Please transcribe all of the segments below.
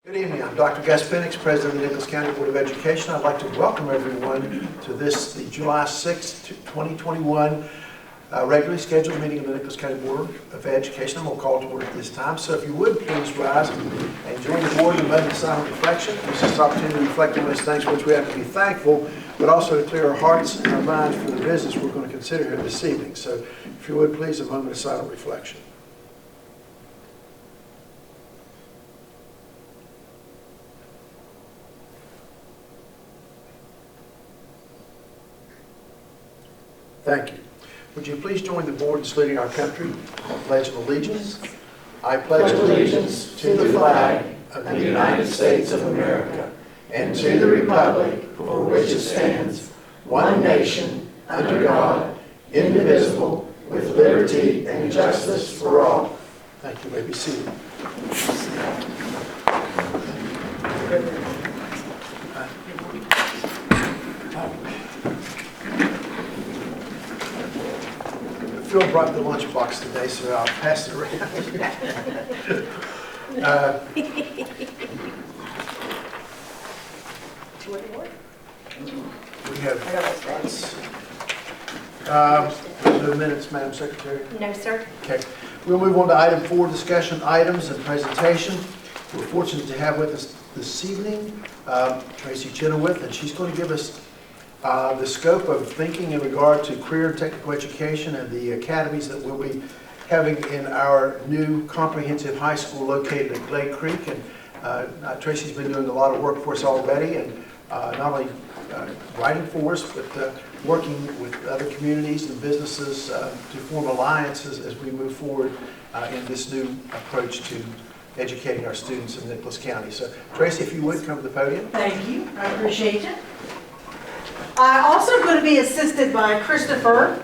Good evening. I'm Dr. Gus Penix, President of the Nicholas County Board of Education. I'd like to welcome everyone to the July 6, 2021 regularly scheduled meeting of the Nicholas County Board of Education. I'm going to call to order at this time. So if you would, please rise and join the board in a moment of silent reflection. This is an opportunity to reflect on those things for which we have to be thankful, but also to clear our hearts and our minds for the business we're going to consider here this evening. So if you would, please, a moment of silent reflection. Thank you. Would you please join the board in saluting our country? I pledge allegiance. I pledge allegiance to the flag of the United States of America and to the republic for which it stands, one nation, under God, indivisible, with liberty and justice for all. Thank you. You may be seated. Phil brought the lunchbox today, so I'll pass it around. We have no minutes, Madam Secretary? No, sir. Okay. We'll move on to item 4, discussion items and presentation. We're fortunate to have with us this evening Tracy Chenoweth, and she's going to give us the scope of thinking in regard to career and technical education and the academies that we'll be having in our new comprehensive high school located at Glade Creek. And Tracy's been doing a lot of work for us already, and not only writing for us, but working with other communities and businesses to form alliances as we move forward in this new approach to educating our students in Nicholas County. So Tracy, if you would, come to the podium. Thank you. I appreciate it. I'm also going to be assisted by Christopher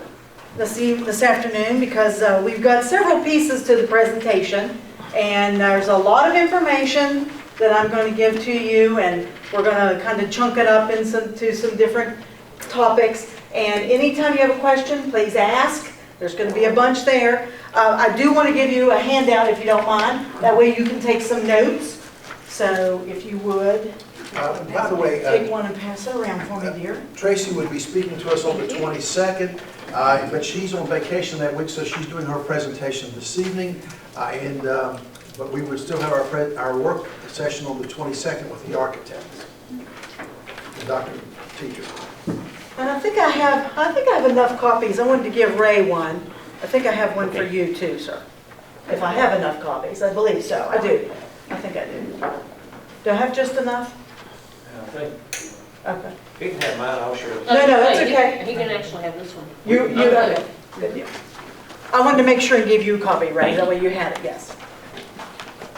this afternoon because we've got several pieces to the presentation, and there's a lot of information that I'm going to give to you, and we're going to kind of chunk it up into some different topics. And anytime you have a question, please ask. There's going to be a bunch there. I do want to give you a handout if you don't mind. That way you can take some notes. So if you would. By the way, take one and pass it around for me, dear. Tracy would be speaking to us on the 22nd, but she's on vacation that week, so she's doing her presentation this evening. But we would still have our work session on the 22nd with the architects, the Dr. Teacher. And I think I have enough copies. I wanted to give Ray one. I think I have one for you too, sir. If I have enough copies, I believe so. I do. I think I do. Do I have just enough? I think Okay. he can have mine, I'll share it. No, that's okay. He can actually have this one. You okay. Good deal. I wanted to make sure and give you a copy, right? That way you had it, yes.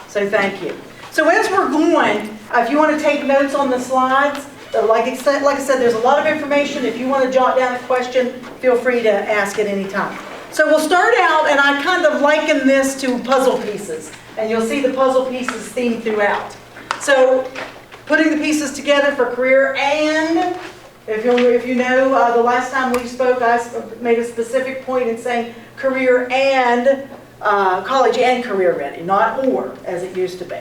So thank you. So as we're going, if you want to take notes on the slides, like I said, there's a lot of information. If you want to jot down a question, feel free to ask at any time. So we'll start out, and I kind of liken this to puzzle pieces. And you'll see the puzzle pieces themed throughout. So putting the pieces together for career, and if you know, the last time we spoke, I made a specific point in saying career and college and career ready, not or, as it used to be.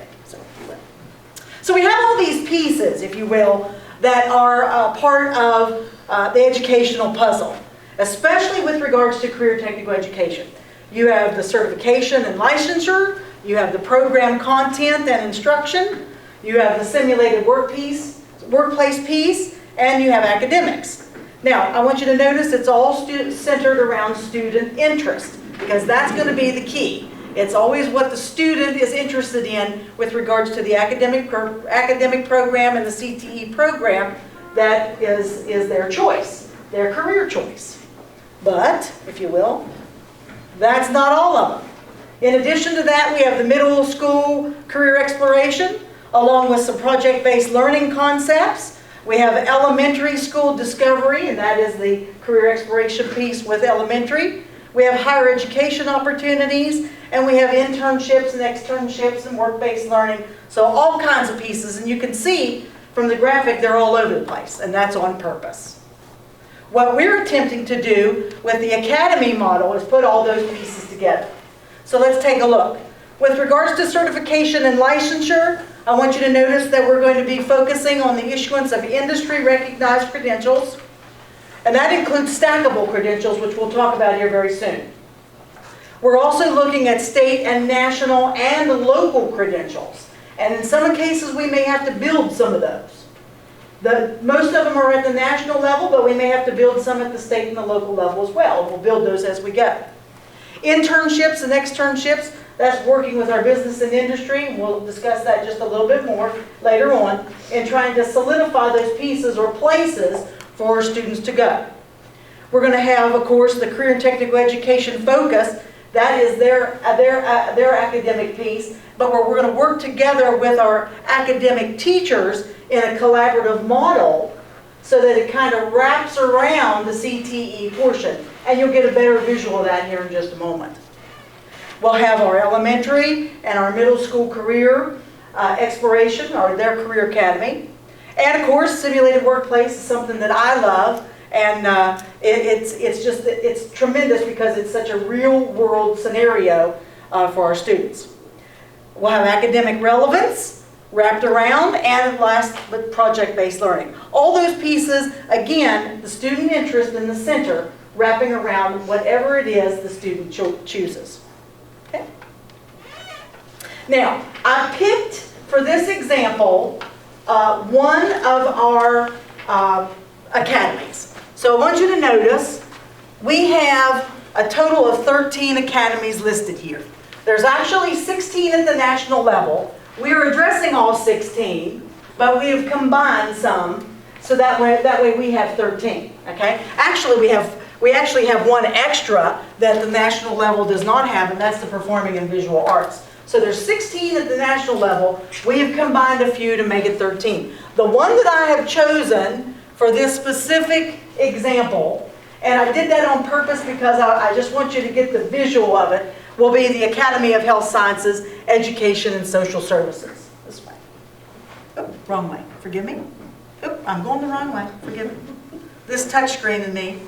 So we have all these pieces, if you will, that are part of the educational puzzle, especially with regards to career technical education. You have the certification and licensure, you have the program content and instruction, you have the simulated workplace piece, and you have academics. Now, I want you to notice it's all centered around student interest, because that's going to be the key. It's always what the student is interested in with regards to the academic program and the CTE program that is their choice, their career choice. But, if you will, that's not all of them. In addition to that, we have the middle school career exploration, along with some project-based learning concepts. We have elementary school discovery, and that is the career exploration piece with elementary. We have higher education opportunities, and we have internships and externships and work-based learning. So all kinds of pieces, and you can see from the graphic they're all over the place, and that's on purpose. What we're attempting to do with the academy model is put all those pieces together. So let's take a look. With regards to certification and licensure, I want you to notice that we're going to be focusing on the issuance of industry-recognized credentials, and that includes stackable credentials, which we'll talk about here very soon. We're also looking at state and national and local credentials, and in some cases we may have to build some of those. Most of them are at the national level, but we may have to build some at the state and the local level as well. We'll build those as we go. Internships and externships, that's working with our business and industry. We'll discuss that just a little bit more later on in trying to solidify those pieces or places for our students to go. We're going to have, of course, the career and technical education focus. That is their academic piece, but we're going to work together with our academic teachers in a collaborative model so that it kind of wraps around the CTE portion. And you'll get a better visual of that here in just a moment. We'll have our elementary and our middle school career exploration, or their career academy. And of course, simulated workplace is something that I love. And it's tremendous because it's such a real world scenario for our students. We'll have academic relevance wrapped around, and last, but project-based learning. All those pieces, again, the student interest in the center, wrapping around whatever it is the student chooses. Okay? Now, I picked, for this example, one of our academies. So I want you to notice, we have a total of 13 academies listed here. There's actually 16 at the national level. We are addressing all 16, but we have combined some, so that way we have 13. Okay? Actually, we actually have one extra that the national level does not have, and that's the performing and visual arts. So there's 16 at the national level. We have combined a few to make it 13. The one that I have chosen for this specific example, and I did that on purpose because I just want you to get the visual of it, will be the Academy of Health Sciences, Education, and Social Services. This way. Oh, wrong way. Forgive me. Oh, I'm going the wrong way. Forgive me. This touchscreen and me.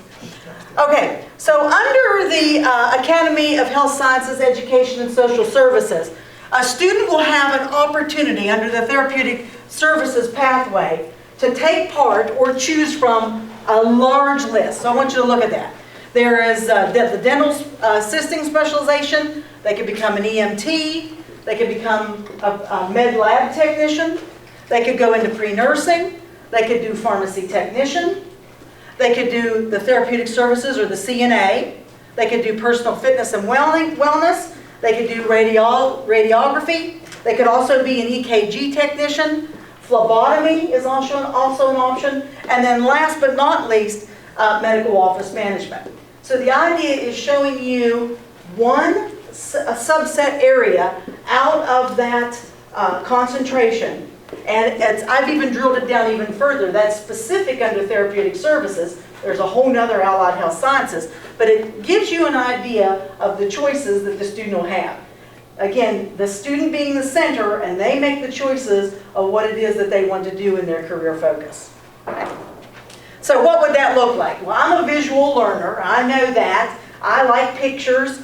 Okay, so under the Academy of Health Sciences, Education, and Social Services, a student will have an opportunity under the Therapeutic Services pathway to take part or choose from a large list. So I want you to look at that. There is the dental assisting specialization. They could become an EMT. They could become a med lab technician. They could go into pre-nursing. They could do pharmacy technician. They could do the therapeutic services or the CNA. They could do personal fitness and wellness. They could do radiography. They could also be an EKG technician. Phlebotomy is also an option. And then last but not least, medical office management. So the idea is showing you a subset area out of that concentration. And I've even drilled it down even further. That's specific under therapeutic services. There's a whole nother allied health sciences. But it gives you an idea of the choices that the student will have. Again, the student being the center, and they make the choices of what it is that they want to do in their career focus. Okay. So what would that look like? Well, I'm a visual learner. I know that. I like pictures.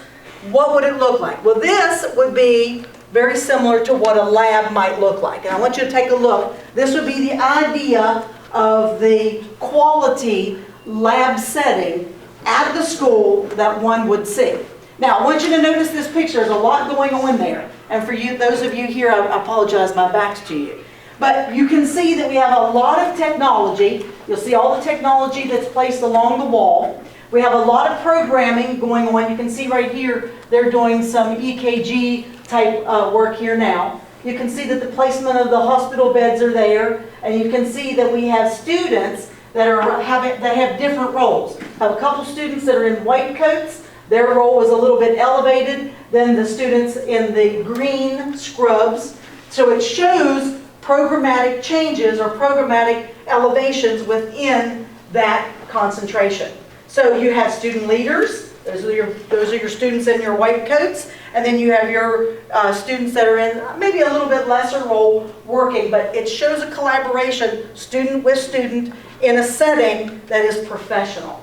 What would it look like? Well, this would be very similar to what a lab might look like. And I want you to take a look. This would be the idea of the quality lab setting at the school that one would see. Now, I want you to notice this picture. There's a lot going on there. And for you, those of you here, I apologize, my back's to you. But you can see that we have a lot of technology. You'll see all the technology that's placed along the wall. We have a lot of programming going on. You can see right here, they're doing some EKG type work here now. You can see that the placement of the hospital beds are there. And you can see that we have students that have different roles. I have a couple students that are in white coats. Their role is a little bit elevated than the students in the green scrubs. So it shows programmatic changes or programmatic elevations within that concentration. So you have student leaders. Those are your students in your white coats. And then you have your students that are in maybe a little bit lesser role working. But it shows a collaboration, student with student, in a setting that is professional.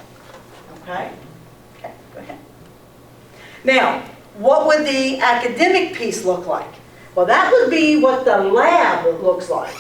Okay? Okay, go ahead. Now, what would the academic piece look like? Well, that would be what the lab looks like.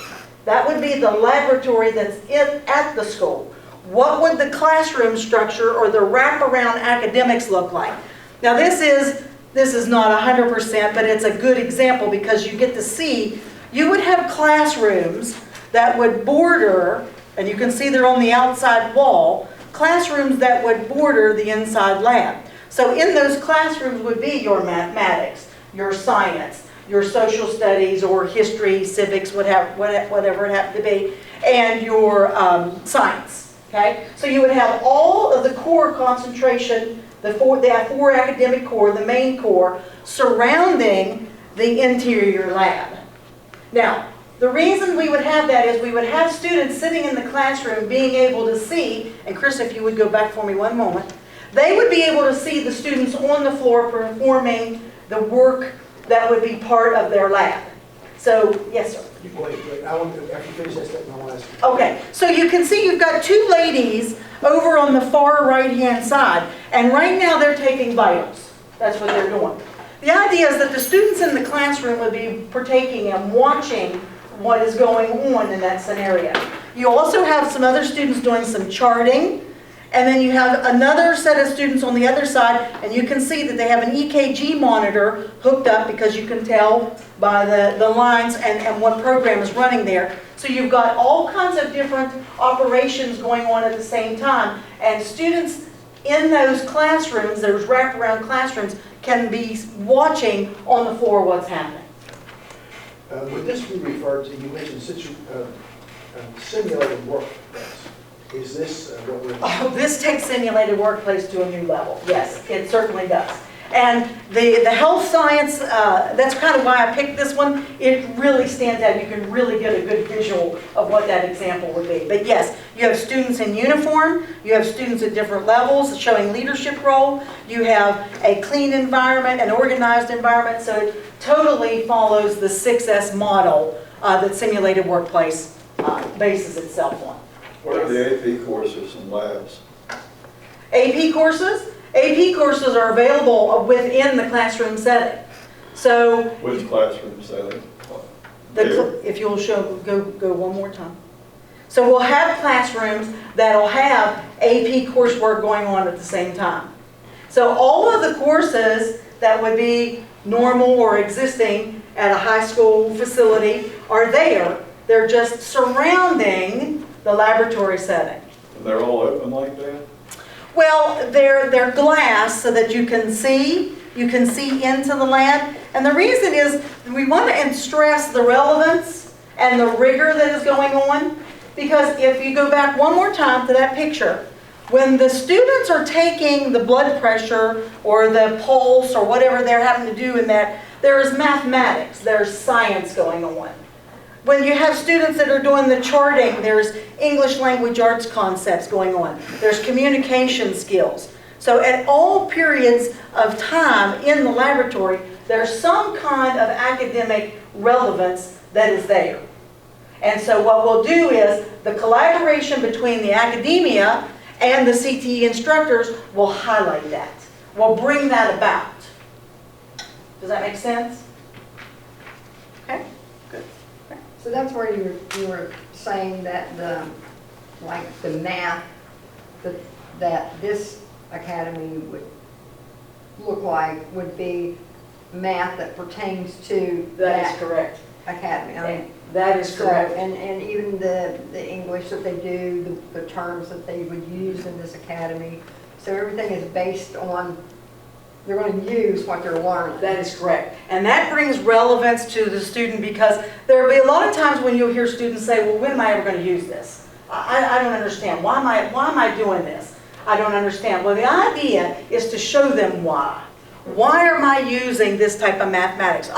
That would be the laboratory that's at the school. What would the classroom structure or the wraparound academics look like? Now this is not 100%, but it's a good example because you get to see, you would have classrooms that would border, and you can see they're on the outside wall, classrooms that would border the inside lab. So in those classrooms would be your mathematics, your science, your social studies or history, civics, whatever it happened to be, and your science. Okay? So you would have all of the core concentration, the four academic core, the main core, surrounding the interior lab. Now, the reason we would have that is we would have students sitting in the classroom being able to see, and Chris, if you would go back for me one moment, they would be able to see the students on the floor performing the work that would be part of their lab. So, yes, sir. Wait, I want to, after you finish that statement, I want to ask you. Okay, so you can see you've got two ladies over on the far right-hand side, and right now they're taking vitals. That's what they're doing. The idea is that the students in the classroom would be partaking and watching what is going on in that scenario. You also have some other students doing some charting, and then you have another set of students on the other side, and you can see that they have an EKG monitor hooked up because you can tell by the lines and what program is running there. So you've got all kinds of different operations going on at the same time, and students in those classrooms, those wraparound classrooms, can be watching on the floor what's happening. Would this be referred to, you mentioned simulated workplace. Is this what we're... Oh, this takes simulated workplace to a new level. Yes, it certainly does. And the health science, that's kind of why I picked this one. It really stands out. You can really get a good visual of what that example would be. But yes, you have students in uniform. You have students at different levels showing leadership role. You have a clean environment, an organized environment. So it totally follows the 6S model that simulated workplace bases itself on. What are the AP courses and labs? AP courses? AP courses are available within the classroom setting. So, Which classroom setting? if you'll go one more time. So we'll have classrooms that'll have AP coursework going on at the same time. So all of the courses that would be normal or existing at a high school facility are there. They're just surrounding the laboratory setting. And they're all open like that? Well, they're glass so that you can see into the lab. And the reason is we want to stress the relevance and the rigor that is going on. Because if you go back one more time to that picture, when the students are taking the blood pressure or the pulse or whatever they're having to do in that, there is mathematics, there's science going on. When you have students that are doing the charting, there's English language arts concepts going on. There's communication skills. So at all periods of time in the laboratory, there's some kind of academic relevance that is there. And so what we'll do is the collaboration between the academia and the CTE instructors will highlight that. We'll bring that about. Does that make sense? Okay. So that's where you were saying that the math that this academy would look like would be math that pertains to That is correct. academy. I mean, That is correct. And even the English that they do, the terms that they would use in this academy. So everything is based on, they're going to use what they're learning. That is correct. And that brings relevance to the student because there will be a lot of times when you'll hear students say, well, when am I ever going to use this? I don't understand. Why am I doing this? I don't understand. Well, the idea is to show them why. Why am I using this type of mathematics?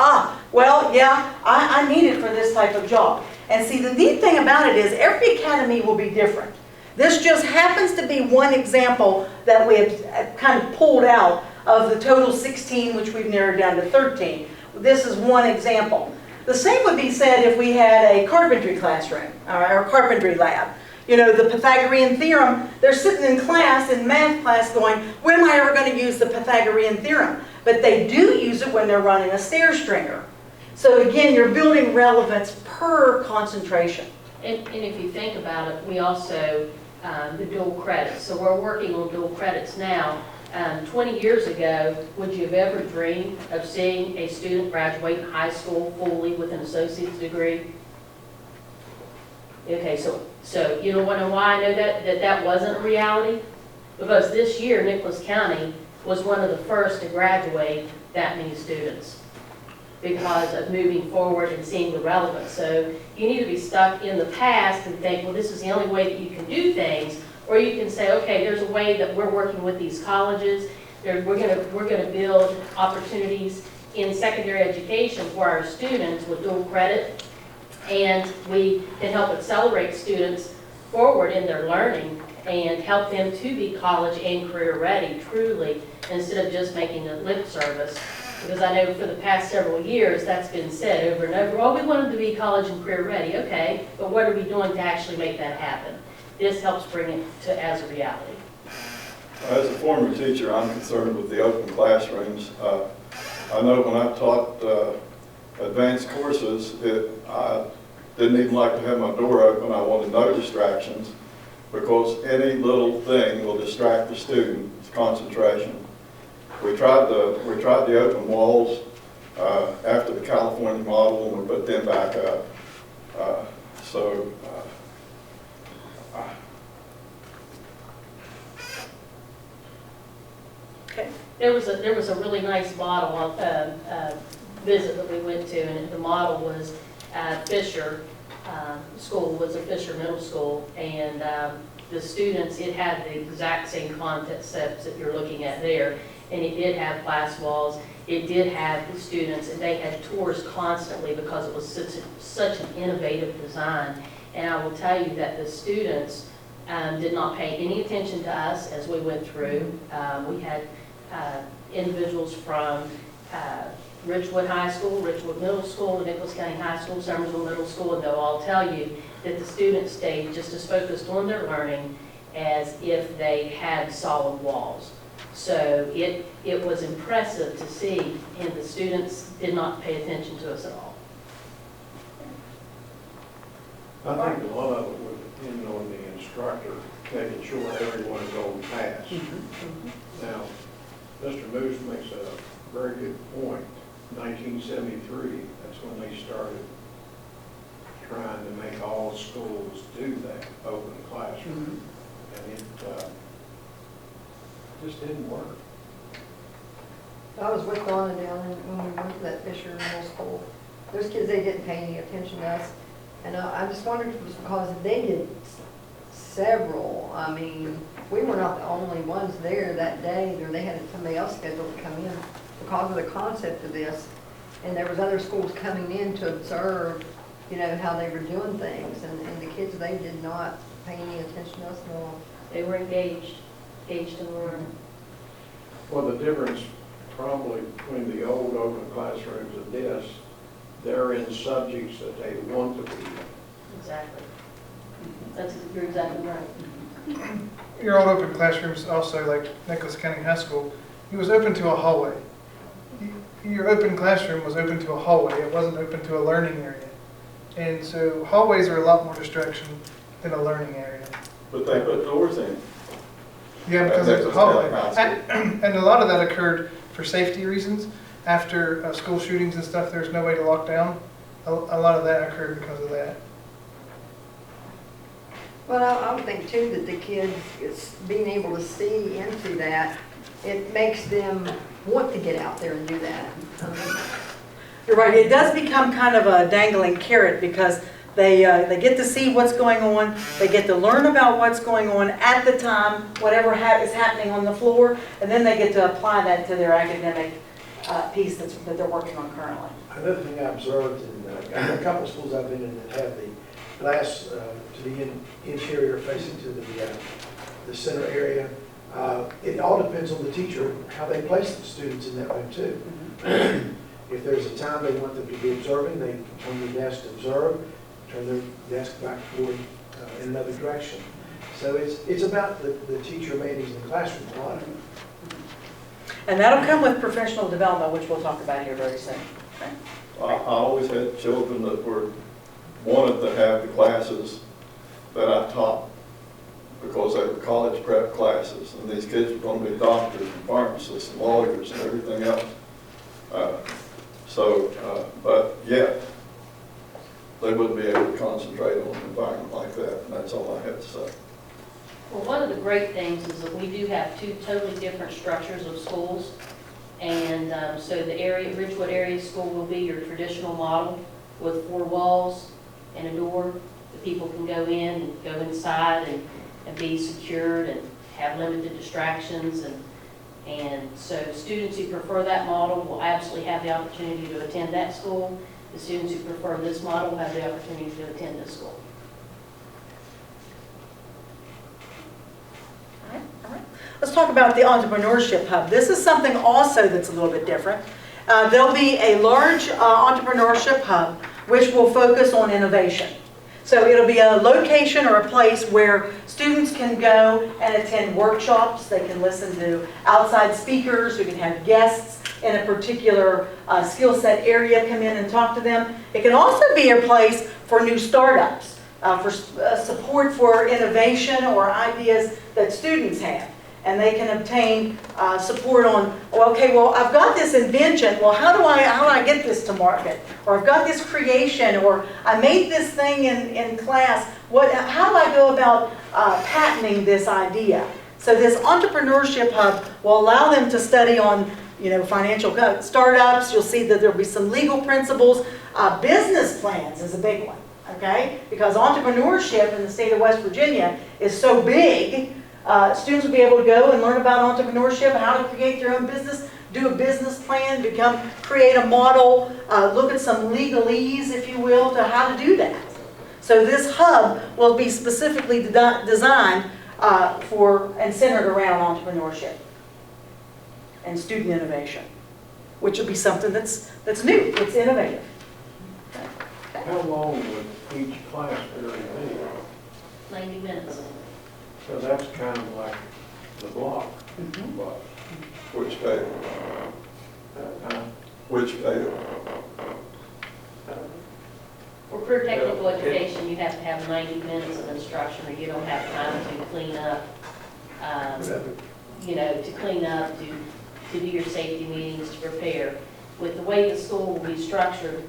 Well, yeah, I need it for this type of job. And see, the neat thing about it is every academy will be different. This just happens to be one example that we have kind of pulled out of the total 16, which we've narrowed down to 13. This is one example. The same would be said if we had a carpentry classroom, or a carpentry lab. You know, the Pythagorean theorem, they're sitting in class, in math class going, when am I ever going to use the Pythagorean theorem? But they do use it when they're running a stair stringer. So again, you're building relevance per concentration. And if you think about it, we also, the dual credits. So we're working on dual credits now. 20 years ago, would you have ever dreamed of seeing a student graduate high school fully with an associate's degree? Okay, so you don't want to know why I know that wasn't a reality? Because this year, Nicholas County was one of the first to graduate that many students because of moving forward and seeing the relevance. So you need to be stuck in the past and think, well, this is the only way that you can do things, or you can say, okay, there's a way that we're working with these colleges. We're going to build opportunities in secondary education for our students with dual credit, and we can help accelerate students forward in their learning and help them to be college and career ready, truly, instead of just making a lip service. Because I know for the past several years, that's been said over and over, oh, we want them to be college and career ready. Okay, but what are we doing to actually make that happen? This helps bring it to as a reality. As a former teacher, I'm concerned with the open classrooms. I know when I taught advanced courses, I didn't even like to have my door open. I wanted no distractions because any little thing will distract the student's concentration. We tried the open walls after the California model, and we put them back up. Okay. There was a really nice model visit that we went to, and the model was Fisher School, was a Fisher Middle School, and the students, it had the exact same concepts that you're looking at there, and it did have glass walls. It did have the students, and they had tours constantly because it was such an innovative design. And I will tell you that the students did not pay any attention to us as we went through. We had individuals from Richwood High School, Richwood Middle School, Nicholas County High School, Summersville Middle School, and they'll all tell you that the students stayed just as focused on their learning as if they had solid walls. So it was impressive to see, and the students did not pay attention to us at all. I think a lot of it would depend on the instructor making sure everyone is on task. Now, Mr. Moose makes a very good point. 1973, that's when they started trying to make all schools do that, open classroom. And it just didn't work. I was with Donna down when we went to that Fisher Middle School. Those kids, they didn't pay any attention to us. And I just wondered if it was because they did several. I mean, we were not the only ones there that day, or they had somebody else scheduled to come in because of the concept of this. And there was other schools coming in to observe, you know, how they were doing things. And the kids, they did not pay any attention to us at all. They were engaged in learning. Well, the difference probably between the old open classrooms and this, they're in subjects that they want to be in. Exactly. You're exactly right. Your old open classrooms also, like Nicholas County High School, it was open to a hallway. Your open classroom was open to a hallway. It wasn't open to a learning area. And so hallways are a lot more distraction than a learning area. But they put doors in. Yeah, because there's a hallway. And a lot of that occurred for safety reasons. After school shootings and stuff, there's no way to lock down. A lot of that occurred because of that. Well, I would think too that the kids, it's being able to see into that, it makes them want to get out there and do that. You're right, it does become kind of a dangling carrot because they get to see what's going on, they get to learn about what's going on at the time, whatever is happening on the floor, and then they get to apply that to their academic piece that they're working on currently. Another thing I observed in a couple of schools I've been in that have the glass to the interior facing to the center area, it all depends on the teacher, how they place the students in that room too. If there's a time they want them to be observing, they can turn their desk to observe, turn their desk back toward in another direction. So it's about the teacher managing the classroom a lot. And that'll come with professional development, which we'll talk about here very soon. Okay? I always had children that wanted to have the classes that I taught because they were college prep classes, and these kids were going to be doctors and pharmacists and lawyers and everything else. But yet, they wouldn't be able to concentrate on an environment like that, and that's all I had to say. Well, one of the great things is that we do have two totally different structures of schools. And so the Ridgewood area school will be your traditional model with 4 walls and a door. The people can go in and go inside and be secured and have limited distractions. And so students who prefer that model will absolutely have the opportunity to attend that school. The students who prefer this model will have the opportunity to attend this school. All right. Let's talk about the Entrepreneurship Hub. This is something also that's a little bit different. There'll be a large Entrepreneurship Hub which will focus on innovation. So it'll be a location or a place where students can go and attend workshops. They can listen to outside speakers. We can have guests in a particular skill set area come in and talk to them. It can also be a place for new startups, for support for innovation or ideas that students have. And they can obtain support on, well, okay, well, I've got this invention. Well, how do I get this to market? Or I've got this creation, or I made this thing in class. How do I go about patenting this idea? So this Entrepreneurship Hub will allow them to study on, financial startups. You'll see that there'll be some legal principles. Business plans is a big one, okay? Because entrepreneurship in the state of West Virginia is so big. Students will be able to go and learn about entrepreneurship, how to create their own business, do a business plan, create a model, look at some legalese, if you will, to how to do that. So this hub will be specifically designed for and centered around entrepreneurship and student innovation, which will be something that's new, it's innovative. How long would each class period be? 90 minutes. So that's kind of like the block. Mm-hmm. But, Which failed? Which failed? For career technical education, you have to have 90 minutes of instruction, or you don't have time to clean up, to clean up, to do your safety meetings, to prepare. With the way the school will be structured,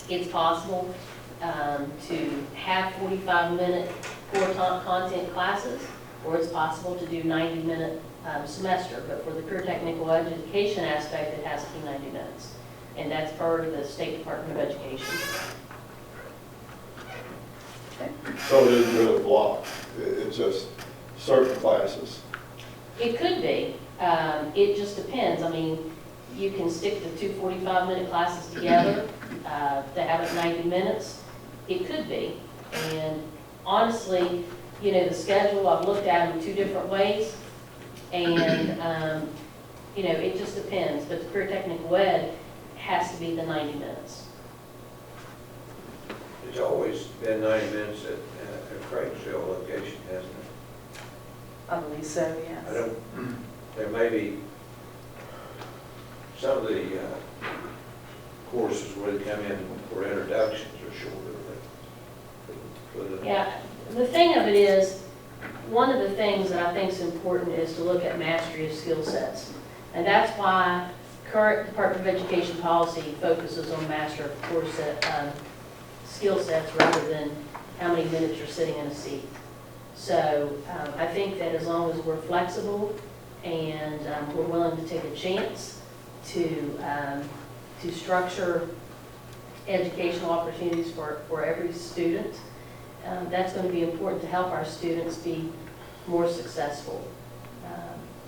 it's possible to have 45-minute core content classes, or it's possible to do 90-minute semester. But for the career technical education aspect, it has to be 90 minutes. And that's part of the State Department of Education. So it isn't really a block, it's just certain classes. It could be. It just depends. I mean, you can stick the 2 45-minute classes together to have it 90 minutes. It could be. And honestly, the schedule, I've looked at them 2 different ways. And, it just depends. But the career technical ed has to be the 90 minutes. It's always been 90 minutes at Craigville location, hasn't it? I believe so, yes. I don't, there may be some of the courses where they come in for introductions are shorter. But Yeah, the thing of it is, one of the things that I think is important is to look at mastery of skill sets. And that's why current Department of Education policy focuses on master of course skill sets rather than how many minutes you're sitting in a seat. So I think that as long as we're flexible and we're willing to take a chance to structure educational opportunities for every student, that's going to be important to help our students be more successful.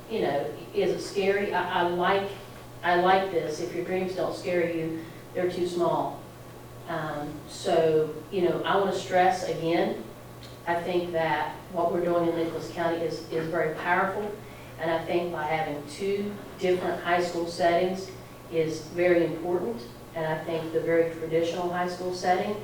Is it scary? I like this. If your dreams don't scare you, they're too small. I want to stress again, I think that what we're doing in Nicholas County is very powerful, and I think by having 2 different high school settings is very important, and I think the very traditional high school setting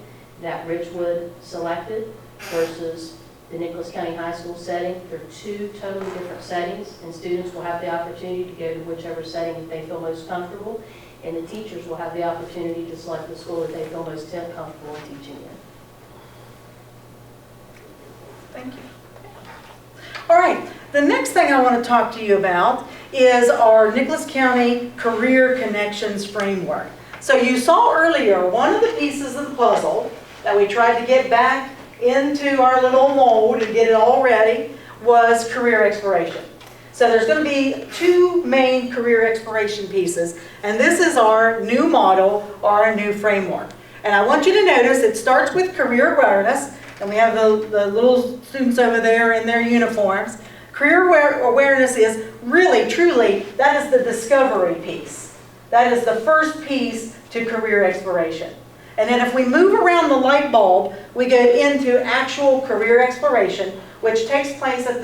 that Ridgewood selected versus the Nicholas County High School setting, they're 2 totally different settings, and students will have the opportunity to go to whichever setting they feel most comfortable. and the teachers will have the opportunity to select the school that they feel most comfortable in teaching in. Thank you. All right, the next thing I want to talk to you about is our Nicholas County Career Connections Framework. So you saw earlier, one of the pieces of the puzzle that we tried to get back into our little mold and get it all ready was career exploration. So there's going to be two main career exploration pieces, and this is our new model, or our new framework. And I want you to notice it starts with career awareness, and we have the little students over there in their uniforms. Career awareness is really, truly, that is the discovery piece. That is the first piece to career exploration. And then if we move around the light bulb, we get into actual career exploration, which takes place at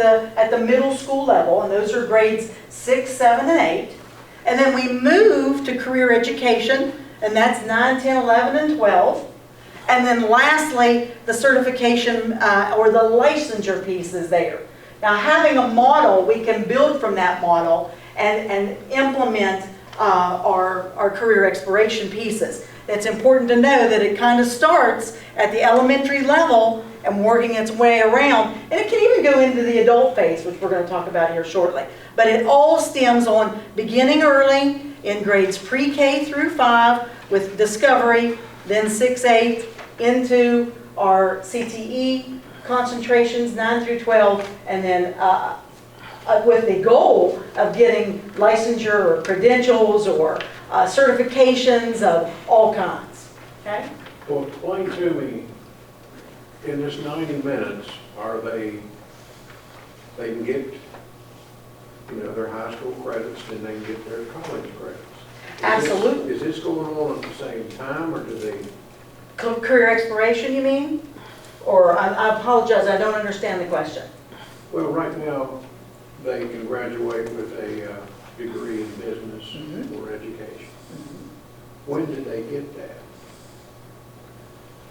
the middle school level, and those are grades 6, 7, and 8. And then we move to career education, and that's 9, 10, 11, and 12. And then lastly, the certification or the licensure piece is there. Now, having a model, we can build from that model and implement our career exploration pieces. It's important to know that it kind of starts at the elementary level and working its way around. And it can even go into the adult phase, which we're going to talk about here shortly. But it all stems on beginning early in grades pre-K through 5 with discovery, then 6, 8, into our CTE concentrations, 9 through 12, and then with the goal of getting licensure or credentials or certifications of all kinds. Okay? Well, explain to me, in this 90 minutes, are they can get, their high school credits, and they can get their college credits? Absolutely. Is this going on at the same time, or do they? Career exploration, you mean? Or I apologize, I don't understand the question. Well, right now, they can graduate with a degree in business or education. When did they get that?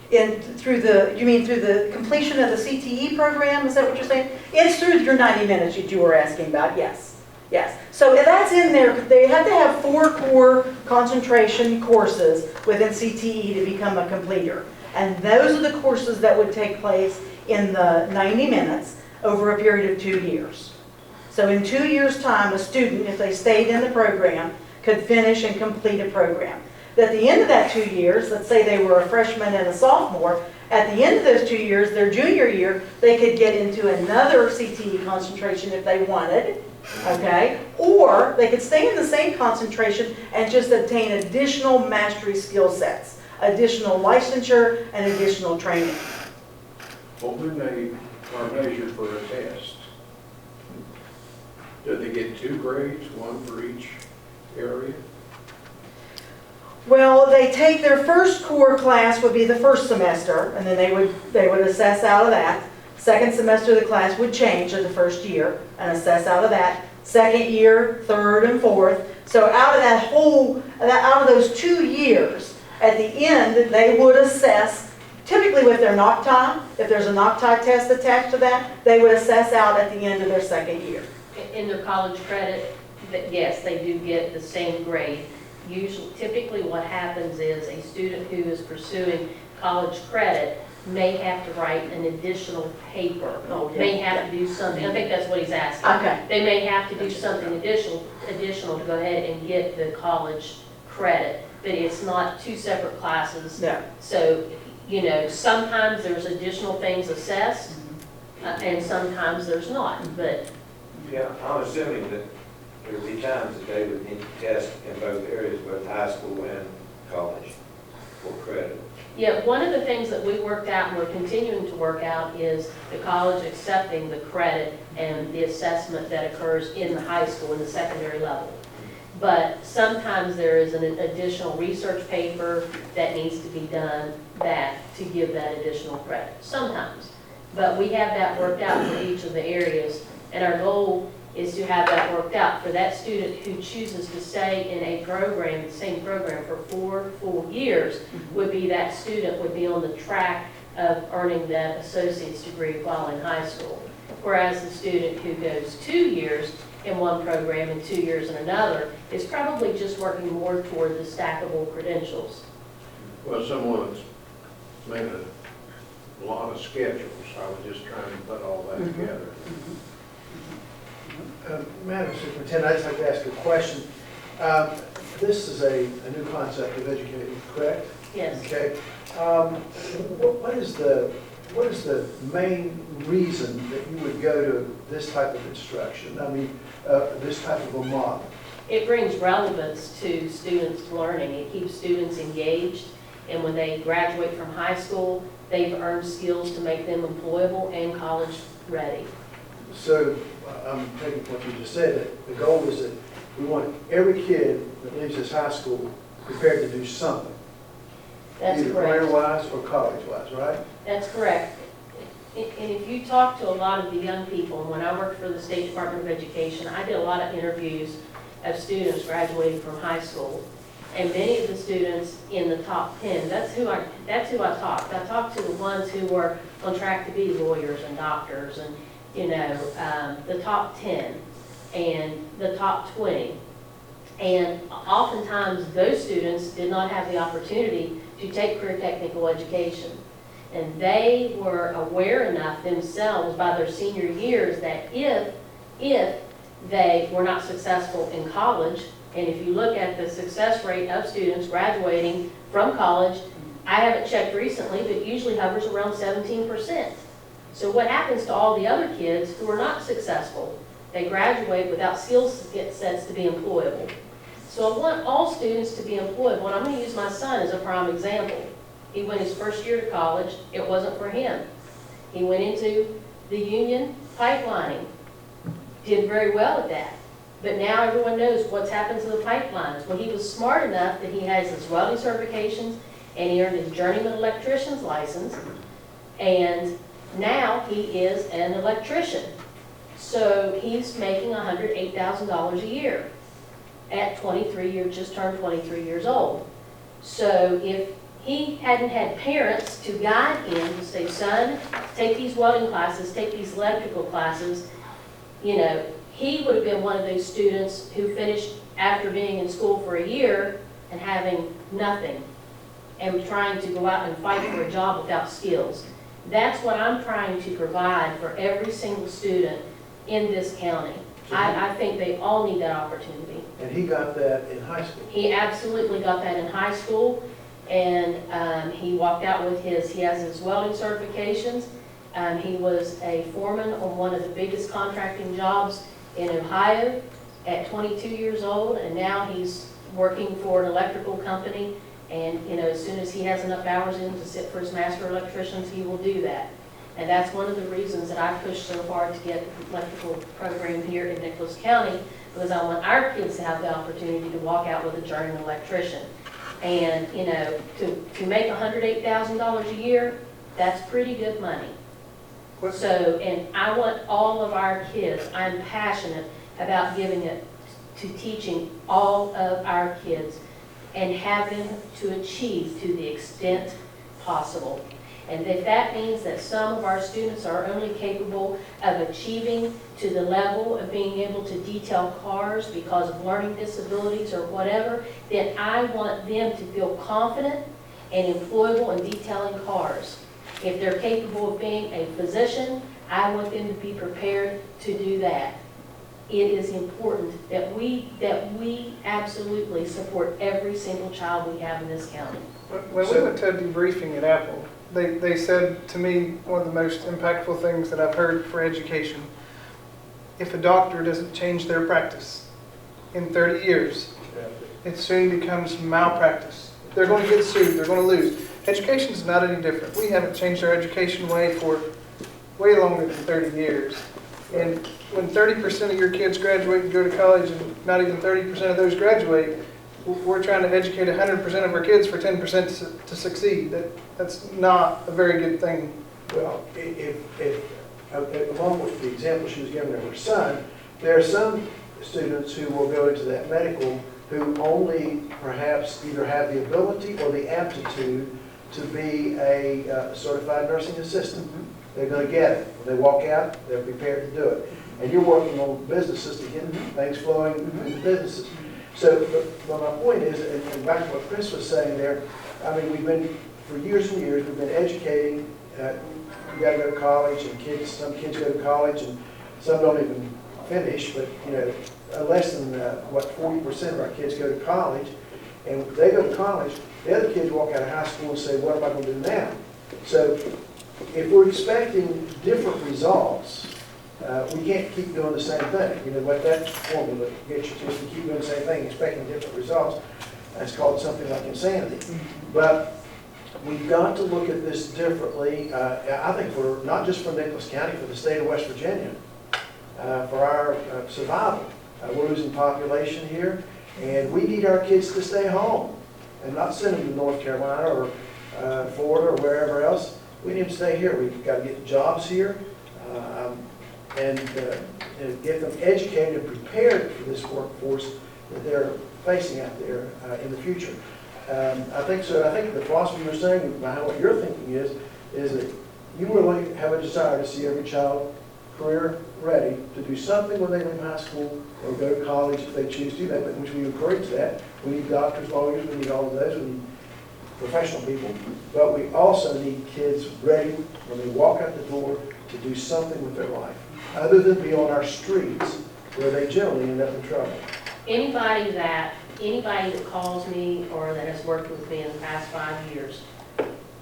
You mean through the completion of the CTE program? Is that what you're saying? It's through your 90 minutes that you were asking about, yes. Yes. So that's in there. They have to have 4 core concentration courses within CTE to become a completer. And those are the courses that would take place in the 90 minutes over a period of 2 years. So in 2 years' time, a student, if they stayed in the program, could finish and complete a program. At the end of that 2 years, let's say they were a freshman and a sophomore, at the end of those 2 years, their junior year, they could get into another CTE concentration if they wanted, okay? Or they could stay in the same concentration and just obtain additional mastery skill sets, additional licensure, and additional training. Well, when they are measured for a test, do they get 2 grades, 1 for each area? Well, they take their first core class would be the first semester, and then they would assess out of that. Second semester the class would change in the first year and assess out of that. Second year, third, and fourth. So out of those 2 years, at the end they would assess, typically with their NOCTI, if there's a NOCTI test attached to that, they would assess out at the end of their second year. In their college credit, yes, they do get the same grade. Typically what happens is a student who is pursuing college credit may have to write an additional paper, may have to do something. I think that's what he's asking. Okay. They may have to do something additional to go ahead and get the college credit, but it's not 2 separate classes. No. So, sometimes there's additional things assessed, and sometimes there's not, but. Yeah, I'm assuming that there would be times that they would need to test in both areas, both high school and college, for credit. Yeah, one of the things that we worked out and we're continuing to work out is the college accepting the credit and the assessment that occurs in the high school, in the secondary level. But sometimes there is an additional research paper that needs to be done to give that additional credit, sometimes. But we have that worked out for each of the areas, and our goal is to have that worked out for that student who chooses to stay in a program, the same program, for 4 full years, would be that student would be on the track of earning that associate's degree while in high school. Whereas the student who goes 2 years in one program and 2 years in another is probably just working more toward the stackable credentials. Well, someone that's made a lot of schedules, I was just trying to put all that together. Madam Superintendent, I'd just like to ask a question. This is a new concept of educating, correct? Yes. Okay. What is the main reason that you would go to this type of instruction? I mean, this type of a model? It brings relevance to students' learning. It keeps students engaged, and when they graduate from high school, they've earned skills to make them employable and college ready. So I'm taking what you just said, that the goal is that we want every kid that leaves this high school prepared to do something. That's Either correct. career-wise or college-wise, right? That's correct. And if you talk to a lot of the young people, and when I worked for the State Department of Education, I did a lot of interviews of students graduating from high school. And many of the students in the top 10, that's who I talked. I talked to the ones who were on track to be lawyers and doctors and, you know, the top 10 and the top 20. And oftentimes those students did not have the opportunity to take career technical education. And they were aware enough themselves by their senior years that if they were not successful in college, and if you look at the success rate of students graduating from college, I haven't checked recently, but usually hovers around 17%. So what happens to all the other kids who are not successful? They graduate without skill sets to be employable. So I want all students to be employable, and I'm going to use my son as a prime example. He went his first year to college. It wasn't for him. He went into the union pipelining, did very well at that. But now everyone knows what's happened to the pipelines. Well, he was smart enough that he has his welding certifications, and he earned his journeyman electrician's license, and now he is an electrician. So he's making $108,000 a year at 23 years, just turned 23 years old. So if he hadn't had parents to guide him to say, son, take these welding classes, take these electrical classes, you know, he would have been one of those students who finished after being in school for a year and having nothing and trying to go out and fight for a job without skills. That's what I'm trying to provide for every single student in this county. I think they all need that opportunity. And he got that in high school? He absolutely got that in high school, and he walked out with he has his welding certifications. He was a foreman on one of the biggest contracting jobs in Ohio at 22 years old, and now he's working for an electrical company, and you know, as soon as he has enough hours in to sit for his master electricians, he will do that. And that's one of the reasons that I pushed so hard to get the electrical program here in Nicholas County, because I want our kids to have the opportunity to walk out with a journeyman electrician. And you know, to make $108,000 a year, that's pretty good money. So, and I want all of our kids, I'm passionate about giving it to teaching all of our kids and have them to achieve to the extent possible. And if that means that some of our students are only capable of achieving to the level of being able to detail cars because of learning disabilities or whatever, then I want them to feel confident and employable in detailing cars. If they're capable of being a physician, I want them to be prepared to do that. It is important that we absolutely support every single child we have in this county. When we went to a debriefing at Apple, they said to me one of the most impactful things that I've heard for education: if a doctor doesn't change their practice in 30 years, it soon becomes malpractice. They're going to get sued, they're going to lose. Education is not any different. We haven't changed our education way for way longer than 30 years. And when 30% of your kids graduate and go to college and not even 30% of those graduate, we're trying to educate 100% of our kids for 10% to succeed. That's not a very good thing. Well, if along with the example she was giving of her son, there are some students who will go into that medical who only perhaps either have the ability or the aptitude to be a certified nursing assistant. They're going to get it. When they walk out, they're prepared to do it. And you're working on businesses to get things flowing into businesses. So, but my point is, and back to what Chris was saying there, I mean, we've been, for years and years, we've been educating, you gotta go to college, and some kids go to college, and some don't even finish, but, you know, less than, 40% of our kids go to college, and they go to college, the other kids walk out of high school and say, what am I gonna do now? So, if we're expecting different results, we can't keep doing the same thing. You know what that formula gets you to, if you keep doing the same thing, expecting different results. That's called something like insanity. But we've got to look at this differently, I think, for not just for Nicholas County, for the state of West Virginia, for our survival. We're losing population here, and we need our kids to stay home and not send them to North Carolina or Florida or wherever else. We need them to stay here. We've got to get jobs here. And get them educated and prepared for this workforce that they're facing out there in the future. I think so. I think the philosophy you're saying behind what you're thinking is that you really have a desire to see every child career ready to do something when they leave high school or go to college if they choose to do that, which we encourage that. We need doctors, lawyers, we need all of those. We need professional people. But we also need kids ready when they walk out the door to do something with their life, other than be on our streets where they generally end up in trouble. Anybody that calls me or that has worked with me in the past 5 years,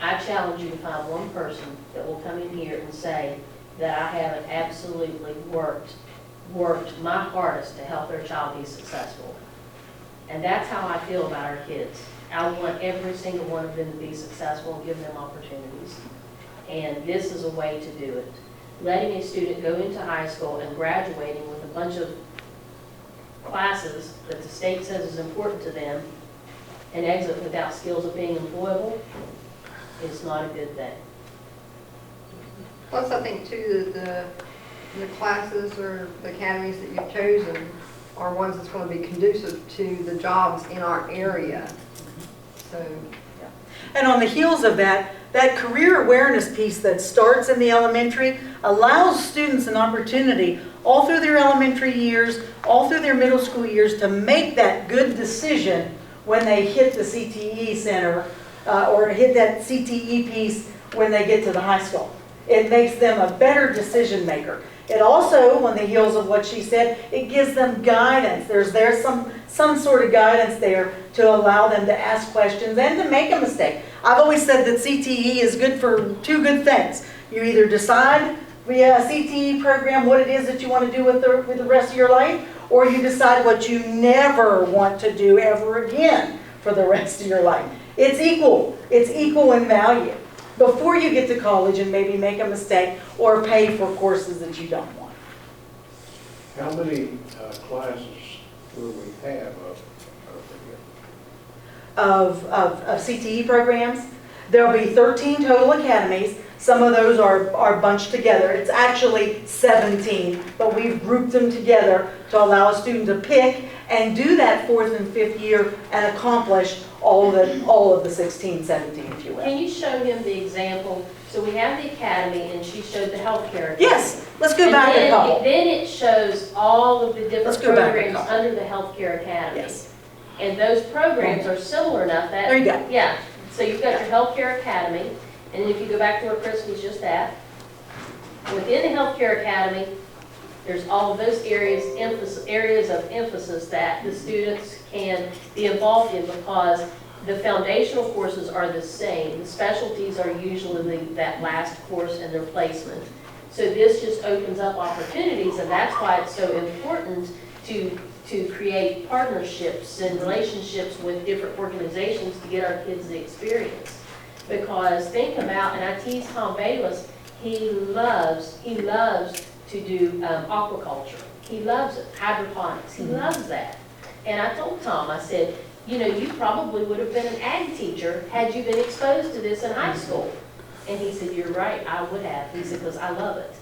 I challenge you to find one person that will come in here and say that I haven't absolutely worked my hardest to help their child be successful. And that's how I feel about our kids. I want every single one of them to be successful and give them opportunities. And this is a way to do it. Letting a student go into high school and graduating with a bunch of classes that the state says is important to them and exit without skills of being employable is not a good thing. Plus, I think too that the classes or the academies that you've chosen are ones that's going to be conducive to the jobs in our area. So, And on the heels of that career awareness piece that starts in the elementary allows students an opportunity all through their elementary years, all through their middle school years to make that good decision when they hit the CTE center or hit that CTE piece when they get to the high school. It makes them a better decision maker. It also, on the heels of what she said, it gives them guidance. There's some sort of guidance there to allow them to ask questions and to make a mistake. I've always said that CTE is good for two good things. You either decide via a CTE program what it is that you want to do with the rest of your life, or you decide what you never want to do ever again for the rest of your life. It's equal. It's equal in value. Before you get to college and maybe make a mistake or pay for courses that you don't want. How many classes will we have Of CTE programs. There'll be 13 total academies. Some of those are bunched together. It's actually 17, but we've grouped them together to allow a student to pick and do that 4th and 5th year and accomplish all of the 16, 17, if you will. Can you show him the example? So we have the academy, and she showed the healthcare academy. Yes, let's go back a couple. Then it shows all of the different Let's go back a programs couple. under the healthcare academy. Yes. And those programs are similar enough that... There you go. Yeah, so you've got your healthcare academy, and then if you go back to where Chris was just at, within the healthcare academy, there's all of those areas of emphasis that the students can be involved in because the foundational courses are the same. The specialties are usually that last course and their placement. So this just opens up opportunities, and that's why it's so important to create partnerships and relationships with different organizations to get our kids the experience. Because think about, and I tease Tom Bayless, he loves to do aquaculture. He loves it, hydroponics, he loves that. And I told Tom, I said, you know, you probably would have been an ag teacher had you been exposed to this in high school. And he said, you're right, I would have. He said, because I love it.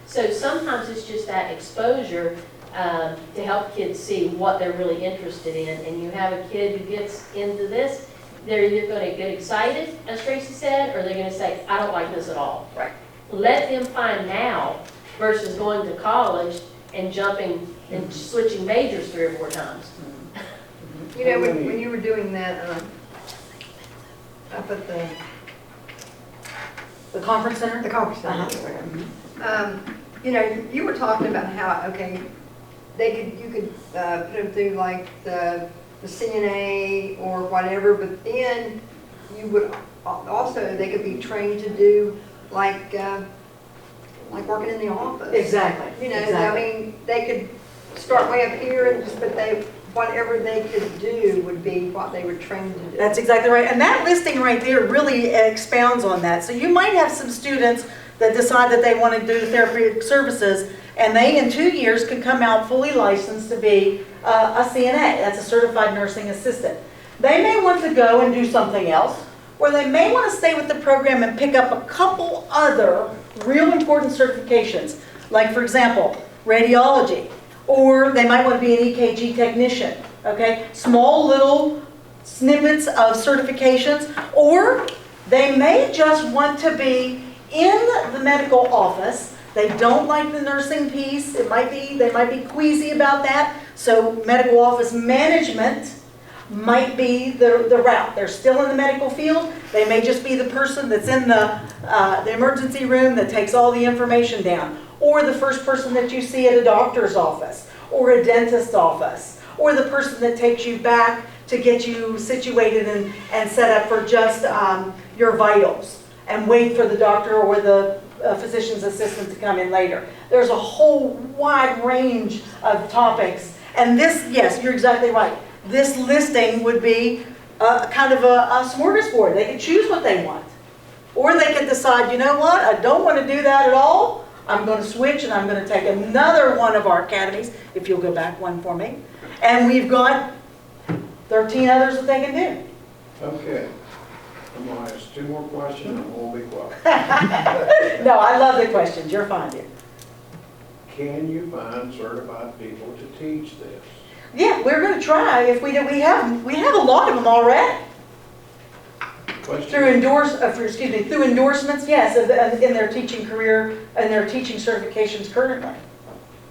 So sometimes it's just that exposure to help kids see what they're really interested in. And you have a kid who gets into this, they're either going to get excited, as Tracy said, or they're going to say, I don't like this at all. Right. Let them find now versus going to college and jumping and switching majors 3 or 4 times. You know, when you were doing that, up at The conference center? the conference center, you know, you were talking about how, okay, you could put them through like the CNA or whatever, but then you would also, they could be trained to do like working in the office. Exactly. You know, exactly. I mean, they could start way up here and just, but whatever they could do would be what they were trained to do. That's exactly right. And that listing right there really expounds on that. So you might have some students that decide that they want to do therapeutic services, and they in 2 years can come out fully licensed to be a CNA. That's a certified nursing assistant. They may want to go and do something else, or they may want to stay with the program and pick up a couple other real important certifications, like for example, radiology, or they might want to be an EKG technician, okay? Small little snippets of certifications, or they may just want to be in the medical office. They don't like the nursing piece. They might be queasy about that. So medical office management might be the route. They're still in the medical field. They may just be the person that's in the emergency room that takes all the information down, or the first person that you see at a doctor's office, or a dentist's office, or the person that takes you back to get you situated and set up for just your vitals, and wait for the doctor or the physician's assistant to come in later. There's a whole wide range of topics. And this, yes, you're exactly right. This listing would be kind of a smorgasbord. They could choose what they want. Or they could decide, you know what, I don't want to do that at all. I'm going to switch and I'm going to take another one of our academies, if you'll go back one for me. And we've got 13 others that they can do. Okay. I'm going to ask 2 more questions, and I'm going to be quiet. No, I love the questions. You're fine, dear. Can you find certified people to teach this? Yeah, we're going to try. If we do, we have a lot of them already. Question. Through endorsements, yes, in their teaching career and their teaching certifications currently.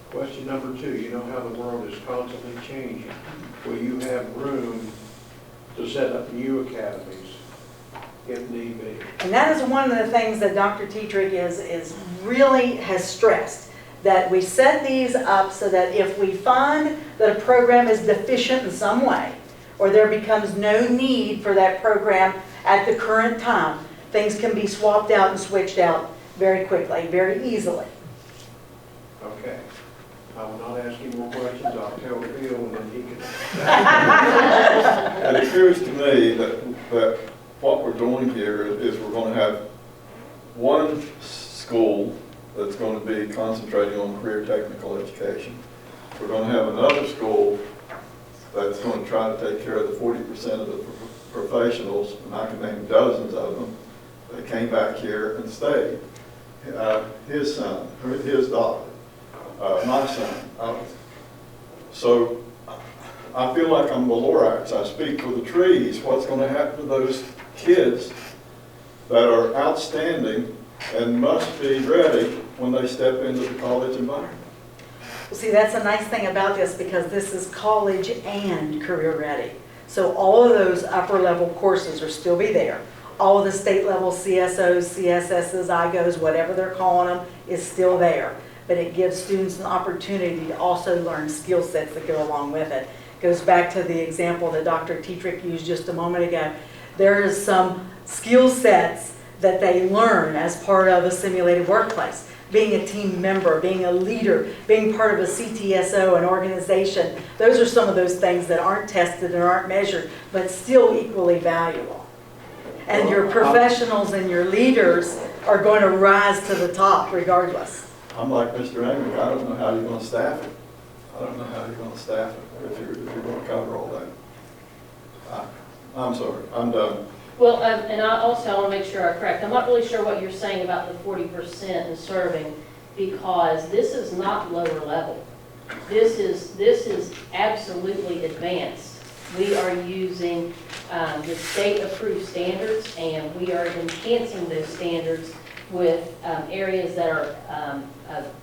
Question number 2, you know how the world is constantly changing. Will you have room to set up new academies if need be? And that is one of the things that Dr. Tetrick is really has stressed, that we set these up so that if we find that a program is deficient in some way, or there becomes no need for that program at the current time, things can be swapped out and switched out very quickly, very easily. Okay. I will not ask you more questions. I'll tell Bill and then he can. It appears to me that what we're doing here is we're going to have one school that's going to be concentrating on career technical education. We're going to have another school that's going to try to take care of the 40% of the professionals, and I can name dozens of them, that came back here and stayed. His son, his daughter, my son. So I feel like I'm the Lorax. I speak for the trees. What's going to happen to those kids that are outstanding and must be ready when they step into the college environment? Well, see, that's a nice thing about this, because this is college and career ready. So all of those upper level courses will still be there. All of the state level CSOs, CSSs, IGOs, whatever they're calling them, is still there. But it gives students an opportunity to also learn skill sets that go along with it. Goes back to the example that Dr. Tetrick used just a moment ago. There is some skill sets that they learn as part of a simulated workplace. Being a team member, being a leader, being part of a CTSO, an organization. Those are some of those things that aren't tested and aren't measured, but still equally valuable. And your professionals and your leaders are going to rise to the top regardless. I'm like Mr. Amick. I don't know how you're going to staff it. I don't know how you're going to staff it if you're going to cover all that. I'm sorry. I'm done. Well, and I also want to make sure I'm correct. I'm not really sure what you're saying about the 40% in serving, because this is not lower level. This is absolutely advanced. We are using the state-approved standards, and we are enhancing those standards with areas that are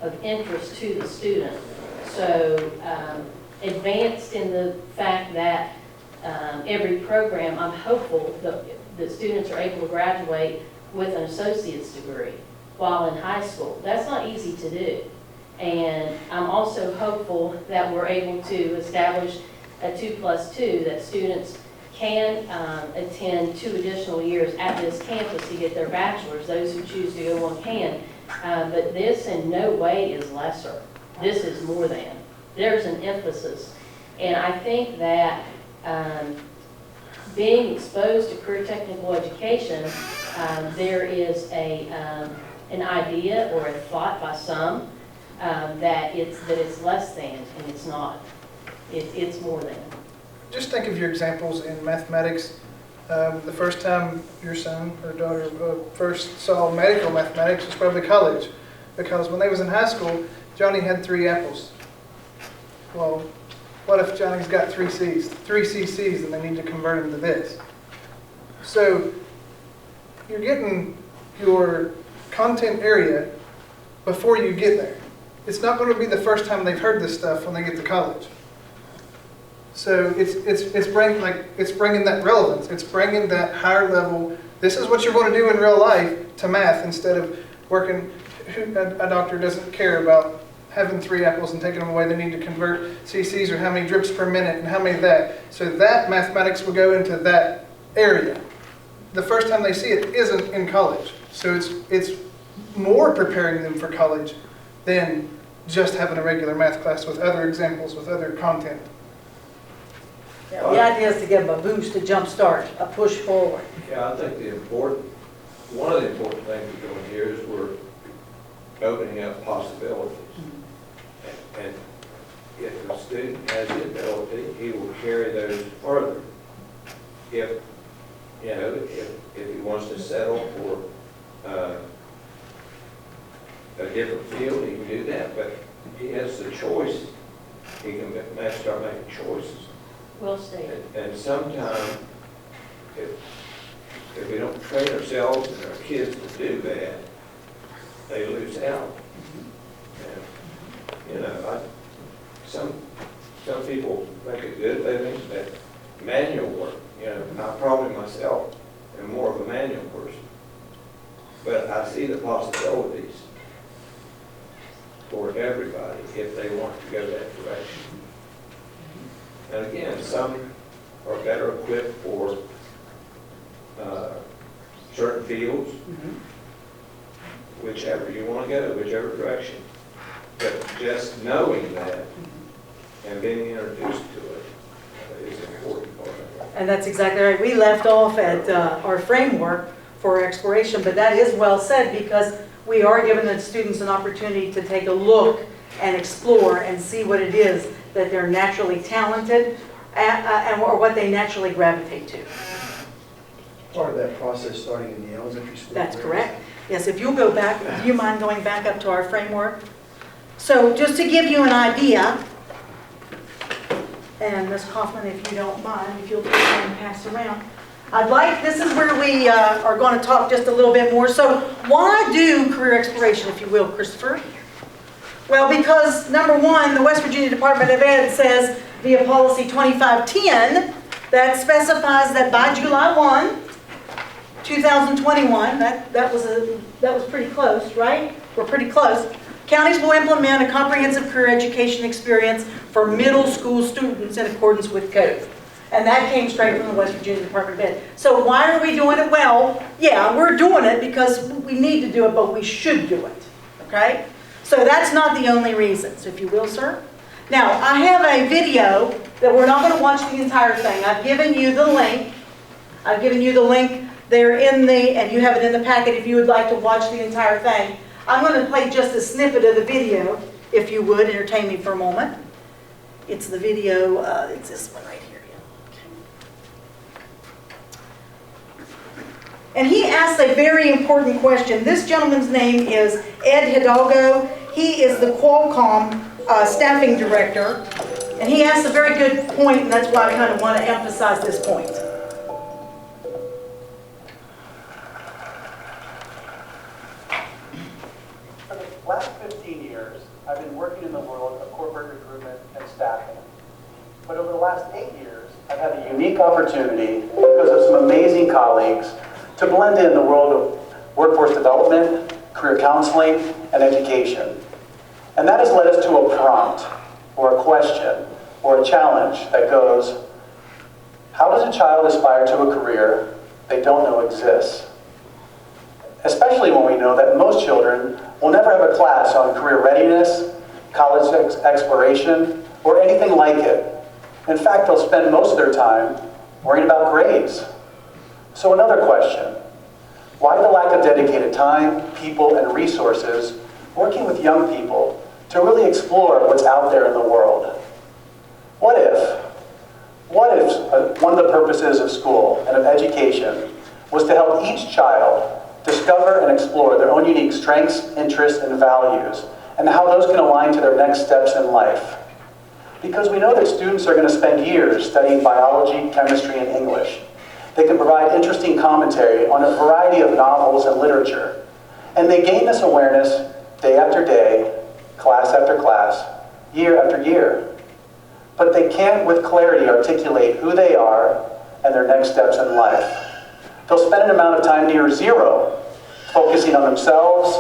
of interest to the student. So advanced in the fact that every program, I'm hopeful that students are able to graduate with an associate's degree while in high school. That's not easy to do. And I'm also hopeful that we're able to establish a 2+2, that students can attend 2 additional years at this campus to get their bachelor's. Those who choose to go on can. But this in no way is lesser. This is more than. There's an emphasis. And I think that being exposed to career technical education, there is an idea or a thought by some that it's less than, and it's not. It's more than. Just think of your examples in mathematics. The first time your son or daughter first saw medical mathematics was probably college, because when they was in high school, Johnny had 3 apples. Well, what if Johnny's got 3 CCs, and they need to convert them to this? So you're getting your content area before you get there. It's not going to be the first time they've heard this stuff when they get to college. So it's bringing that relevance. It's bringing that higher level. This is what you're going to do in real life to math, instead of working. A doctor doesn't care about having 3 apples and taking them away. They need to convert CCs, or how many drips per minute and how many of that. So that mathematics will go into that area. The first time they see it isn't in college. So it's more preparing them for college than just having a regular math class with other examples, with other content. Yeah, the idea is to give them a boost, a jump start, a push forward. Yeah, I think one of the important things we're doing here is we're opening up possibilities. And if a student has the ability, he will carry those further. If he wants to settle for a different field, he can do that. But he has the choice. He can start making choices. Well stated. And sometimes, if we don't train ourselves and our kids to do that, they lose out. And, some people make a good living at manual work. I probably myself am more of a manual person, but I see the possibilities for everybody if they want to go that direction. And again, some are better equipped for certain fields, whichever you want to go, whichever direction. But just knowing that and being introduced to it is an important part of it. And that's exactly right. We left off at our framework for exploration, but that is well said, because we are giving the students an opportunity to take a look and explore and see what it is that they're naturally talented at, or what they naturally gravitate to. Part of that process starting in the elementary school. That's correct. Yes, if you'll go back, do you mind going back up to our framework? So just to give you an idea, and Ms. Kaufman, if you don't mind, if you'll take one and pass around. This is where we are going to talk just a little bit more. So why do career exploration, if you will, Christopher? Well, because number one, the West Virginia Department of Ed says via policy 2510 that specifies that by July 1, 2021, that was pretty close, right? We're pretty close. Counties will implement a comprehensive career education experience for middle school students in accordance with code. And that came straight from the West Virginia Department of Ed. So why are we doing it? Well, yeah, we're doing it because we need to do it, but we should do it, okay? So that's not the only reasons, if you will, sir. Now, I have a video that we're not going to watch the entire thing. I've given you the link. I've given you the link there and you have it in the packet if you would like to watch the entire thing. I'm going to play just a snippet of the video, if you would, entertain me for a moment. It's the video, it's this one right here. And he asks a very important question. This gentleman's name is Ed Hidalgo. He is the Qualcomm staffing director. And he asks a very good point, and that's why I kind of want to emphasize this point. For the last 15 years, I've been working in the world of corporate recruitment and staffing. But over the last 8 years, I've had a unique opportunity, because of some amazing colleagues, to blend in the world of workforce development, career counseling, and education. And that has led us to a prompt, or a question, or a challenge that goes, how does a child aspire to a career they don't know exists? Especially when we know that most children will never have a class on career readiness, college exploration, or anything like it. In fact, they'll spend most of their time worrying about grades. So another question, why the lack of dedicated time, people, and resources working with young people to really explore what's out there in the world? What if one of the purposes of school and of education was to help each child discover and explore their own unique strengths, interests, and values, and how those can align to their next steps in life? Because we know that students are going to spend years studying biology, chemistry, and English. They can provide interesting commentary on a variety of novels and literature. And they gain this awareness day after day, class after class, year after year. But they can't with clarity articulate who they are and their next steps in life. They'll spend an amount of time near zero, focusing on themselves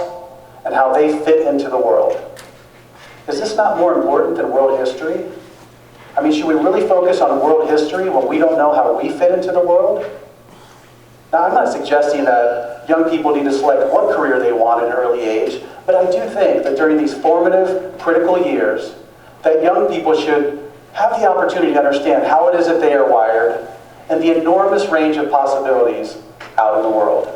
and how they fit into the world. Is this not more important than world history? I mean, should we really focus on world history when we don't know how we fit into the world? Now, I'm not suggesting that young people need to select what career they want at an early age, but I do think that during these formative, critical years, that young people should have the opportunity to understand how it is that they are wired and the enormous range of possibilities out in the world.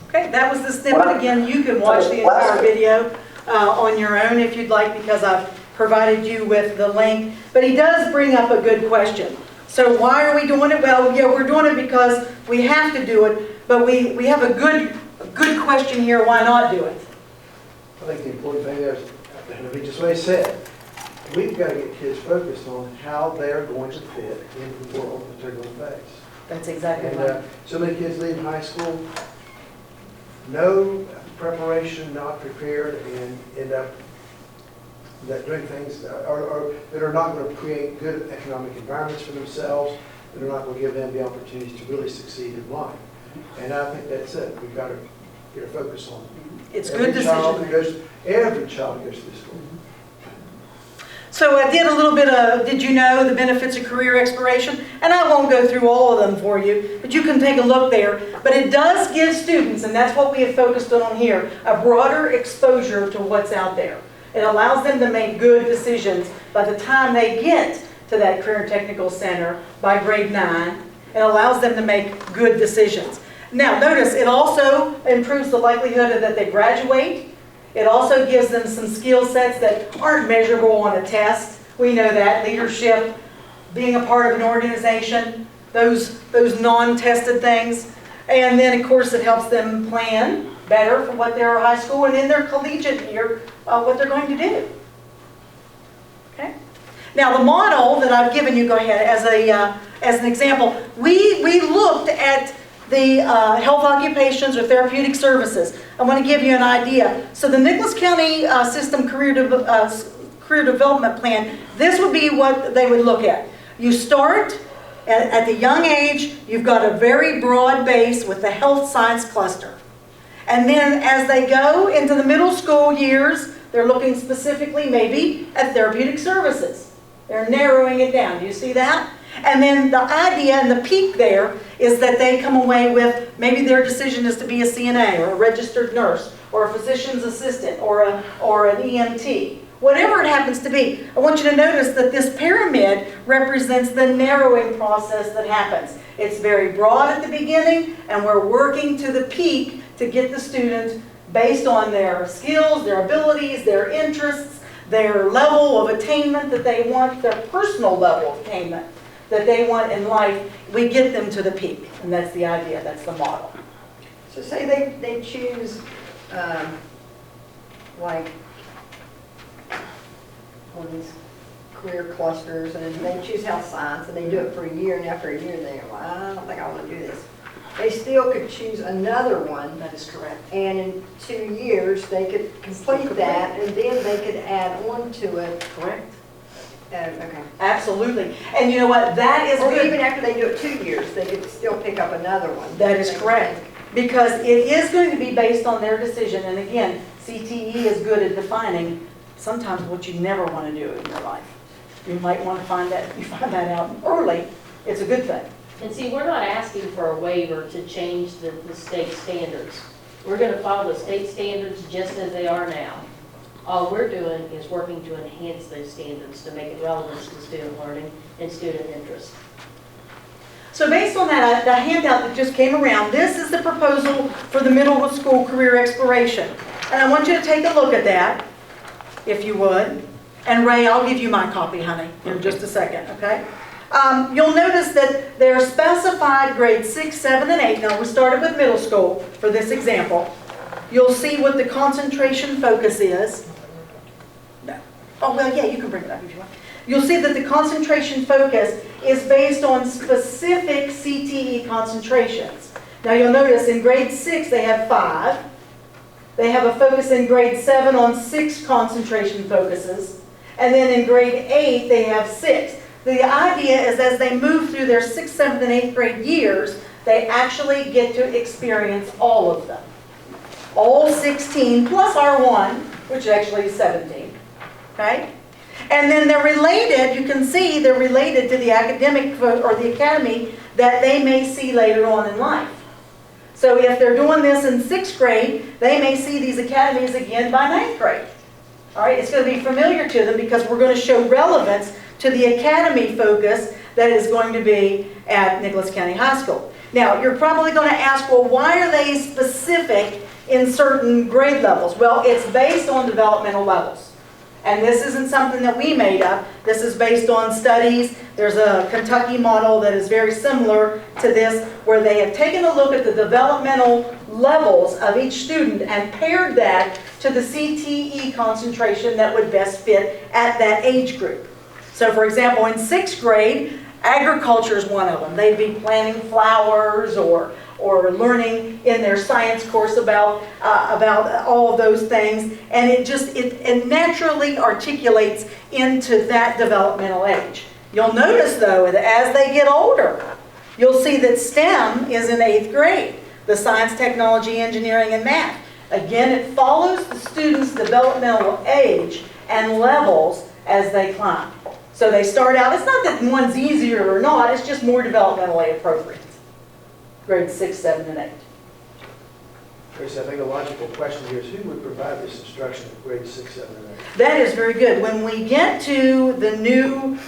Okay, that was the snippet. Again, you can watch the entire video on your own if you'd like, because I've provided you with the link. But he does bring up a good question. So why are we doing it? Well, yeah, we're doing it because we have to do it, but we have a good question here. Why not do it? I think the important thing there is, just what I said, we've got to get kids focused on how they're going to fit in the world that they're going to face. That's exactly And right. so many kids leave high school, no preparation, not prepared, and end up doing things that are not going to create good economic environments for themselves, that are not going to give them the opportunities to really succeed in life. And I think that's it. We've got to get a focus on It's good decision. Every child goes to school. So I did a little bit of, did you know the benefits of career exploration? And I won't go through all of them for you, but you can take a look there. But it does give students, and that's what we have focused on here, a broader exposure to what's out there. It allows them to make good decisions by the time they get to that Career and Technical Center by grade 9. It allows them to make good decisions. Now notice, it also improves the likelihood that they graduate. It also gives them some skill sets that aren't measurable on a test. We know that. Leadership, being a part of an organization, those non-tested things. And then, of course, it helps them plan better for what their high school and in their collegiate year, what they're going to do. Okay? Now, the model that I've given you, go ahead, as an example, we looked at the health occupations or therapeutic services. I want to give you an idea. So the Nicholas County System Career Development Plan, this would be what they would look at. You start at the young age, you've got a very broad base with the health science cluster. And then as they go into the middle school years, they're looking specifically maybe at therapeutic services. They're narrowing it down. Do you see that? And then the idea and the peak there is that they come away with maybe their decision is to be a CNA or a registered nurse or a physician's assistant or an EMT. Whatever it happens to be, I want you to notice that this pyramid represents the narrowing process that happens. It's very broad at the beginning, and we're working to the peak to get the student based on their skills, their abilities, their interests, their level of attainment that they want, their personal level of attainment that they want in life. We get them to the peak, and that's the idea, that's the model. So say they choose, like, one of these career clusters, and they choose health science, and they do it for a year, and after a year, they're like, I don't think I want to do this. they still could choose another one. That is correct. And in 2 years, they could complete that, and then they could add on to it. Correct. Okay. Absolutely. And you know what? That is Or good. even after they do it 2 years, they could still pick up another one. That is correct. Because it is going to be based on their decision. And again, CTE is good at defining sometimes what you never want to do in your life. You might want to find that, if you find that out early, it's a good thing. And see, we're not asking for a waiver to change the state standards. We're going to follow the state standards just as they are now. All we're doing is working to enhance those standards to make it relevant to student learning and student interest. So based on that, the handout that just came around, this is the proposal for the middle school career exploration. And I want you to take a look at that, if you would. And Ray, I'll give you my copy, honey, in just a second, okay? You'll notice that they're specified grades 6, 7, and 8. Now, we started with middle school for this example. You'll see what the concentration focus is. No. Oh, well, yeah, you can bring it up if you want. You'll see that the concentration focus is based on specific CTE concentrations. Now, you'll notice in grade 6, they have 5. They have a focus in grade 7 on 6 concentration focuses. And then in grade 8, they have 6. The idea is as they move through their 6th, 7th, and 8th grade years, they actually get to experience all of them. All 16 plus R1, which actually is 17. Okay? And then they're related, you can see they're related to the academic or the academy that they may see later on in life. So if they're doing this in 6th grade, they may see these academies again by 9th grade. All right, it's going to be familiar to them because we're going to show relevance to the academy focus that is going to be at Nicholas County High School. Now, you're probably going to ask, well, why are they specific in certain grade levels? Well, it's based on developmental levels. And this isn't something that we made up. This is based on studies. There's a Kentucky model that is very similar to this, where they have taken a look at the developmental levels of each student and paired that to the CTE concentration that would best fit at that age group. So for example, in 6th grade, agriculture is one of them. They'd be planting flowers or learning in their science course about all of those things. And it naturally articulates into that developmental age. You'll notice though, that as they get older, you'll see that STEM is in 8th grade, the science, technology, engineering, and math. Again, it follows the student's developmental age and levels as they climb. So they start out, it's not that one's easier or not, it's just more developmentally appropriate. Grades 6, 7, and 8. Tracy, I think a logical question here is who would provide this instruction at grades 6, 7, and 8? That is very good. When we get to the new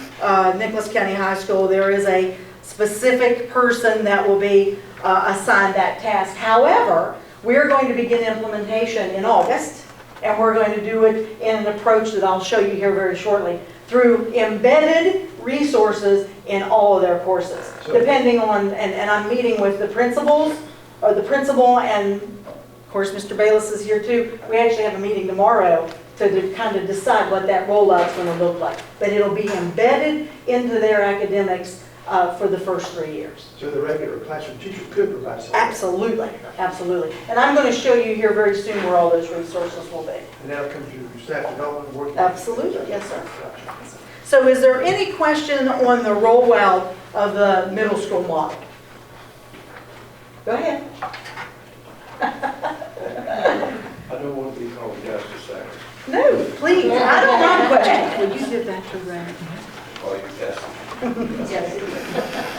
Nicholas County High School, there is a specific person that will be assigned that task. However, we're going to begin implementation in August, and we're going to do it in an approach that I'll show you here very shortly, through embedded resources in all of their courses, depending on, and I'm meeting with the principals, or the principal, and of course Mr. Bayless is here too. We actually have a meeting tomorrow to kind of decide what that rollout's going to look like. But it'll be embedded into their academics for the first 3 years. So the regular classroom teacher could provide something? Absolutely, absolutely. And I'm going to show you here very soon where all those resources will be. And that'll come through staff development work? Absolutely, yes sir. So is there any question on the rollout of the middle school model? Go ahead. I don't want to be called Justice Secretary. No, please, I don't mind questions. Would you give that to Ray? While you're testing.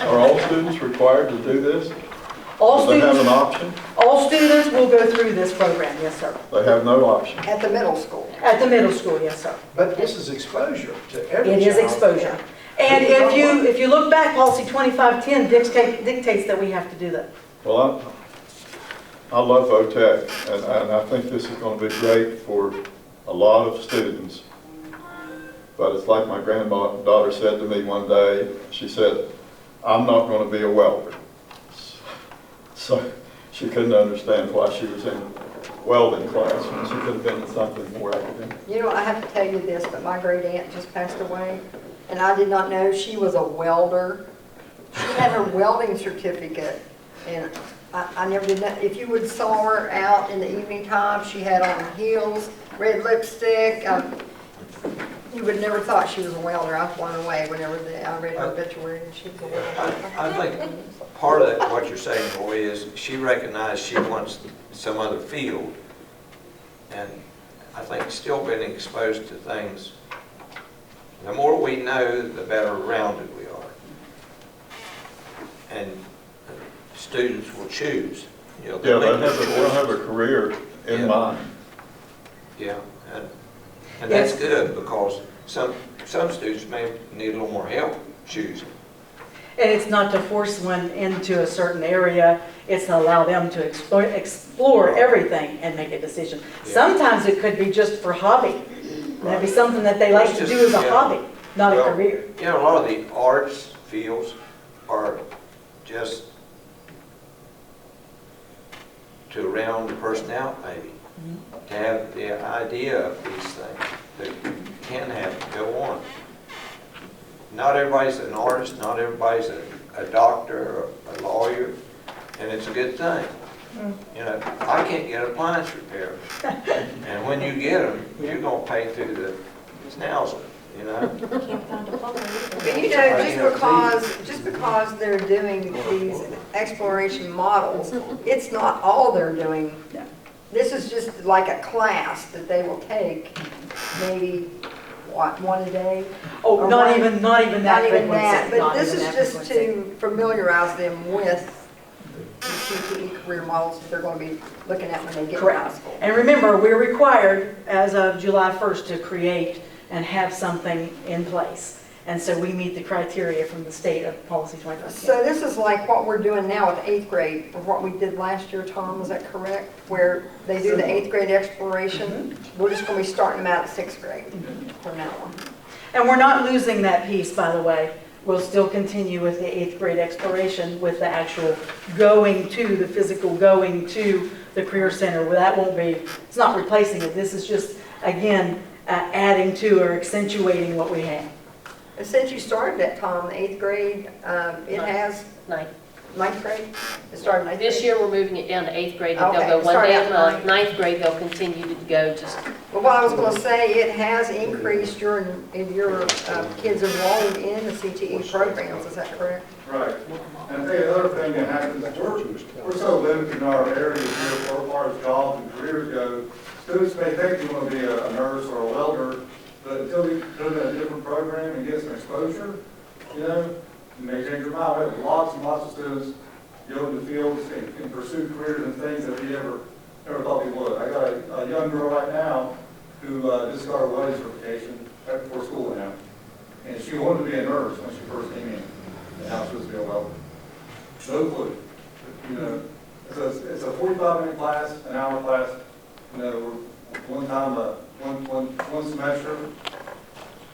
Are all students required to do this? All Do they have an students, option? all students will go through this program, yes sir. They have no option. At the middle school. At the middle school, yes sir. But this is exposure to every It is child. exposure. And if you look back, policy 2510 dictates that we have to do that. Well, I love VOTEC, and I think this is going to be great for a lot of students. But it's like my granddaughter said to me one day, she said, I'm not going to be a welder. So she couldn't understand why she was in welding class when she could have been in something more academic. You know, I have to tell you this, but my great aunt just passed away, and I did not know she was a welder. She had her welding certificate, and I never did that. If you would saw her out in the evening time, she had on heels, red lipstick. You would never thought she was a welder. I was blown away whenever I read her obituary and she was a welder. I think part of that, what you're saying, Roy, is she recognized she wants some other field. And I think still being exposed to things, the more we know, the better rounded we are. And students will choose. You know, Yeah, they'll they'll have a career in Yeah. mind. Yeah, and that's good because some students may need a little more help choosing. And it's not to force one into a certain area, it's to allow them to explore everything and make a decision. Yeah. Sometimes it could be just for hobby. That'd be something that they like to do as a hobby, not a Well, career. You know, a lot of the arts fields are just to round the person out, maybe. To have the idea of these things that can have to go on. Not everybody's an artist, not everybody's a doctor or a lawyer, and it's a good thing. You know, I can't get appliance repair. And when you get them, you're gonna pay through the schnauzer, you know? Can't find a plumber either. But you know, just because they're doing these exploration models, it's not all they're doing. No. This is just like a class that they will take, maybe, what, one a day? Oh, Or not one- even that Not even frequency. that, but Not this even is that just frequency. to familiarize them with the CTE career models that they're going to be looking at when they get to high Correct. school. And remember, we're required as of July 1st to create and have something in place. And so we meet the criteria from the state of Policy 2020. So this is like what we're doing now with 8th grade, or what we did last year, Tom, is that correct? Where they do the 8th grade exploration, we're just going to be starting them out at 6th grade from now on. And we're not losing that piece, by the way. We'll still continue with the 8th grade exploration with the actual going to, the physical going to the Career Center. Well, that won't be, it's not replacing it. This is just, again, adding to or accentuating what we have. And since you started that, Tom, the 8th grade, it has Ninth. 9th grade? It started 9th grade? This year, we're moving it down to 8th grade. They'll Okay, go one start day out a month. ninth. Ninth grade, they'll continue to go just, Well, what I was going to say, it has increased your kids enrolled in the CTE programs, is that correct? Right. And the other thing that happens, we're so limited in our areas here as far as jobs and careers go. Students may think they want to be a nurse or a welder, but until they go to a different program and get some exposure, you know, you may change your mind. We have lots and lots of students go into fields and pursue careers and things that we never thought they would. I got a young girl right now who just got her welding certification right before school now. And she wanted to be a nurse when she first came in. And now she was to be a welder. No clue. You know, it's a 45-minute class, an hour class. You know, one semester.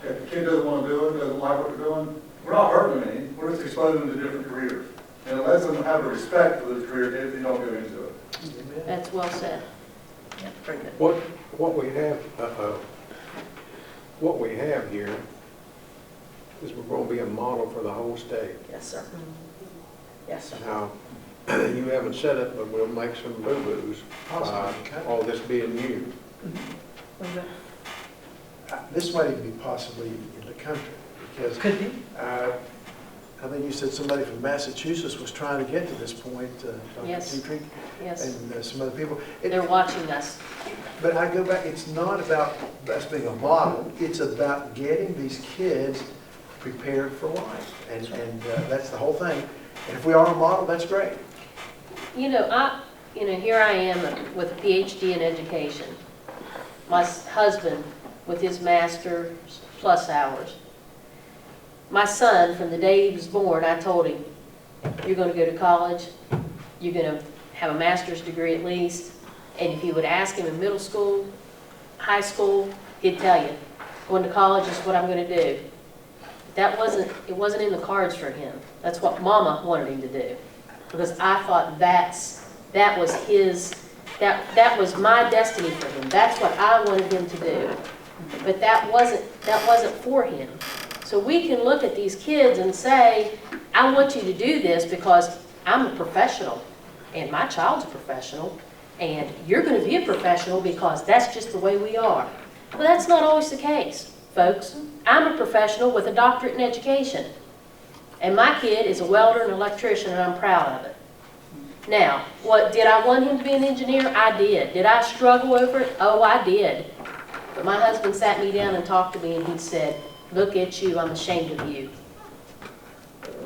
If the kid doesn't want to do it, doesn't like what they're doing, we're not hurting them any. We're just exposing them to different careers. And it lets them have a respect for the career if they don't go into it. that's well said. Yeah, very good. What we have here is we're going to be a model for the whole state. Yes, sir. Yes, sir. Now, you haven't said it, but we'll make some boo-boos by all this being new. This might even be possibly in the country, because Could be. I think you said somebody from Massachusetts was trying to get to this point, Dr. Yes. Dietrich, Yes, and some other people. they're watching us. But I go back, it's not about us being a model, it's about getting these kids prepared for life. And that's the whole thing. And if we are a model, that's great. You know, here I am with a PhD in education. My husband with his master's plus hours. My son, from the day he was born, I told him, you're going to go to college, you're going to have a master's degree at least, and if you would ask him in middle school, high school, he'd tell you, going to college is what I'm going to do. It wasn't in the cards for him. That's what Mama wanted him to do, because I thought that was my destiny for him. That's what I wanted him to do. But that wasn't for him. So we can look at these kids and say, I want you to do this because I'm a professional. and my child's a professional, and you're going to be a professional because that's just the way we are. Well, that's not always the case, folks. I'm a professional with a doctorate in education, and my kid is a welder and electrician, and I'm proud of it. Now, did I want him to be an engineer? I did. Did I struggle over it? Oh, I did. But my husband sat me down and talked to me, and he said, look at you, I'm ashamed of you.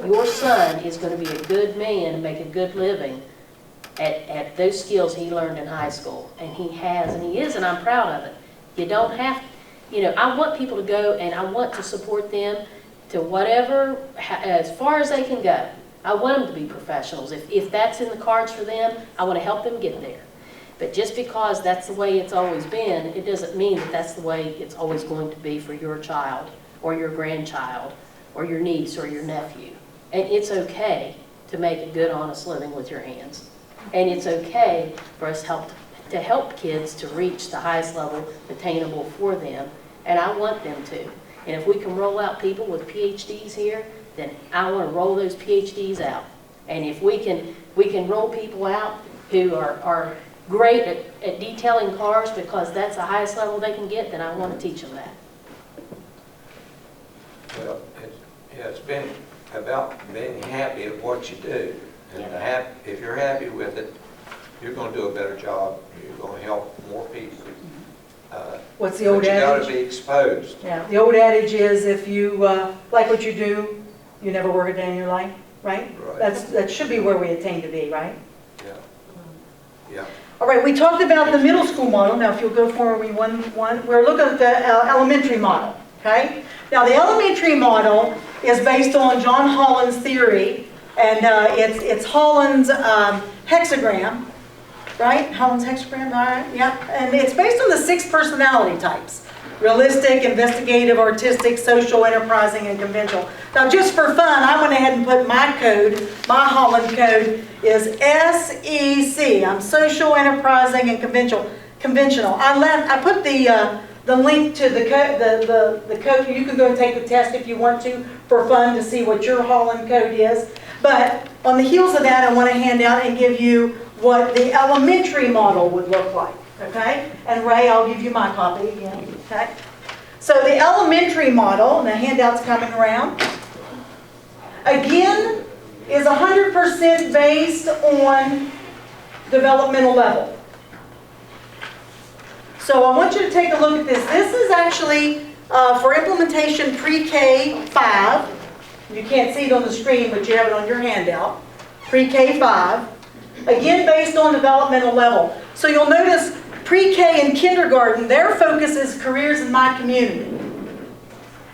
Your son is going to be a good man and make a good living at those skills he learned in high school. And he has, and he is, and I'm proud of it. You don't have, I want people to go, and I want to support them to whatever, as far as they can go. I want them to be professionals. If that's in the cards for them, I want to help them get there. But just because that's the way it's always been, it doesn't mean that that's the way it's always going to be for your child or your grandchild or your niece or your nephew. And it's okay to make a good, honest living with your hands. And it's okay for us to help kids to reach the highest level attainable for them. And I want them to. And if we can roll out people with PhDs here, then I want to roll those PhDs out. And if we can roll people out who are great at detailing cars because that's the highest level they can get, then I want to teach them that. Well, it's been about being happy at what you do. And if you're happy with it, you're going to do a better job. You're going to help more people. What's the old but you got adage? to be exposed. Yeah, the old adage is if you like what you do, you never work a day in your life, right? Right. That should be where we attain to be, right? Yeah. Yeah. All right, we talked about the middle school model. Now, if you'll go forward, we're looking at the elementary model, okay? Now, the elementary model is based on John Holland's theory, and it's Holland's hexagram, right? Holland's hexagram, all right, yeah. And it's based on the 6 personality types: realistic, investigative, artistic, social, enterprising, and conventional. Now, just for fun, I went ahead and put my code, my Holland code is SEC. I'm social, enterprising, and conventional. I put the link to the code. You can go and take the test if you want to for fun to see what your Holland code is. But on the heels of that, I want to hand out and give you what the elementary model would look like. Okay? And Ray, I'll give you my copy again. Okay? So the elementary model, and the handout's coming around, again, is 100% based on developmental level. So I want you to take a look at this. This is actually for implementation pre-K 5. You can't see it on the screen, but you have it on your handout. Pre-K 5. Again, based on developmental level. So you'll notice pre-K and kindergarten, their focus is careers in my community.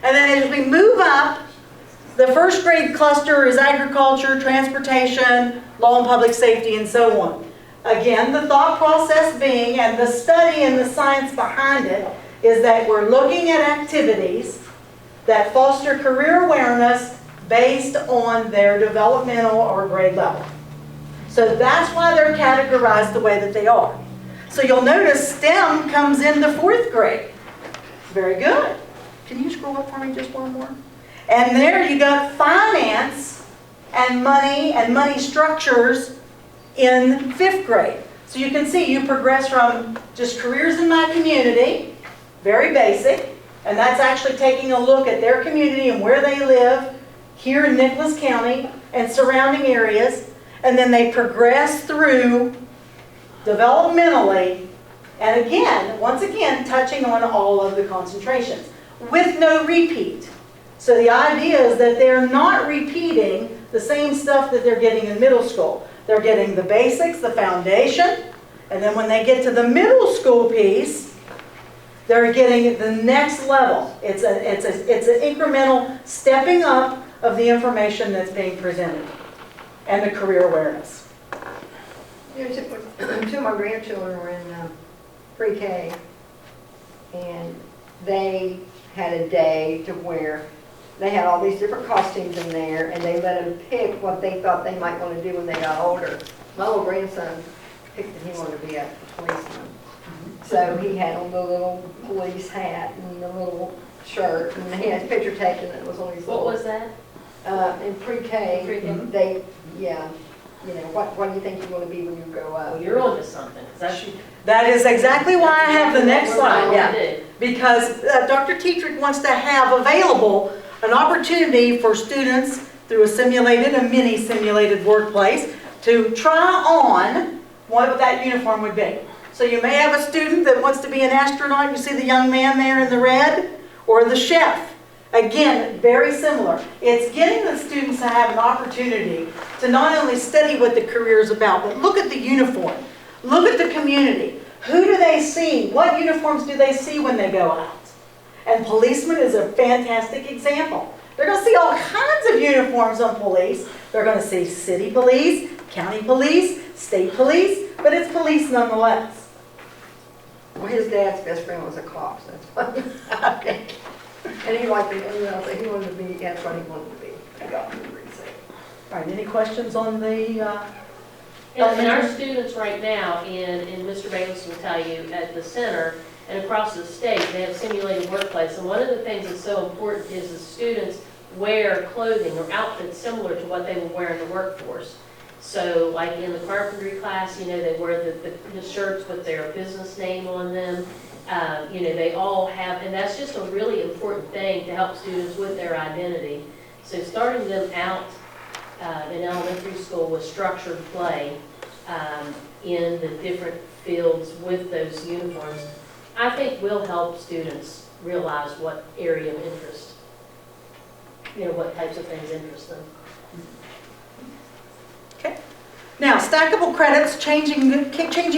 And then as we move up, the first grade cluster is agriculture, transportation, law and public safety, and so on. Again, the thought process being, and the study and the science behind it, is that we're looking at activities that foster career awareness based on their developmental or grade level. So that's why they're categorized the way that they are. So you'll notice STEM comes in the 4th grade. Very good. Can you scroll up for me just one more? And there you got finance and money structures in 5th grade. So you can see you progress from just careers in my community, very basic, and that's actually taking a look at their community and where they live here in Nicholas County and surrounding areas, and then they progress through developmentally, and again, once again, touching on all of the concentrations with no repeat. So the idea is that they're not repeating the same stuff that they're getting in middle school. They're getting the basics, the foundation, and then when they get to the middle school piece, they're getting the next level. It's an incremental stepping up of the information that's being presented and the career awareness. You know, two of my grandchildren were in pre-K, and they had a day to where they had all these different costumes in there, and they let them pick what they thought they might want to do when they got older. My little grandson picked that he wanted to be a policeman. So he had on the little police hat and the little shirt, and he had his picture taken that was on his What little... was that? In pre-K, Pre-K. they, yeah. you know, what do you think you want to be when you grow up? Well, you're onto something, 'cause that's. That is exactly why I have the next slide, yeah. Yeah. Because Dr. Tetrick wants to have available an opportunity for students through a mini simulated workplace to try on what that uniform would be. So you may have a student that wants to be an astronaut, you see the young man there in the red, or the chef. Again, very similar. It's getting the students to have an opportunity to not only study what the career is about, but look at the uniform. Look at the community. Who do they see? What uniforms do they see when they go out? And policeman is a fantastic example. They're going to see all kinds of uniforms on police. They're going to see city police, county police, state police, but it's police nonetheless. Well, his dad's best friend was a cop, so that's funny. Okay. And he liked it, and he wanted to be, that's what he wanted to be. He got me pretty sick. All right, any questions on the And our students right now, and Mr. Bayless will tell you, at the center and across the state, they have simulated workplace. And one of the things that's so important is the students wear clothing or outfits similar to what they will wear in the workforce. So like in the carpentry class, you know, they wear the shirts with their business name on them. You know, they all have, and that's just a really important thing to help students with their identity. So starting them out in elementary school with structured play in the different fields with those uniforms, I think will help students realize what area of interest, you know, what types of things interest them. Okay. Now, stackable credits, changing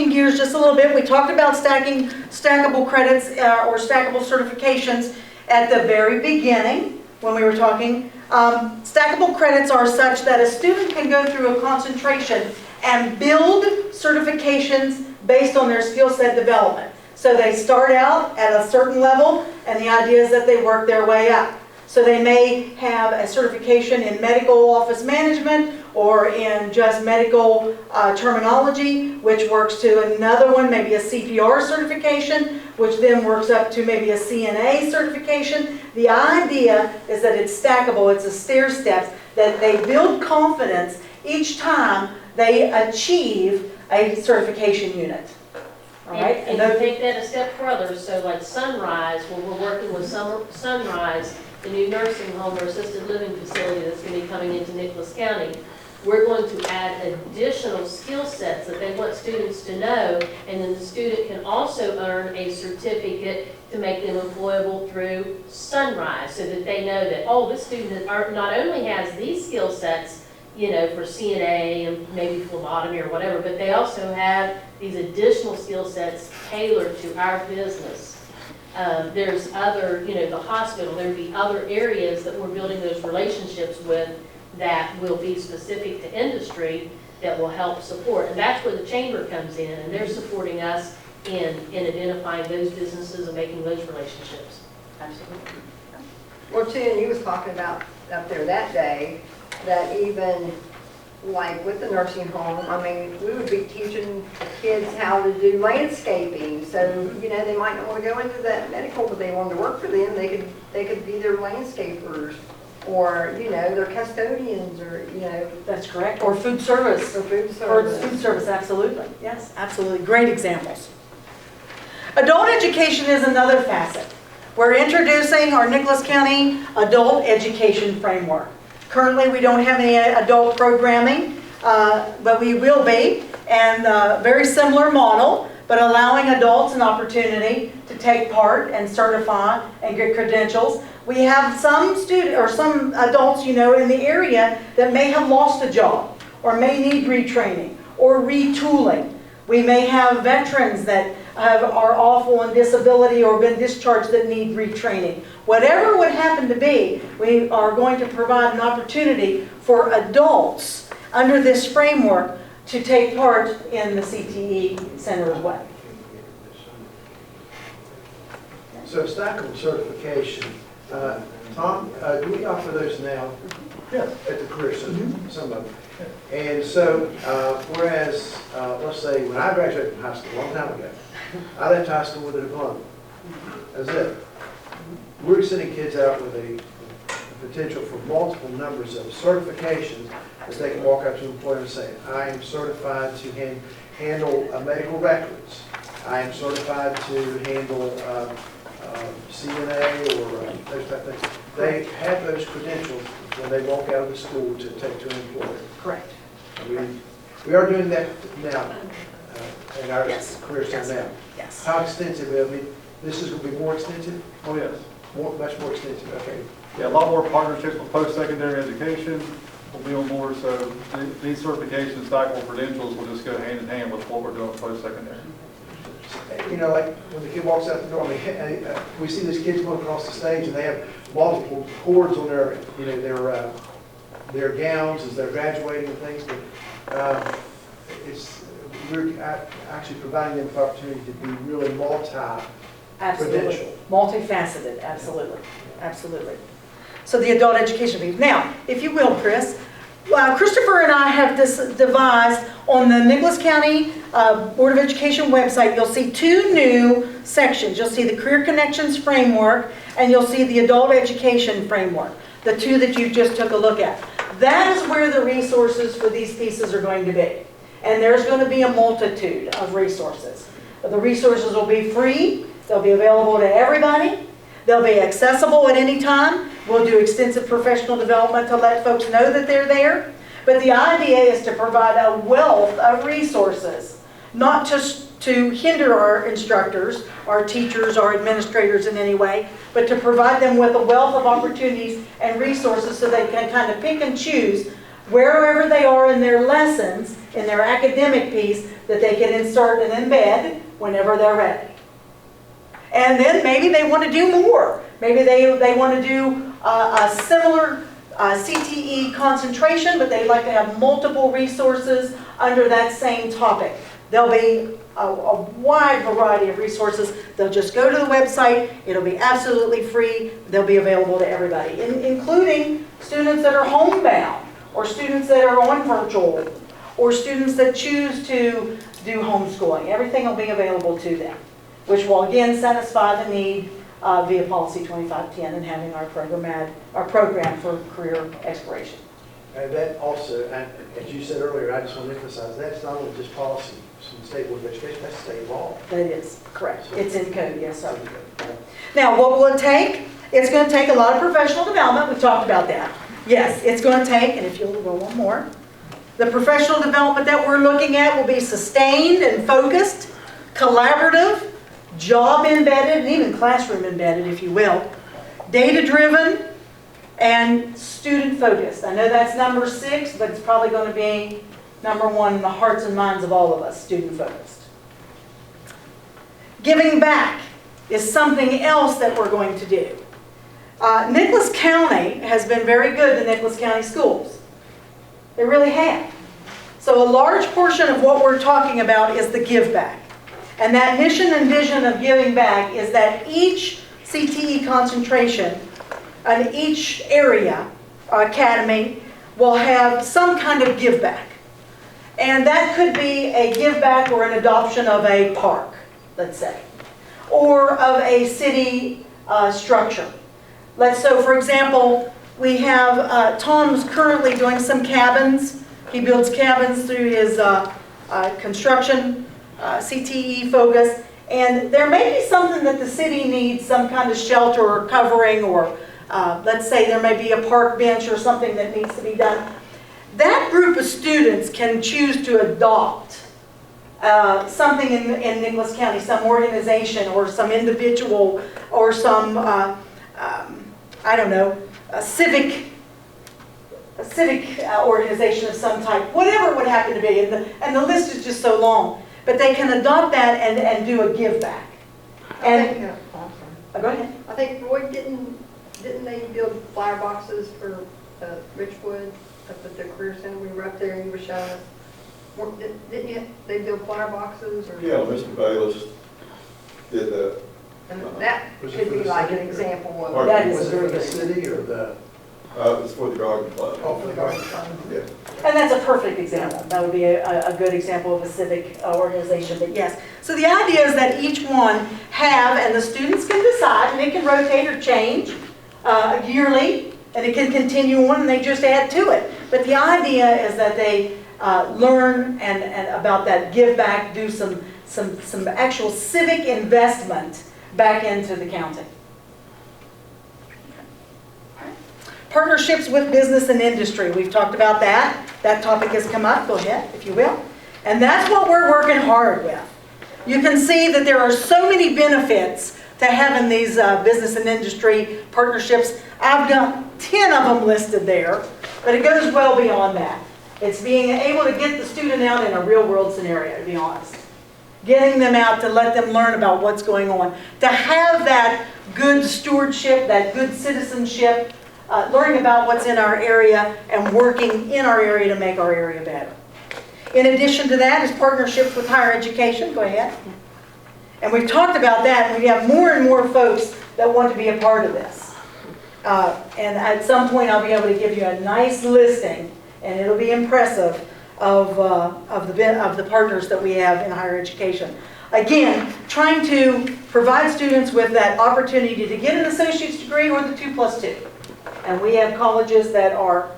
gears just a little bit. We talked about stackable credits or stackable certifications at the very beginning when we were talking. Stackable credits are such that a student can go through a concentration and build certifications based on their skill set development. So they start out at a certain level, and the idea is that they work their way up. So they may have a certification in medical office management or in just medical terminology, which works to another one, maybe a CPR certification, which then works up to maybe a CNA certification. The idea is that it's stackable, it's a stair steps, that they build confidence each time they achieve a certification unit. All right? And you take that a step further, so like Sunrise, when we're working with Sunrise, the new nursing home or assisted living facility that's going to be coming into Nicholas County, we're going to add additional skill sets that they want students to know, and then the student can also earn a certificate to make them employable through Sunrise, so that they know that, oh, this student not only has these skill sets, you know, for CNA and maybe phlebotomy or whatever, but they also have these additional skill sets tailored to our business. There's other, you know, the hospital, there'd be other areas that we're building those relationships with that will be specific to industry that will help support. And that's where the chamber comes in, and they're supporting us in identifying those businesses and making those relationships. Absolutely. Well, too, and he was talking about up there that day, that even like with the nursing home, I mean, we would be teaching the kids how to do landscaping. So, you know, they might not want to go into that medical, but they wanted to work for them. They could be their landscapers, or, you know, their custodians, or, you know. That's correct. Or food service. Or food service. Or food service, absolutely. Yes, absolutely. Great examples. Adult education is another facet. We're introducing our Nicholas County Adult Education Framework. Currently, we don't have any adult programming, but we will be, and very similar model, but allowing adults an opportunity to take part and certify and get credentials. We have some adults, you know, in the area that may have lost a job, or may need retraining, or retooling. We may have veterans that are off on disability or been discharged that need retraining. Whatever would happen to be, we are going to provide an opportunity for adults under this framework to take part in the CTE Center as well. So stackable certification, Tom, do we offer those now? Yeah. At the Career Center, some of them. And so, whereas, let's say, when I graduated from high school, a long time ago, I left high school with a diploma. That's it. We're sending kids out with a potential for multiple numbers of certifications that they can walk up to an employer and say, I am certified to handle medical records. I am certified to handle CNA or those type of things. They have those credentials when they walk out of the school to take to an employer. Correct. We are doing that now in our Yes. career center now. Yes. How extensive will it be? This is going to be more extensive? Oh, yes. Much more extensive, okay. Yeah, a lot more partnerships with post-secondary education will be on board, so these certifications, stackable credentials will just go hand in hand with what we're doing with post-secondary. You know, like when the kid walks out the door, we see these kids going across the stage and they have multiple cords on their, you know, their gowns as they're graduating and things, but we're actually providing them the opportunity to be really Absolutely. credential. Multifaceted, absolutely, absolutely. So the adult education piece. Now, if you will, Chris, Christopher and I have devised on the Nicholas County Board of Education website, you'll see two new sections. You'll see the Career Connections Framework and you'll see the Adult Education Framework, the two that you just took a look at. That is where the resources for these pieces are going to be. And there's going to be a multitude of resources. The resources will be free. They'll be available to everybody. They'll be accessible at any time. We'll do extensive professional development to let folks know that they're there. But the idea is to provide a wealth of resources, not just to hinder our instructors, our teachers, our administrators in any way, but to provide them with a wealth of opportunities and resources so they can kind of pick and choose wherever they are in their lessons, in their academic piece, that they can insert and embed whenever they're ready. And then maybe they want to do more. Maybe they want to do a similar CTE concentration, but they'd like to have multiple resources under that same topic. There'll be a wide variety of resources. They'll just go to the website. It'll be absolutely free. They'll be available to everybody, including students that are homebound, or students that are on virtual, or students that choose to do homeschooling. Everything will be available to them, which will again satisfy the need via Policy 2510 and having our program for career exploration. And that also, as you said earlier, I just want to emphasize, that's not only just policy from the State Board of Education, that's state law. That is correct. It's in code, yes, sir. Now, what will it take? It's going to take a lot of professional development. We've talked about that. Yes, it's going to take, and if you'll go one more, the professional development that we're looking at will be sustained and focused, collaborative, job embedded, and even classroom embedded, if you will, data-driven, and student-focused. I know that's number 6, but it's probably going to be number 1 in the hearts and minds of all of us, student-focused. Giving back is something else that we're going to do. Nicholas County has been very good to Nicholas County schools. They really have. So a large portion of what we're talking about is the give back. And that mission and vision of giving back is that each CTE concentration and each area academy will have some kind of give back. And that could be a give back or an adoption of a park, let's say, or of a city structure. So for example, we have, Tom's currently doing some cabins. He builds cabins through his construction, CTE focus. And there may be something that the city needs, some kind of shelter or covering, or let's say there may be a park bench or something that needs to be done. That group of students can choose to adopt something in Nicholas County, some organization or some individual or some, I don't know, a civic organization of some type, whatever it would happen to be, and the list is just so long. But they can adopt that and do a give back. And go ahead. I think Roy didn't they build flyer boxes for Richwood up at the career center? We were up there and you were showing us. Didn't they build flyer boxes? Or? Yeah, Mr. Bayless did that. And that could be like an example of That is Was it very for the good. city or the? It's for the garden club. Oh, for the garden club. Yeah. And that's a perfect example. That would be a good example of a civic organization, but yes. So the idea is that each one have, and the students can decide, and it can rotate or change yearly, And it can continue on and they just add to it. But the idea is that they learn and about that give back, do some actual civic investment back into the county. Partnerships with business and industry. We've talked about that. That topic has come up. Go ahead, if you will. And that's what we're working hard with. You can see that there are so many benefits to having these business and industry partnerships. I've got 10 of them listed there, but it goes well beyond that. It's being able to get the student out in a real world scenario, to be honest. Getting them out to let them learn about what's going on. To have that good stewardship, that good citizenship, learning about what's in our area and working in our area to make our area better. In addition to that is partnerships with higher education. Go ahead. And we've talked about that, and we have more and more folks that want to be a part of this. And at some point I'll be able to give you a nice listing, and it'll be impressive, of the partners that we have in higher education. Again, trying to provide students with that opportunity to get an associate's degree or the 2+2. And we have colleges that are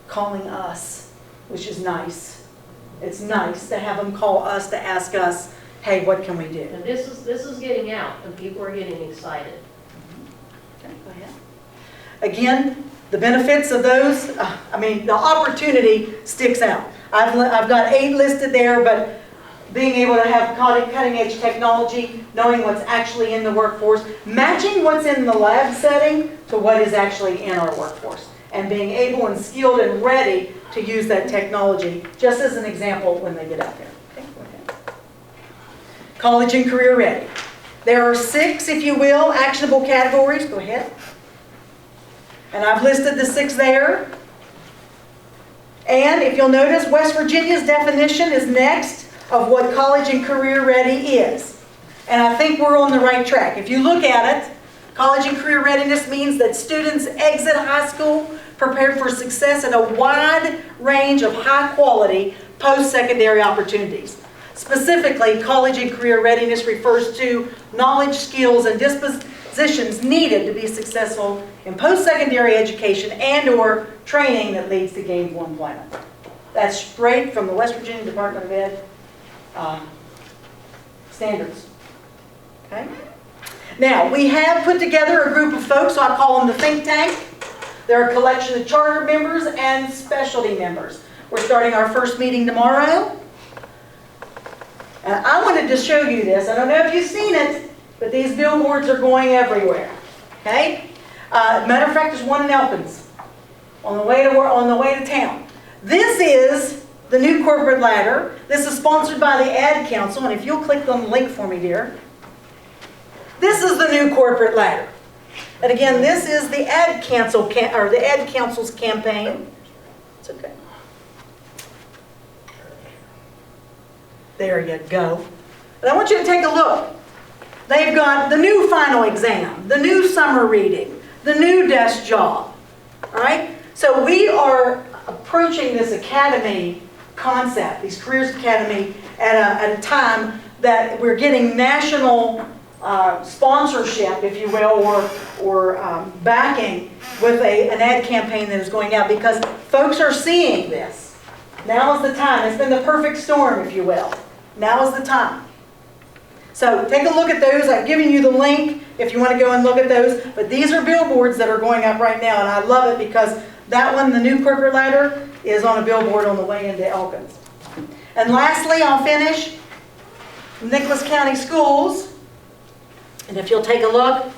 calling us, which is nice. It's nice to have them call us to ask us, hey, what can we do? And this is getting out, and people are getting excited. Okay, go ahead. Again, the benefits of those, the opportunity sticks out. I've got 8 listed there, but being able to have cutting edge technology, knowing what's actually in the workforce, matching what's in the lab setting to what is actually in our workforce, and being able and skilled and ready to use that technology, just as an example when they get out there. Okay, go ahead. College and career ready. There are 6, if you will, actionable categories. Go ahead. And I've listed the 6 there. And if you'll notice, West Virginia's definition is next of what college and career ready is. And I think we're on the right track. If you look at it, college and career readiness means that students exit high school prepared for success in a wide range of high-quality post-secondary opportunities. Specifically, college and career readiness refers to knowledge, skills, and dispositions needed to be successful in post-secondary education and/or training that leads to gainful employment. That's straight from the West Virginia Department of Ed standards. Okay? Now, we have put together a group of folks, I call them the think tank. They're a collection of charter members and specialty members. We're starting our first meeting tomorrow. And I wanted to show you this. I don't know if you've seen it, but these billboards are going everywhere. Okay? Matter of fact, there's one in Elkins on the way to town. This is the new corporate ladder. This is sponsored by the Ad Council, and if you'll click on the link for me, dear. This is the new corporate ladder. And again, this is the Ad Council's campaign. It's okay. There you go. And I want you to take a look. They've got the new final exam, the new summer reading, the new desk job. All right? So we are approaching this academy concept, these careers academy, at a time that we're getting national sponsorship, if you will, or backing with an ad campaign that is going out because folks are seeing this. Now is the time. It's been the perfect storm, if you will. Now is the time. So take a look at those. I've given you the link if you want to go and look at those. But these are billboards that are going up right now, and I love it because that one, the new corporate ladder, is on a billboard on the way into Elkins. And lastly, I'll finish. Nicholas County Schools. And if you'll take a look,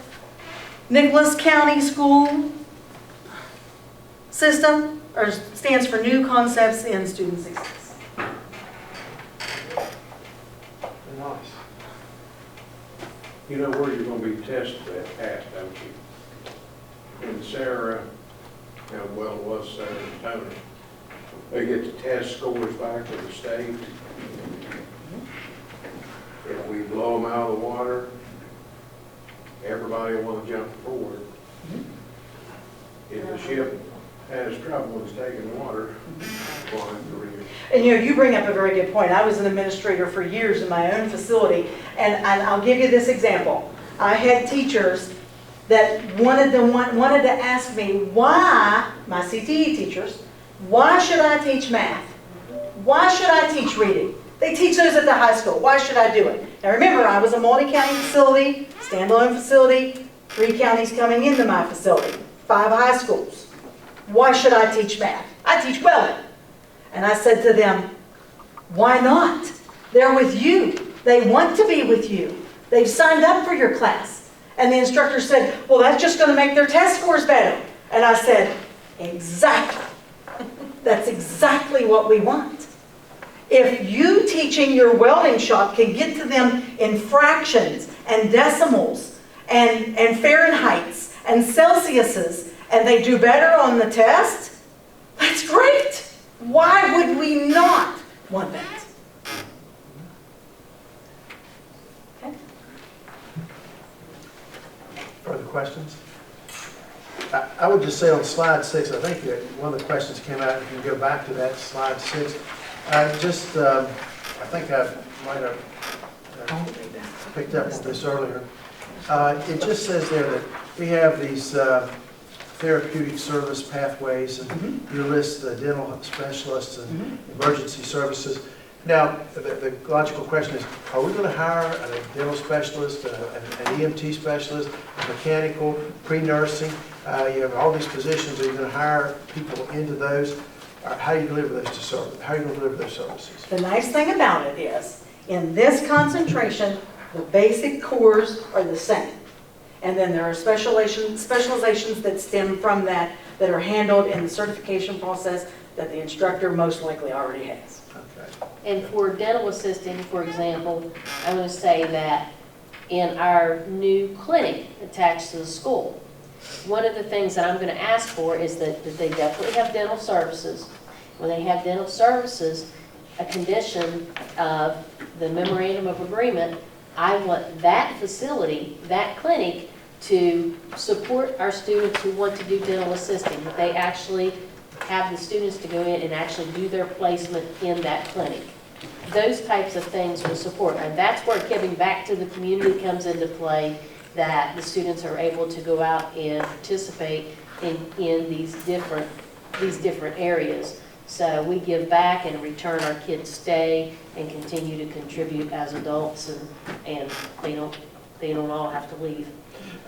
Nicholas County School System stands for New Concepts in Student Success. Nice. You know where you're going to be tested at, don't you? In Sarah, and well, it was San Antonio. They get the test scores back to the state. If we blow them out of the water, everybody will want to jump forward. If the ship has trouble and it's taking water, we'll have to read it. And you bring up a very good point. I was an administrator for years in my own facility, and I'll give you this example. I had teachers that wanted to ask me why, my CTE teachers, why should I teach math? Why should I teach reading? They teach those at the high school. Why should I do it? Now remember, I was a multi-county facility, standalone facility, 3 counties coming into my facility, 5 high schools. Why should I teach math? I teach welding. And I said to them, why not? They're with you. They want to be with you. They've signed up for your class. And the instructor said, well, that's just going to make their test scores better. And I said, exactly. That's exactly what we want. If you teaching your welding shop can get to them in fractions and decimals and Fahrenheits and Celsiuses, and they do better on the test, that's great. Why would we not want that? Okay. Further questions? I would just say on slide 6, I think that one of the questions came out, if you can go back to that, slide 6. I think I might have picked up on this earlier. It just says there that we have these therapeutic service pathways, and you list the dental specialists and emergency services. Now, the logical question is, are we going to hire a dental specialist, an EMT specialist, a mechanical, pre-nursing? You have all these positions. Are you going to hire people into those? How do you deliver those to service? How are you going to deliver those services? The nice thing about it is, in this concentration, the basic cores are the same. And then there are specializations that stem from that are handled in the certification process that the instructor most likely already has. Okay. And for dental assisting, for example, I'm going to say that in our new clinic attached to the school, one of the things that I'm going to ask for is that they definitely have dental services. When they have dental services, a condition of the memorandum of agreement, I want that facility, that clinic, to support our students who want to do dental assisting, that they actually have the students to go in and actually do their placement in that clinic. Those types of things will support, and that's where giving back to the community comes into play, that the students are able to go out and participate in these different areas. So we give back, and in return our kids stay and continue to contribute as adults, and they don't all have to leave.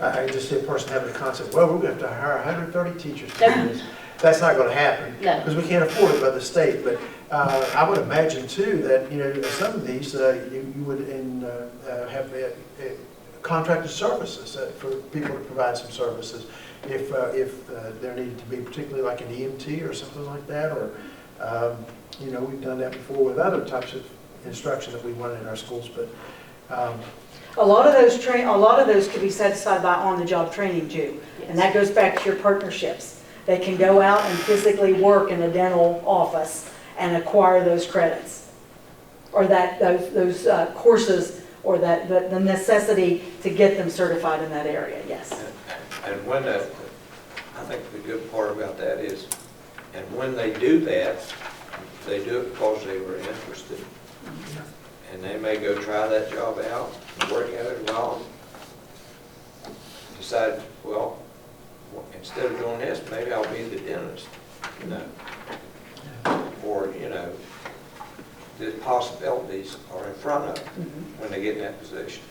I just see a person having a concept, well, we're going to have to hire 130 teachers to do this. That's not going to happen, because we can't afford it by the state. But I would imagine, too, that some of these you would have contracted services for people to provide some services if there needed to be, particularly like an EMT or something like that, or we've done that before with other types of instruction that we wanted in our schools. But a lot of those could be set aside by on-the-job training too, and that goes back to your partnerships. They can go out and physically work in a dental office and acquire those credits, or those courses, or the necessity to get them certified in that area. Yes. And when I think the good part about that is, and when they do that, they do it because they were interested. And they may go try that job out, work at it a while, decide, well, instead of doing this, maybe I'll be the dentist, or, the possibilities are in front of them when they get in that position.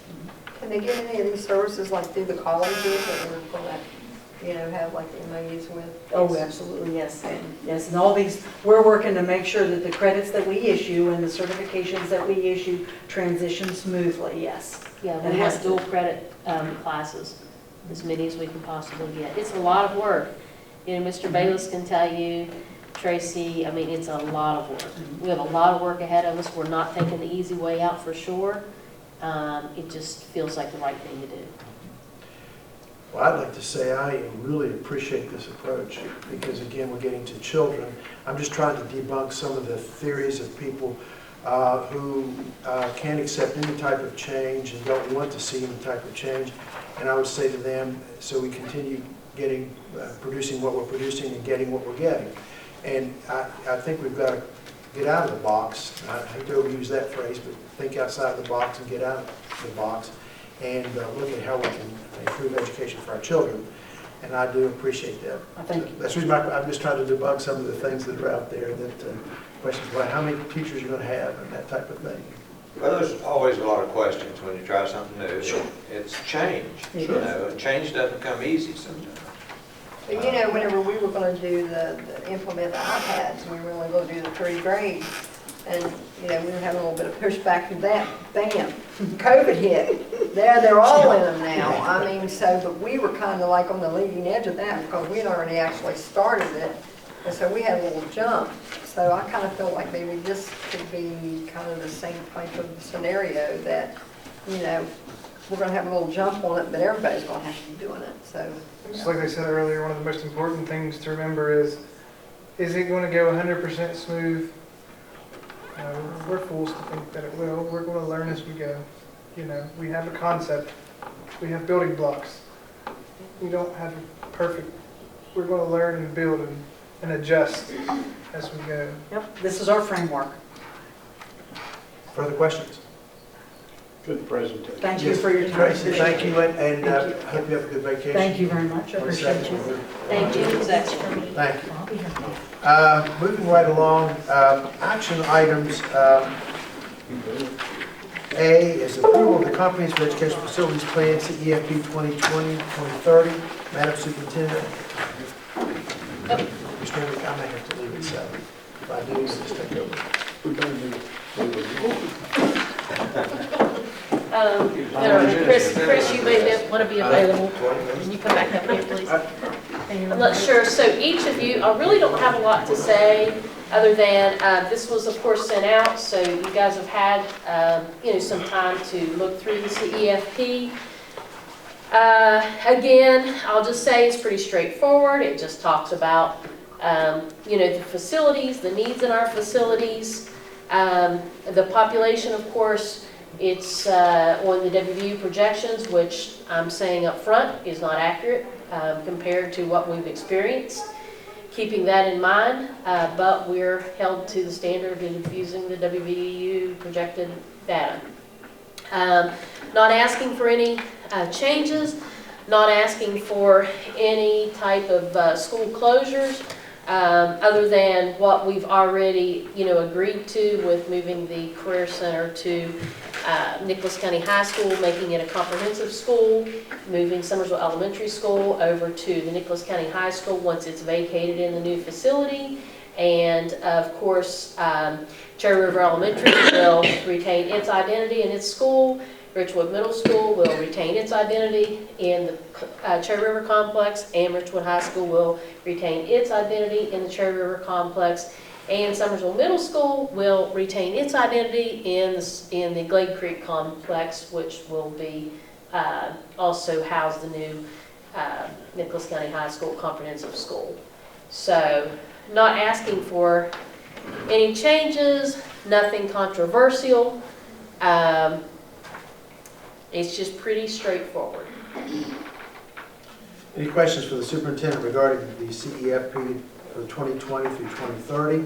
Can they get any of these services like through the colleges that we're going to, have like MOUs with? Oh, absolutely, yes. Yes, and all these, we're working to make sure that the credits that we issue and the certifications that we issue transition smoothly, yes. Yeah, we have dual credit classes, as many as we can possibly get. It's a lot of work. Mr. Bayless can tell you, Tracy, it's a lot of work. We have a lot of work ahead of us. We're not taking the easy way out for sure. It just feels like the right thing to do. well, I'd like to say I really appreciate this approach because, again, we're getting to children. I'm just trying to debunk some of the theories of people who can't accept any type of change and don't want to see any type of change. And I would say to them, so we continue producing what we're producing and getting what we're getting. And I think we've got to get out of the box. I hate to overuse that phrase, but think outside the box and get out of the box. and look at how we can improve education for our children. And I do appreciate that. Thank you. That's the reason I'm just trying to debug some of the things that are out there, that questions about how many teachers you're going to have and that type of thing. Well, there's always a lot of questions when you try something new. Sure. It's change, It you is. know, and change doesn't come easy sometimes. But you know, whenever we were gonna do implement the iPads, we were only gonna do the 3 grades. And, you know, we were having a little bit of pushback from that. Bam, COVID hit. They're all in them now. I mean, so, but we were kind of like on the leading edge of that because we had already actually started it. And so we had a little jump. So I kind of felt like maybe this could be kind of the same type of scenario that, you know, we're gonna have a little jump on it, but everybody's gonna have to be doing it, so. Just like I said earlier, one of the most important things to remember is it going to go 100% smooth? We're fools to think that it will. We're going to learn as we go. You know, we have a concept. We have building blocks. We don't have a perfect, we're going to learn and build and adjust as we go. Yep, this is our framework. Further questions? Good presentation. Thank you for your time. Tracy, thank you, and Thank you. hope you have a good vacation. Thank you very much, I appreciate you. Thank you, that's for me. Thank you. I'll be here. Moving right along, action items. A is approval of the Comprehensive Education Facilities Plan, CEFP 2020-2030. Madam Superintendent. Mr. Henry, I may have to leave at 7. If I do, just take over. Chris, you may want to be available. Can you come back up here, please? I'm not sure. So each of you, I really don't have a lot to say other than this was, of course, sent out. So you guys have had, some time to look through the CEFP. Again, I'll just say it's pretty straightforward. It just talks about, the facilities, the needs in our facilities, the population, of course. It's on the WVU projections, which I'm saying up front is not accurate compared to what we've experienced. Keeping that in mind, but we're held to the standard of using the WVU projected data. Not asking for any changes, not asking for any type of school closures, other than what we've already, agreed to with moving the Career Center to Nicholas County High School, making it a comprehensive school, moving Summersville Elementary School over to the Nicholas County High School once it's vacated in the new facility. And of course, Cherry River Elementary will retain its identity in its school. Richwood Middle School will retain its identity in the Cherry River Complex, and Richwood High School will retain its identity in the Cherry River Complex. And Summersville Middle School will retain its identity in the Glade Creek Complex, which will be also house the new Nicholas County High School Comprehensive School. So, not asking for any changes, nothing controversial. It's just pretty straightforward. Any questions for the superintendent regarding the CEFP for 2020 through 2030?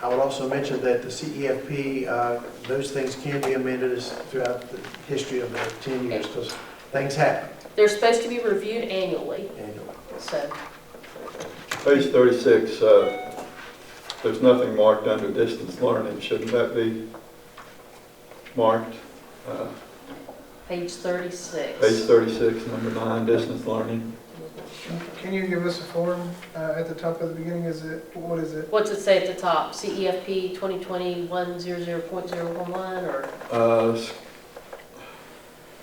I would also mention that the CEFP, those things can be amended throughout the history of the 10 years because things happen. They're supposed to be reviewed annually. So. Page 36, there's nothing marked under distance learning. Shouldn't that be marked? Page 36. Page 36, number 9, distance learning. Can you give us a form at the top of the beginning? What is it? What's it say at the top? CEFP 2020-100.011 or?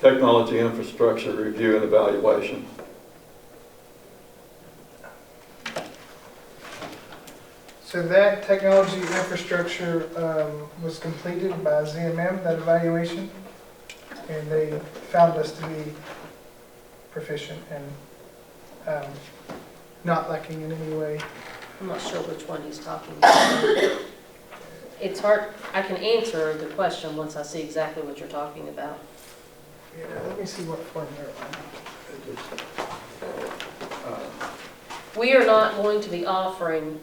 Technology infrastructure review and evaluation. So that technology infrastructure was completed by ZMM, that evaluation, and they found us to be proficient and not lacking in any way. I'm not sure which one he's talking about. It's hard, I can answer the question once I see exactly what you're talking about. Yeah, let me see what form they're on. We are not going to be offering.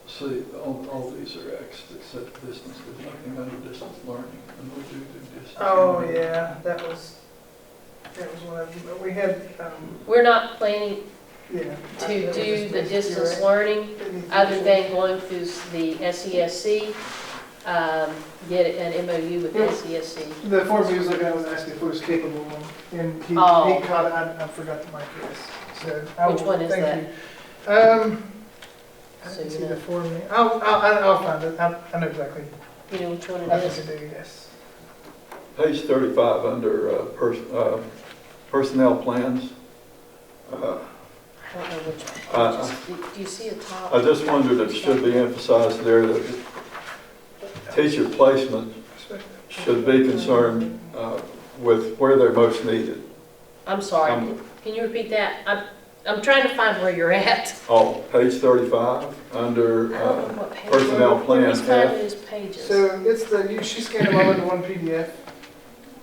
See, all these are X except distance. There's nothing under distance learning. And we do distance Oh, learning. yeah, that was, That was one of them, but we had, We're not planning yeah. to do the distance learning other than going through the SESC, get an MOU with SESC. The form he was looking at was asking if it was capable, and he Oh. caught it, I forgot to mark yes. So I Which will- one is thank that? you. I So didn't you see know. the form. I'll find it, I know exactly. You know which one I it think is? I do, yes. Page 35, under personnel plans. I don't know which one. Do you see a top? I just wondered if it should be emphasized there that teacher placement should be concerned with where they're most needed. I'm sorry, can you repeat that? I'm trying to find where you're at. Oh, page 35, under I don't know what page. personnel Where plan is finding F. these pages? So it's she scanned them all into one PDF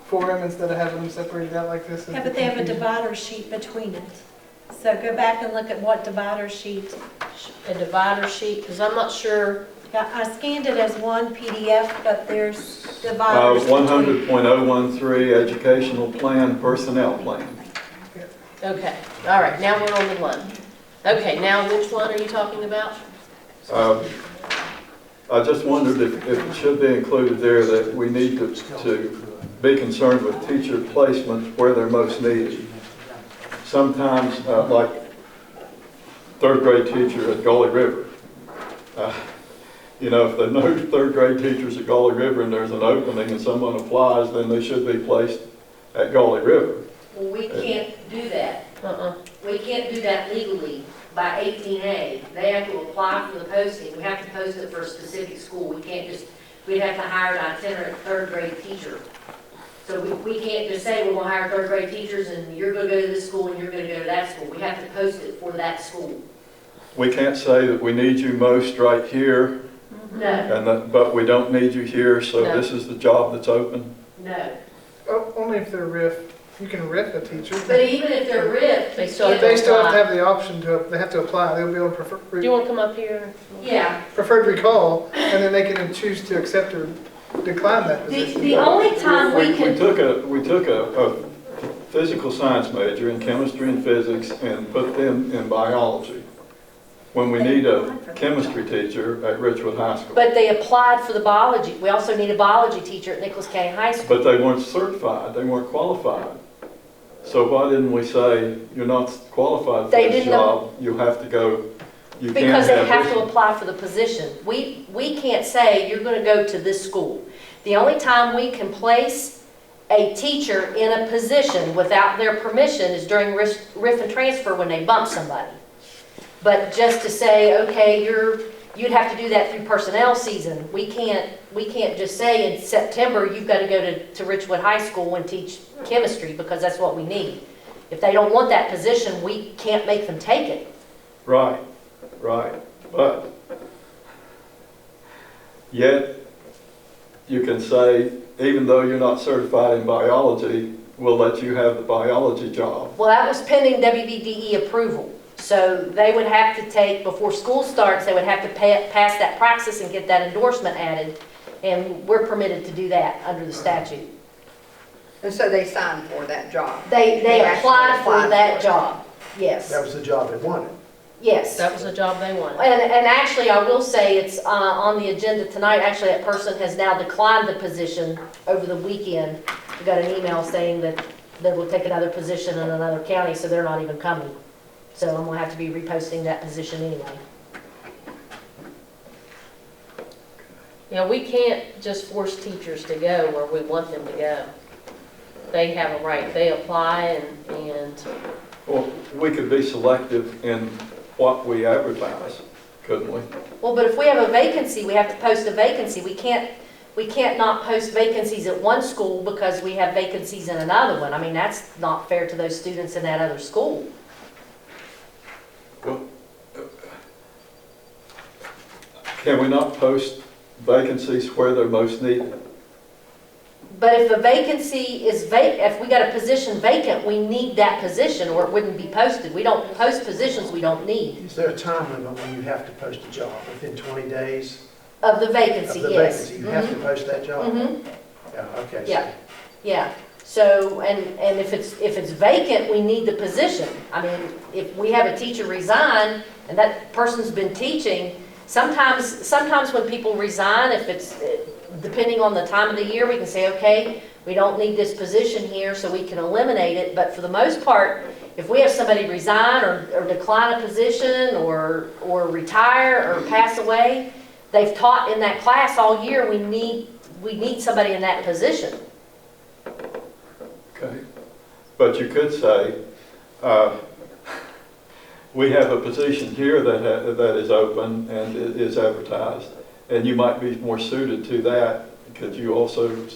for him instead of having them separated out like this. Yeah, but they have a divider sheet between it. So go back and look at what divider sheet. A divider sheet, because I'm not sure. Yeah, I scanned it as one PDF, but there's dividers between. 100.013, educational plan, personnel plan. Okay, all right, now we're on the one. Okay, now which one are you talking about? I just wondered if it should be included there that we need to be concerned with teacher placement where they're most needed. Sometimes, like third grade teacher at Gully River. You know, if there are no third grade teachers at Gully River and there's an opening and someone applies, then they should be placed at Gully River. Well, we can't do that. Uh-uh. We can't do that legally by 18A. They have to apply for the posting. We have to post it for a specific school. We can't just, we'd have to hire an itinerant third grade teacher. So we can't just say we're going to hire third grade teachers and you're going to go to this school and you're going to go to that school. We have to post it for that school. We can't say that we need you most right here, No, and but we don't need you here, so No. this is the job that's open. no. Oh, only if they're RIF. You can RIF a teacher. But even if they're RIF, They still But they still have to apply. have the option to, they have to apply. They'll be able to Do you want to come up here? yeah. preferred recall, and then they can choose to accept or decline that position. The only time we We can, took a physical science major in chemistry and physics and put them in biology, when we need a chemistry teacher at Richwood High School. but they applied for the biology. We also need a biology teacher at Nicholas County High School. But they weren't certified, they weren't qualified. So why didn't we say, you're not qualified for They this didn't job, you have to go, you can't Because they have this. to apply for the position. We can't say, you're going to go to this school. The only time we can place a teacher in a position without their permission is during riff and transfer when they bump somebody. But just to say, okay, you'd have to do that through personnel season. We can't just say in September, you've got to go to Richwood High School and teach chemistry because that's what we need. If they don't want that position, we can't make them take it. Right, but yet you can say, even though you're not certified in biology, we'll let you have the biology job. Well, that was pending WVDE approval. So they would have to take, before school starts, they would have to pass that praxis and get that endorsement added. And we're permitted to do that under the statute. And so they signed for that job. They actually applied for that it. job, yes. That was the job they wanted. Yes. That was the job they wanted. And actually, I will say it's on the agenda tonight. Actually, that person has now declined the position over the weekend. We got an email saying that they will take another position in another county, so they're not even coming. So I'm gonna have to be reposting that position anyway. Yeah, we can't just force teachers to go where we want them to go. They have a right. They apply and Well, we could be selective in what we advertise, couldn't we? Well, but if we have a vacancy, we have to post a vacancy. We can't not post vacancies at one school because we have vacancies in another one. I mean, that's not fair to those students in that other school. Well, can we not post vacancies where they're most needed? But if a vacancy is if we got a position vacant, we need that position or it wouldn't be posted. We don't post positions we don't need. Is there a time limit when you have to post a job? Within 20 days Of the of vacancy, the yes. vacancy, you have to post that job? Mm-hmm, Yeah, okay. so- yeah, yeah. So, and if it's vacant, we need the position. I mean, if we have a teacher resign and that person's been teaching, sometimes when people resign, if it's, depending on the time of the year, we can say, okay, we don't need this position here, so we can eliminate it. But for the most part, if we have somebody resign or decline a position or retire or pass away, they've taught in that class all year, we need somebody in that position. Okay, but you could say, we have a position here that is open and it is advertised, and you might be more suited to that. Could you also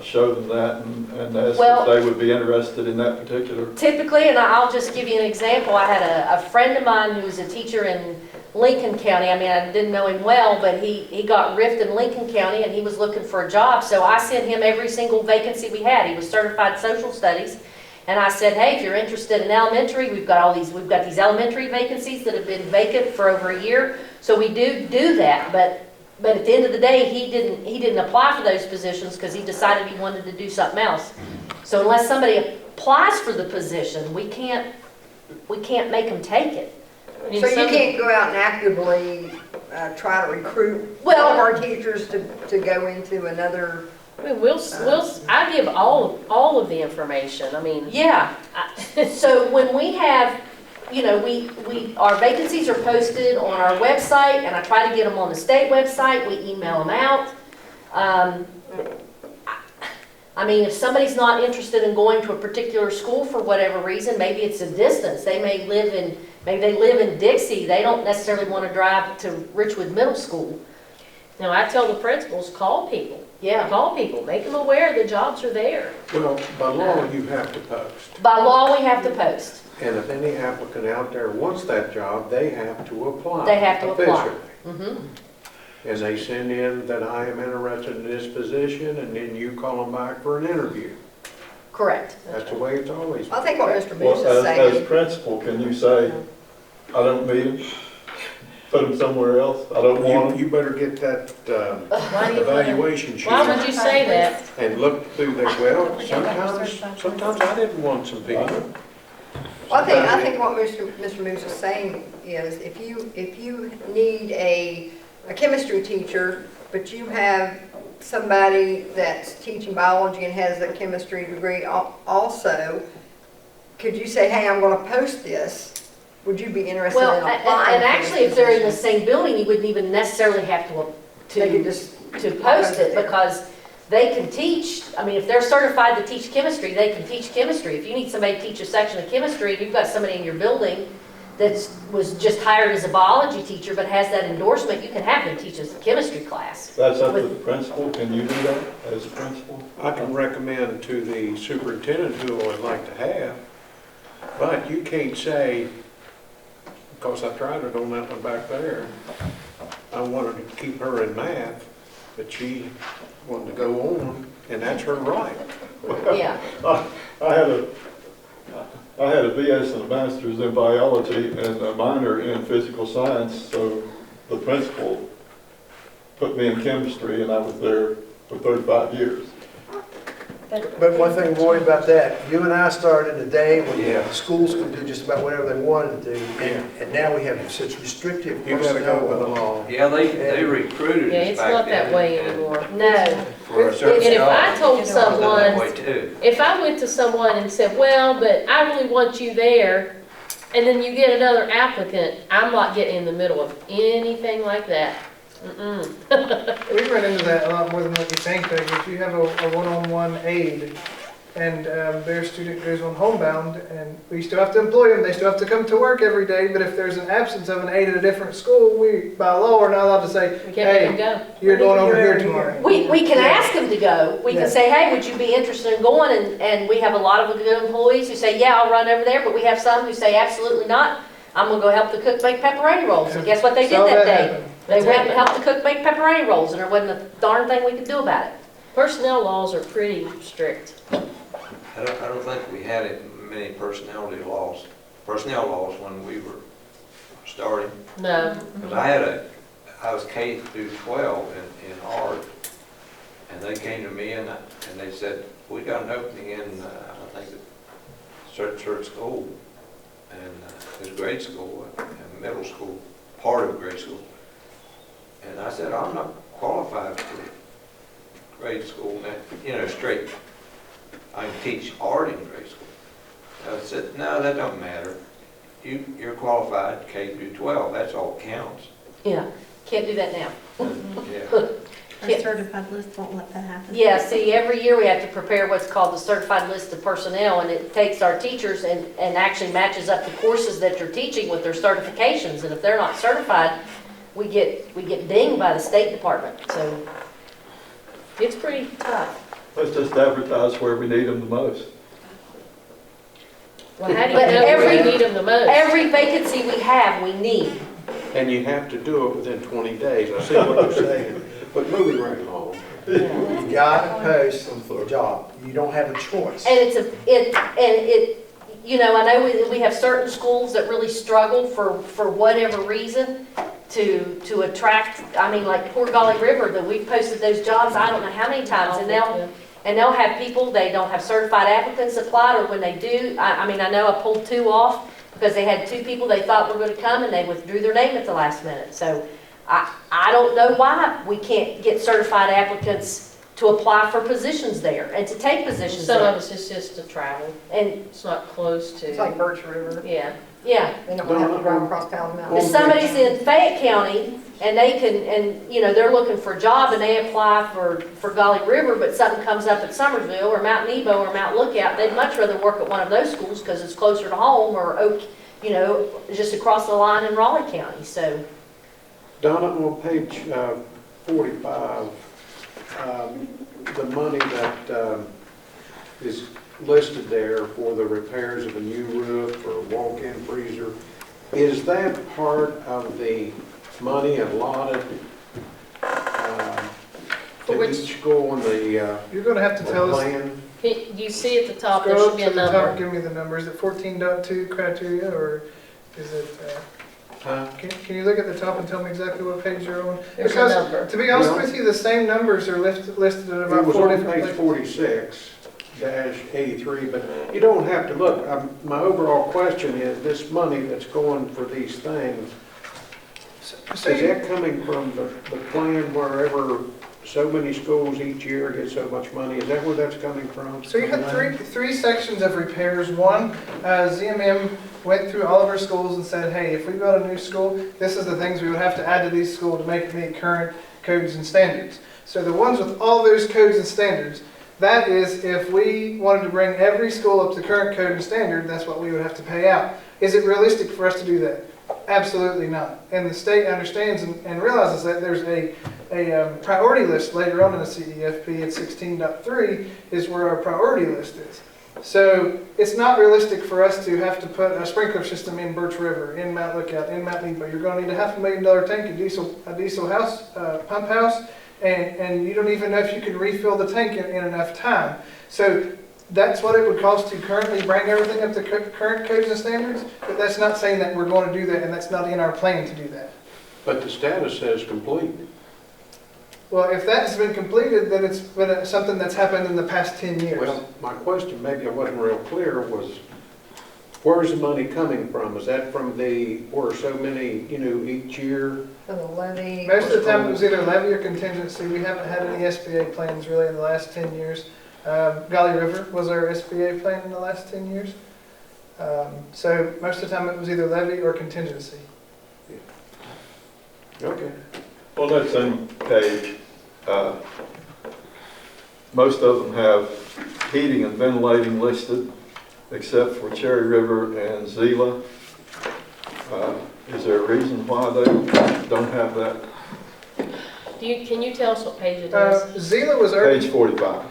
show them that and ask if they would be interested in that particular? Typically, and I'll just give you an example, I had a friend of mine who was a teacher in Lincoln County. I mean, I didn't know him well, but he got riffed in Lincoln County and he was looking for a job. So I sent him every single vacancy we had. He was certified social studies. And I said, hey, if you're interested in elementary, we've got these elementary vacancies that have been vacant for over a year. So we do that. But at the end of the day, he didn't apply for those positions because he decided he wanted to do something else. So unless somebody applies for the position, we can't make them take it. So you can't go out and actively try to recruit all of our teachers to go into another. I mean, I give all of the information. I mean, yeah. So when we have, our vacancies are posted on our website, and I try to get them on the state website. We email them out. I mean, if somebody's not interested in going to a particular school for whatever reason, maybe it's a distance. Maybe they live in Dixie. They don't necessarily want to drive to Richwood Middle School. now I tell the principals, call people. Yeah. Call people, make them aware the jobs are there. Well, by law, you have to post. By law, we have to post. And if any applicant out there wants that job, they have to apply. They have to apply. officially. Mm-hmm. And they send in that I am interested in this position, and then you call them back for an interview. Correct. That's the way it's always. I think what Mr. Moose Well, is as saying, principal, can you say, I don't need them, put them somewhere else, I don't want them? You better get that Why do you wanna- evaluation sheet. Why would you say that? And look through that, well, sometimes I didn't want some people. well, I think what Mr. Moose is saying is if you need a chemistry teacher, but you have somebody that's teaching biology and has a chemistry degree also, could you say, hey, I'm going to post this? Would you be interested Well, in applying? and actually, if they're in the same building, you wouldn't even necessarily have They could just to post it, because they can teach. I mean, if they're certified to teach chemistry, they can teach chemistry. If you need somebody to teach a section of chemistry, and you've got somebody in your building that was just hired as a biology teacher but has that endorsement, you can have them teach us a chemistry class. That's up to the principal, can you do that as a principal? I can recommend to the superintendent who I would like to have, but you can't say, because I tried it on that one back there, I wanted to keep her in math, but she wanted to go on, and that's her right. Yeah. I had a BS and a master's in biology and a minor in physical science, so the principal put me in chemistry, and I was there for 35 years. But one thing, worry about that, you and I started in a day when Yeah. schools could do just about whatever they wanted to do, and now we have such restrictive You gotta go with the personnel. law. Yeah, they recruited Yeah, us it's back not that then, way and anymore. No. For a certain And if I job, told it's done that someone, way too. if I went to someone and said, well, but I really want you there, and then you get another applicant, I'm not getting in the middle of anything like that. Mm-mm. We run into that a lot more than what you think, though. If you have a one-on-one aide, and their student goes on homebound, and we still have to employ them, they still have to come to work every day, but if there's an absence of an aide at a different school, we, by law, are not allowed to say, We can't make them hey, go. you're going over here tomorrow. We can ask them to go. We Yeah. can say, hey, would you be interested in going? And we have a lot of good employees who say, yeah, I'll run over there. But we have some who say, absolutely not. I'm going to go help the cook make pepperoni rolls. And guess what they did Saw that day? happen. They went and helped the cook make pepperoni rolls, and there wasn't a darn thing we could do about it. Personnel laws are pretty strict. I don't think we had many personnel laws when we were starting. No. Because I was K through 12 in art, and they came to me and they said, we got an opening in, I think, a certain school, and it's grade school, and middle school, part of grade school. And I said, I'm not qualified for grade school, straight. I can teach art in grade school. I said, no, that don't matter. You're qualified K through 12, that's all counts. Yeah, can't do that now. Yeah. Our certified list won't let that happen. Yeah, see, every year we have to prepare what's called the certified list of personnel, and it takes our teachers and actually matches up the courses that you're teaching with their certifications, and if they're not certified, we get dinged by the State Department, so it's pretty tough. Let's just advertise where we need them the most. Well, how do you But know every- we need them the most? Every vacancy we have, we need. And you have to do it within 20 days. I see what you're saying, but moving right along. You gotta post a job. You don't have a choice. And I know we have certain schools that really struggle for whatever reason to attract, I mean, like Poor Golly River, that we've posted those jobs, I don't know how many times, and they'll have people, they don't have certified applicants applied, or when they do, I know I pulled 2 off because they had 2 people they thought were gonna come and they withdrew their name at the last minute. So I don't know why we can't get certified applicants to apply for positions there and to take positions Some there. of us is just to travel. And, It's not close to. It's like Birch River. Yeah. yeah, They don't want to have to drive across Powell Mountain. if somebody's in Fayette County and they can, and they're looking for a job and they apply for Golly River, but something comes up at Summersville or Mount Nebo or Mount Lookout, they'd much rather work at one of those schools because it's closer to home, or Oak, just across the line in Raleigh County, so. Donna, on page 45, the money that is listed there for the repairs of a new roof or a walk-in freezer, is that part of the money allotted For to which- each school on the You're gonna have to tell us, plan? You see at the top, there scroll should up be to a the top, number. give me the number. Is it 14.2 criteria, or is it, can you look at the top and tell me exactly what page you're on? There's a Because, number. to be honest Well, with you, the same numbers are listed in It about was 4 on different page places. 46-83, but you don't have to look. My overall question is, this money that's going for these things, is that coming from the plan wherever so many schools each year get so much money? Is that where that's coming from? So you had three sections of repairs. One, ZMM went through all of our schools and said, hey, if we build a new school, this is the things we would have to add to these schools to make it meet current codes and standards. So the ones with all those codes and standards, that is, if we wanted to bring every school up to current code and standard, that's what we would have to pay out. Is it realistic for us to do that? Absolutely not. And the state understands and realizes that there's a priority list later on in the CDFP at 16.3 is where our priority list is. So it's not realistic for us to have to put a sprinkler system in Birch River, in Mount Lookout, in Mount Nebo. You're going to need a $500,000 tank, a diesel house, pump house, and you don't even know if you can refill the tank in enough time. So that's what it would cost to currently bring everything up to current codes and standards, but that's not saying that we're going to do that, and that's not in our plan to do that. But the status says complete. Well, if that's been completed, then it's been something that's happened in the past 10 years. Well, my question, maybe I wasn't real clear, was where's the money coming from? Is that from where so many, each year? For the levy. Most of the time, it was either levy or contingency. We haven't had any SBA plans really in the last 10 years. Golly River was our SBA plan in the last 10 years. So most of the time, it was either levy or contingency. Okay. On that same page, most of them have heating and ventilating listed, except for Cherry River and Zila. Is there a reason why they don't have that? Can you tell us what page it is? Zila was already... Page 45.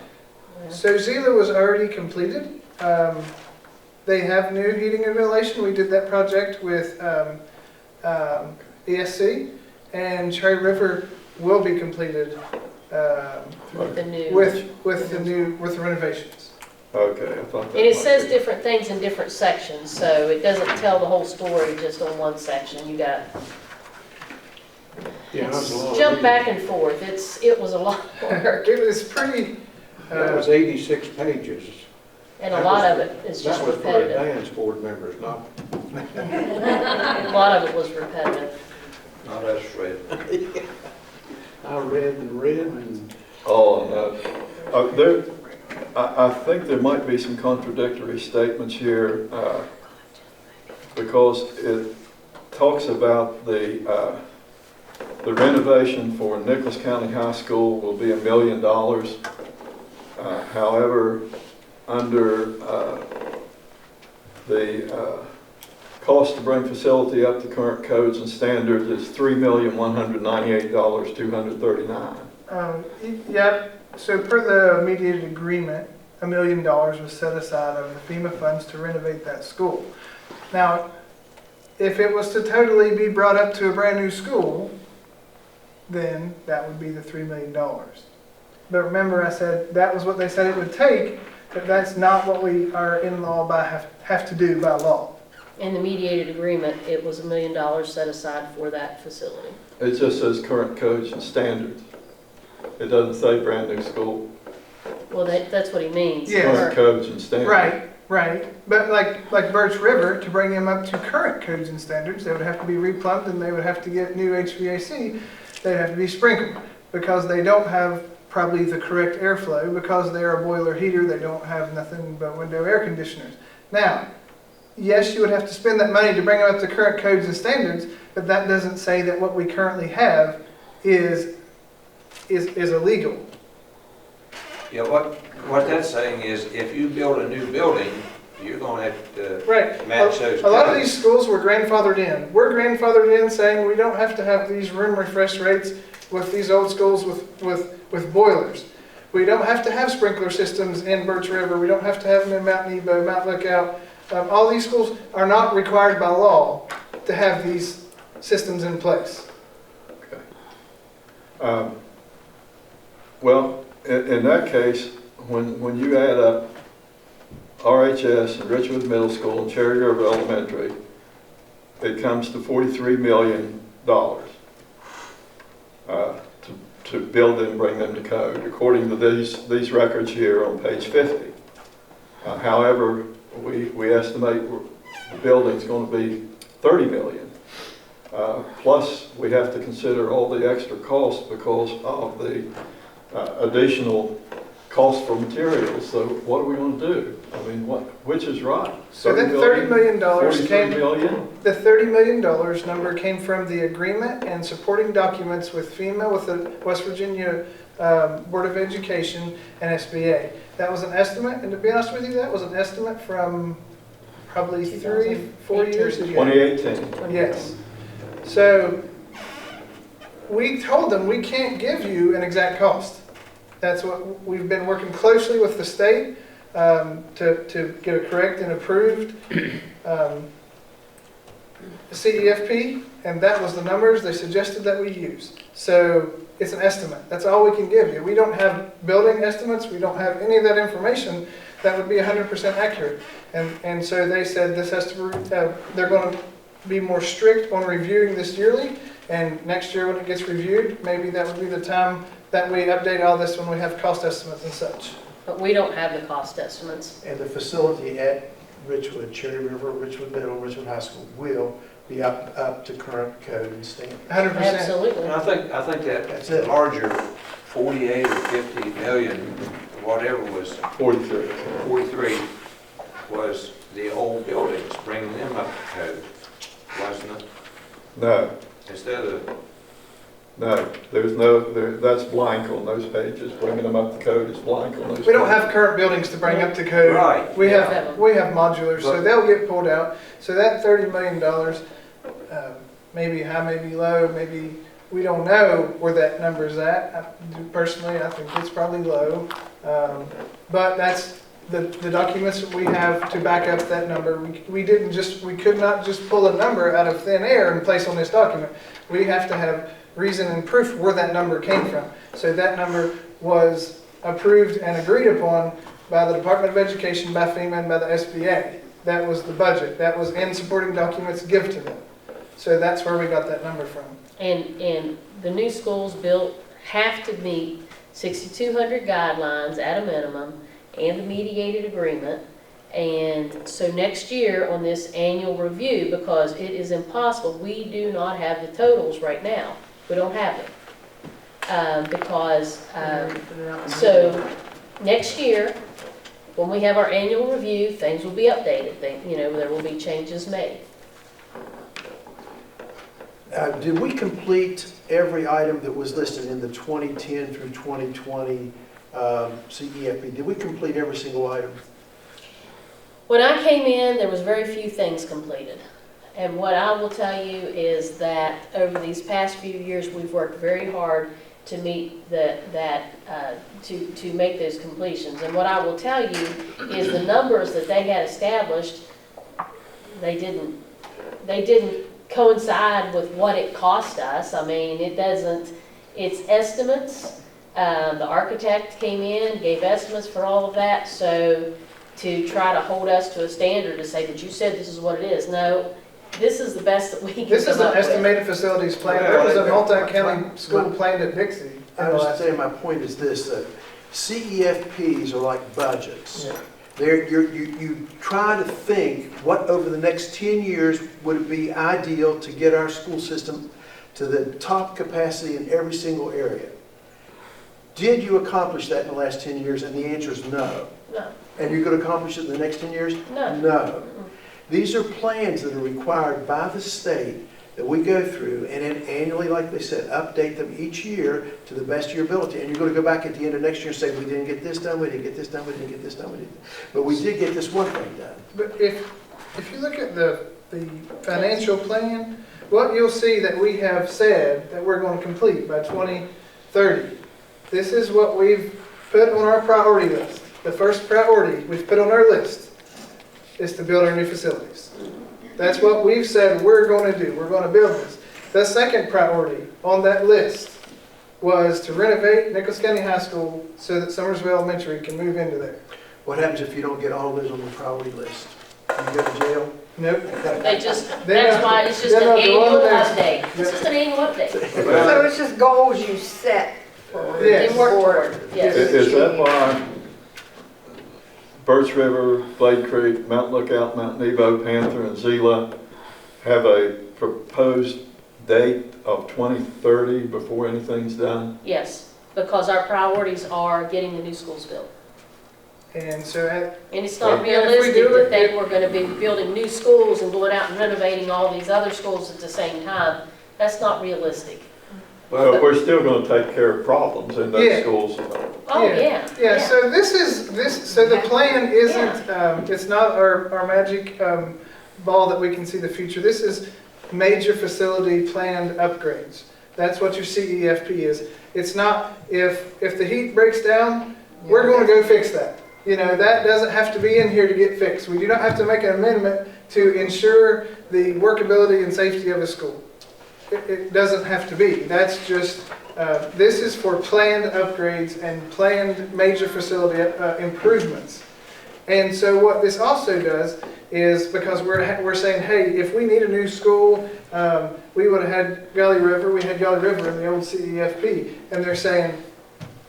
So Zila was already completed. They have new heating and ventilation. We did that project with ESC, and Cherry River will be completed With the new. with the renovations. Okay, I thought that And it might says be- different things in different sections, so it doesn't tell the whole story just on one section. You got, Yeah, that's a lot of jump reading. back and forth. It was a lot of work. It was pretty. That was 86 pages. And a lot of it is just That was for repetitive. advanced board members, not A lot of it was repetitive. us, Fred. I read and Oh, no. I think there might be some contradictory statements here, because it talks about the renovation for Nicholas County High School will be $1 million. However, under the cost to bring facility up to current codes and standards is $3,198,239. Yep, so per the mediated agreement, $1 million was set aside of the FEMA funds to renovate that school. Now, if it was to totally be brought up to a brand new school, then that would be the $3 million. But remember, I said that was what they said it would take, but that's not what we are in law have to do by law. In the mediated agreement, it was $1 million set aside for that facility. It just says current codes and standards. It doesn't say brand new school. Well, that's what he means. Yes. Current codes and standards. Right. But like Birch River, to bring them up to current codes and standards, they would have to be replumbed and they would have to get new HVAC. They'd have to be sprinkled because they don't have probably the correct airflow because they're a boiler heater. They don't have nothing but window air conditioners. Now, yes, you would have to spend that money to bring them up to current codes and standards, but that doesn't say that what we currently have is illegal. Yeah, what that's saying is if you build a new building, you're going to have to match those. A lot of codes. these schools were grandfathered in. We're grandfathered in saying we don't have to have these room refresh rates with these old schools with boilers. We don't have to have sprinkler systems in Birch River. We don't have to have them in Mount Nebo, Mount Lookout. All these schools are not required by law to have these systems in place. Okay. Well, in that case, when you add up RHS and Richwood Middle School and Cherry River Elementary, it comes to $43 million to build and bring them to code, according to these records here on page 50. However, we estimate the building's going to be $30 million. Plus, we have to consider all the extra costs because of the additional cost for materials. So what are we going to do? I mean, which is right? So that $30 million came. $43 million? The $30 million number came from the agreement and supporting documents with FEMA, with the West Virginia Board of Education, and SBA. That was an estimate, and to be honest with you, that was an estimate from probably 3-4 years ago. 2018. Yes. So we told them we can't give you an exact cost. That's what we've been working closely with the state to get it correct and approved. CEFP, and that was the numbers they suggested that we use. So it's an estimate. That's all we can give you. We don't have building estimates. We don't have any of that information that would be 100% accurate. And so they said this has to, they're going to be more strict on reviewing this yearly. And next year when it gets reviewed, maybe that would be the time that we update all this when we have cost estimates and such. But we don't have the cost estimates. And the facility at Richwood, Cherry River, Richwood Middle, Richwood High School will be up to current code and standard. 100%. Absolutely. And I think That's that it. larger 48 or 50 million, whatever was 43. 43, was the old buildings, bringing them up to code, wasn't it? No, Instead of, there's that's blank on those pages. Bringing them up to code is blank on those pages. We don't have current buildings to bring up to code. Right. We Yeah. have modulars, so But- they'll get pulled out. So that $30 million, maybe high, maybe low, maybe, we don't know where that number's at. Personally, I think it's probably low. But that's the documents that we have to back up that number. We could not just pull a number out of thin air and place on this document. We have to have reason and proof where that number came from. So that number was approved and agreed upon by the Department of Education, by FEMA, and by the SBA. That was the budget. That was in supporting documents given to them. So that's where we got that number from. And the new schools built have to meet 6,200 guidelines at a minimum, and the mediated agreement. And so next year on this annual review, because it is impossible, we do not have the totals right now. We don't have them. So next year, when we have our annual review, things will be updated. There will be changes made. Did we complete every item that was listed in the 2010 through 2020 CEFP? Did we complete every single item? When I came in, there was very few things completed. And what I will tell you is that over these past few years, we've worked very hard to meet to make those completions. And what I will tell you is the numbers that they had established, they didn't coincide with what it cost us. I mean, it's estimates. The architect came in, gave estimates for all of that. So to try to hold us to a standard to say that you said this is what it is. No, this is the best that we can come up with. This is an estimated facilities plan. There was a multi-county school planned at Dixie. I was saying, my point is this, that CEFPs are like budgets. You try to think what over the next 10 years would it be ideal to get our school system to the top capacity in every single area. Did you accomplish that in the last 10 years? And the answer is no. No. And you're going to accomplish it in the next 10 years? No. No. These are plans that are required by the state that we go through and then annually, like they said, update them each year to the best of your ability. And you're going to go back at the end of next year and say, we didn't get this done, we didn't get this done, we didn't get this done, we didn't. But we did get this one thing done. But if you look at the financial plan, what you'll see that we have said that we're going to complete by 2030. This is what we've put on our priority list. The first priority we've put on our list is to build our new facilities. That's what we've said we're going to do. We're going to build this. The second priority on that list was to renovate Nicholas County High School so that Summersville Elementary can move into there. What happens if you don't get all of those on the priority list? You go to jail? Nope. That's why it's just an annual update. It's just an annual update. So it's just goals you set for Yes. And work toward, yes. Is that why Birch River, Blade Creek, Mount Lookout, Mount Nebo, Panther, and Zila have a proposed date of 2030 before anything's done? Yes, because our priorities are getting the new schools built. And so And it's not And if we realistic do that it- they were going to be building new schools and going out and renovating all these other schools at the same time. That's not realistic. But we're still going to take care of problems in those Yeah. schools. Oh, yeah. Yeah, so so the plan isn't, it's not our magic ball that we can see the future. This is major facility planned upgrades. That's what your CEFP is. It's not, if the heat breaks down, we're going to go fix that. That doesn't have to be in here to get fixed. We do not have to make an amendment to ensure the workability and safety of a school. It doesn't have to be. That's just, this is for planned upgrades and planned major facility improvements. And so what this also does is, because we're saying, hey, if we need a new school, we would have had Gully River, we had Gully River in the old CEFP. And they're saying,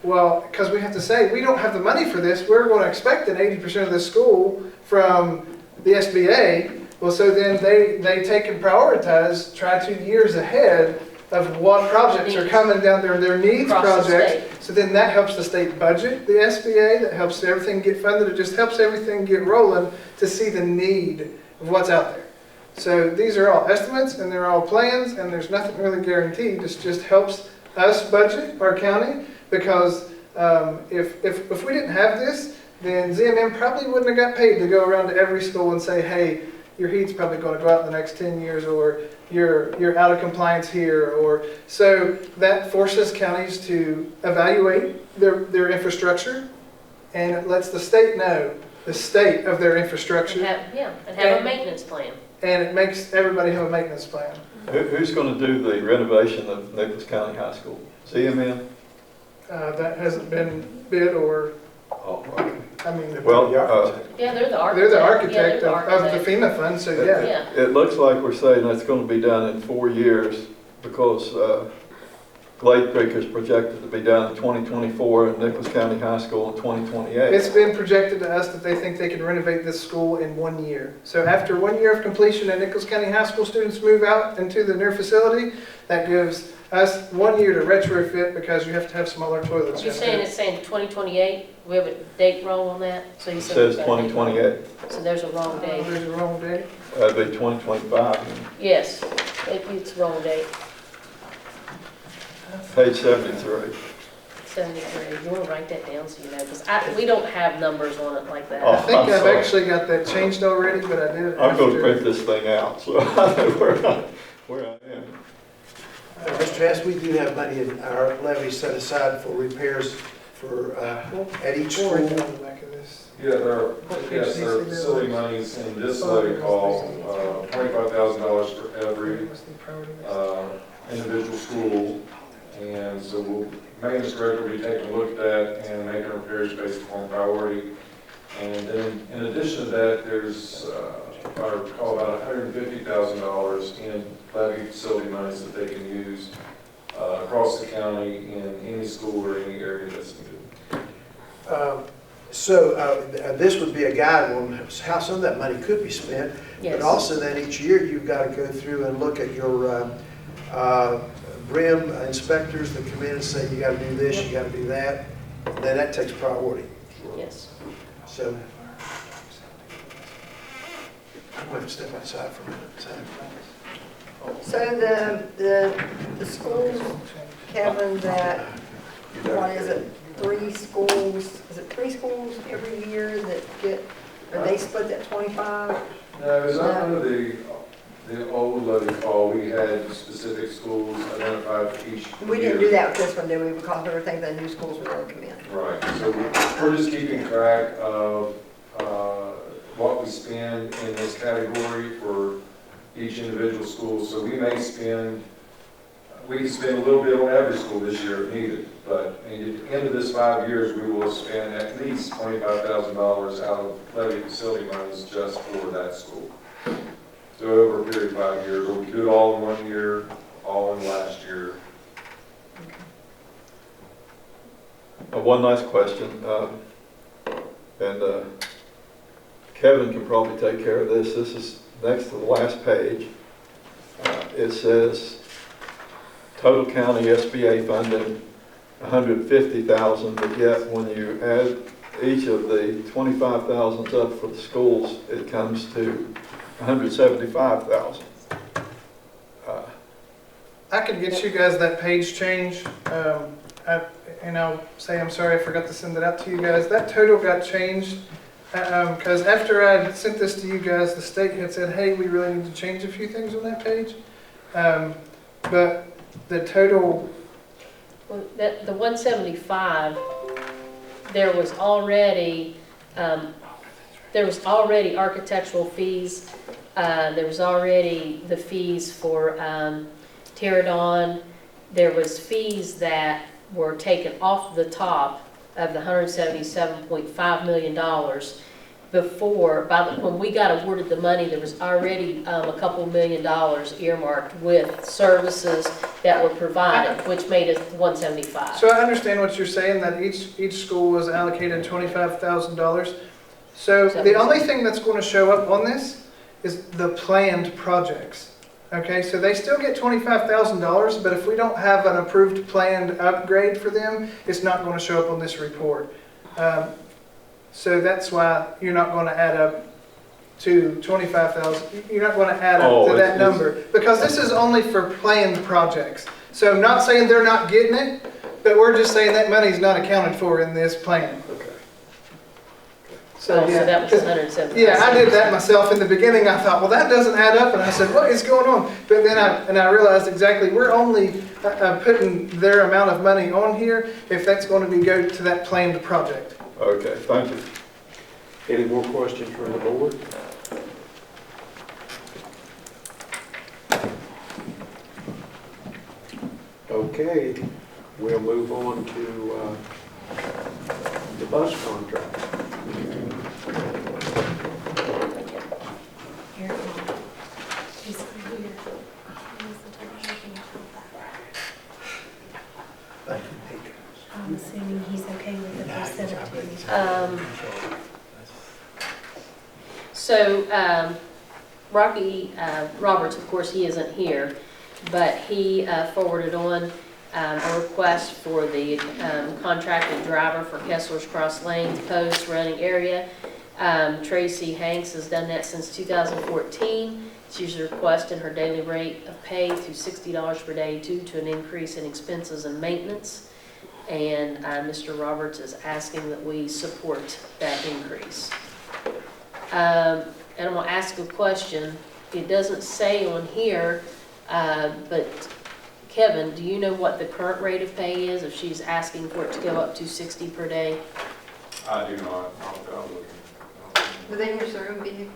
well, because we have to say, we don't have the money for this, we're going to expect an 80% of the school from the SBA. Well, so then they take and prioritize, try 2 years ahead of what projects are coming down there, their needs Across the projects. So then that helps the state budget, the SBA, that helps everything get funded. It just helps everything get rolling to see the need of what's out there. So these are all estimates and they're all plans and there's nothing really guaranteed. This just helps us budget our county, because if we didn't have this, then ZMM probably wouldn't have got paid to go around to every school and say, hey, your heat's probably going to go out in the next 10 years, or you're out of compliance here, or so that forces counties to evaluate their infrastructure, and it lets the state know the state of their infrastructure, And have a maintenance plan. and it makes everybody have a maintenance plan. Who's going to do the renovation of Nicholas County High School? CMN? That hasn't been bid, or, Oh, okay. I mean, Well, Yeah, they're the architect. they're the Yeah, architect they're of the architect. FEMA fund, so yeah. Yeah. It looks like we're saying that's going to be done in 4 years, because Glade Creek is projected to be done in 2024 and Nicholas County High School in 2028. It's been projected to us that they think they can renovate this school in 1 year. So after 1 year of completion and Nicholas County High School students move out into the new facility, that gives us 1 year to retrofit because you have to have smaller toilets. You're saying it's saying 2028? We have a date wrong on that? So you It said says we've got a date wrong. 2028. So there's a wrong date. There's a wrong date. That'd be 2025. Yes, it's wrong date, Page 73. 73. You want to write that down so you know, because we don't have numbers on it like that. Oh. I think I'm I've sorry. actually got that changed already, but I did it I'm going to after. print this thing out, so I know where I am. Mr. Hess, we do have money in our levy set aside for repairs for, at each school. Or on the back of this. Yeah, there are facility monies in this levy call, $25,000 for every What's the priority list? individual school. And so maintenance director will be taking a look at that and making repairs based upon priority. And then in addition to that, there's, if I recall, about $150,000 in levy facility monies that they can use across the county in any school or any area that's needed. This would be a guide on how some of that money could be spent. Yes. But also then each year you've got to go through and look at your BRIM inspectors that come in and say you got to do this, you got to do that. Then that takes priority. Yes. So I'm going to step outside for a minute. So the schools, Kevin, that, what is it, 3 schools, is it 3 schools every year that get, are they split at 25? No, it was under the old levy call, we had specific schools identified for each year. We didn't do that with this one, did we? Because we were thinking the new schools were going to come in. Right, so we're just keeping track of what we spend in this category for each individual school. So we can spend a little bit on every school this year if needed, but at the end of this 5 years, we will spend at least $25,000 out of levy facility monies just for that school. So over a period of 5 years, or we can do it all in 1 year, all in last year. One nice question, and Kevin can probably take care of this. This is next to the last page. It says total county SBA funding $150,000, but yet when you add each of the 25,000s up for the schools, it comes to $175,000. I could get you guys that page change, and I'll say I'm sorry I forgot to send it out to you guys. That total got changed because after I sent this to you guys, the state had said, hey, we really need to change a few things on that page. But the total... Well, the 175, there was already architectural fees. There was already the fees for Pterodon. There was fees that were taken off the top of the $177.5 million before. When we got awarded the money, there was already a couple $1 million earmarked with services that were provided, which made it 175. So I understand what you're saying, that each school was allocated $25,000. So the only thing that's going to show up on this is the planned projects. Okay, so they still get $25,000, but if we don't have an approved planned upgrade for them, it's not going to show up on this report. So that's why you're not going to add up to 25,000. You're not going to add up to that number because this is only for planned projects. So I'm not saying they're not getting it, but we're just saying that money's not accounted for in this plan. So that was 175. Yeah, I did that myself in the beginning. I thought, well, that doesn't add up, and I said, what is going on? But then I realized exactly we're only putting their amount of money on here if that's going to go to that planned project. Okay, thank you. Any more questions from the board? Okay, we'll move on to the bus contract. Here, he's here. He needs to turn everything off. I'm assuming he's okay with it, they sent it to me. So Rocky Roberts, of course, he isn't here, but he forwarded on a request for the contracted driver for Kessler's Cross Lanes Post running area. Tracy Hanks has done that since 2014. She's requested her daily rate of pay to $60 per day due to an increase in expenses and maintenance. And Mr. Roberts is asking that we support that increase. And I'm going to ask a question. It doesn't say on here, but Kevin, do you know what the current rate of pay is if she's asking for it to go up to 60 per day? I do not. I'll look. Do they use their own vehicle?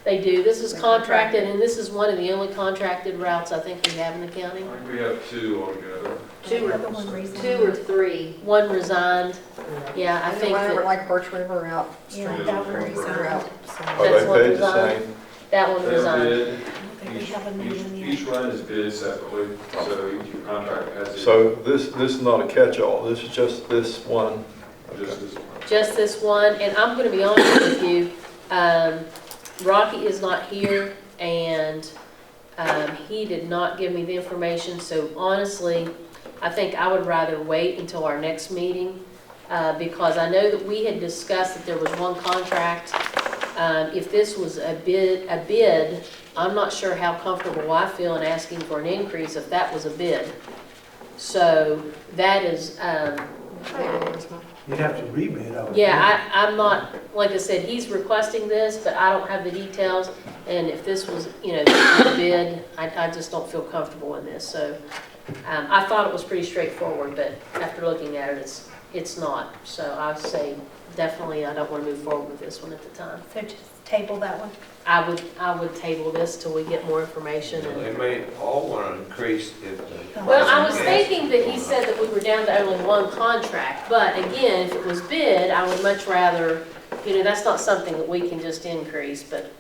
They do. This is contracted, and this is one of the only contracted routes I think we have in the county. I think we have 2 altogether. Two The other one resigned. or 3. One resigned. Yeah, I think Whenever that, like Birch River out. Yeah, that one resigned. So Are That's they what paid the resigned. same? that one They're resigned. bid. I don't think we have a new one yet. Each run is bid separately, so each contract has it. So this is not a catch-all, this is just this one. Just this one. Just this one, and I'm going to be honest with you, Rocky is not here, and he did not give me the information, so honestly, I think I would rather wait until our next meeting, because I know that we had discussed that there was one contract. If this was a bid, I'm not sure how comfortable I feel in asking for an increase if that was a bid. So that is, You'd have to rebid, I would think. yeah, I'm not, like I said, he's requesting this, but I don't have the details. And if this was, a bid, I just don't feel comfortable in this. So I thought it was pretty straightforward, but after looking at it, it's not. So I say definitely I don't want to move forward with this one at the time. So just table that one. I would table this till we get more information. They may all want to increase if the. Well, I was thinking that he said that we were down to only one contract, but again, if it was bid, I would much rather, that's not something that we can just increase, but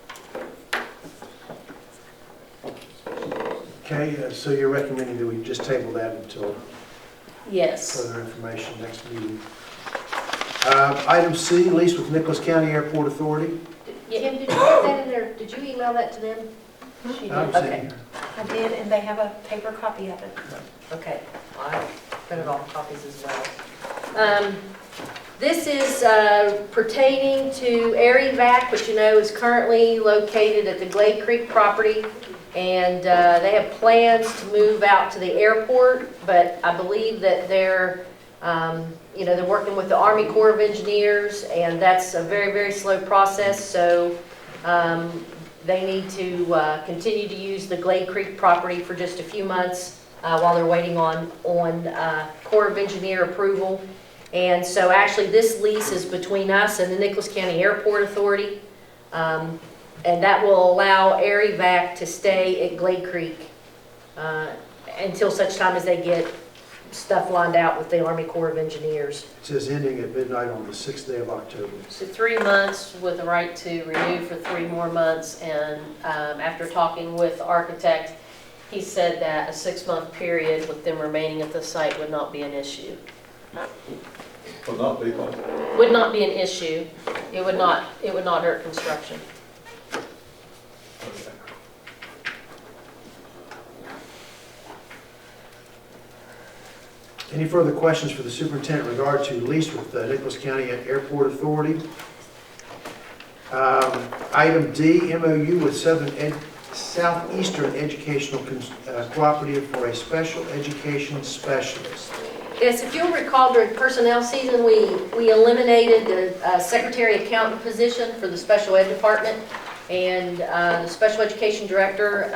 Okay, so you're recommending that we just table that until yes. further information next meeting. Item C, lease with Nicholas County Airport Authority. Kim, did you put that in there? Did you email that to them? She I'm did. sitting Okay. here. I did, and they have a paper copy of it. Okay, I printed all the copies as well. This is pertaining to Air Evac, which is currently located at the Glade Creek property. And they have plans to move out to the airport, but I believe that they're working with the Army Corps of Engineers, and that's a very, very slow process. So they need to continue to use the Glade Creek property for just a few months while they're waiting on Corps of Engineer approval. And so actually this lease is between us and the Nicholas County Airport Authority. And that will allow Air Evac to stay at Glade Creek until such time as they get stuff lined out with the Army Corps of Engineers. It says ending at midnight on the 6th day of October. So 3 months with the right to renew for 3 more months. And after talking with the architect, he said that a 6-month period with them remaining at the site would not be an issue. Will not be one. Would not be an issue. It would not hurt construction. Any further questions for the superintendent in regard to lease with the Nicholas County Airport Authority? Item D, MOU with Southeastern Educational Cooperative for a special education specialist. Yes, if you'll recall, during personnel season, we eliminated the secretary accountant position for the special ed department. And the special education director,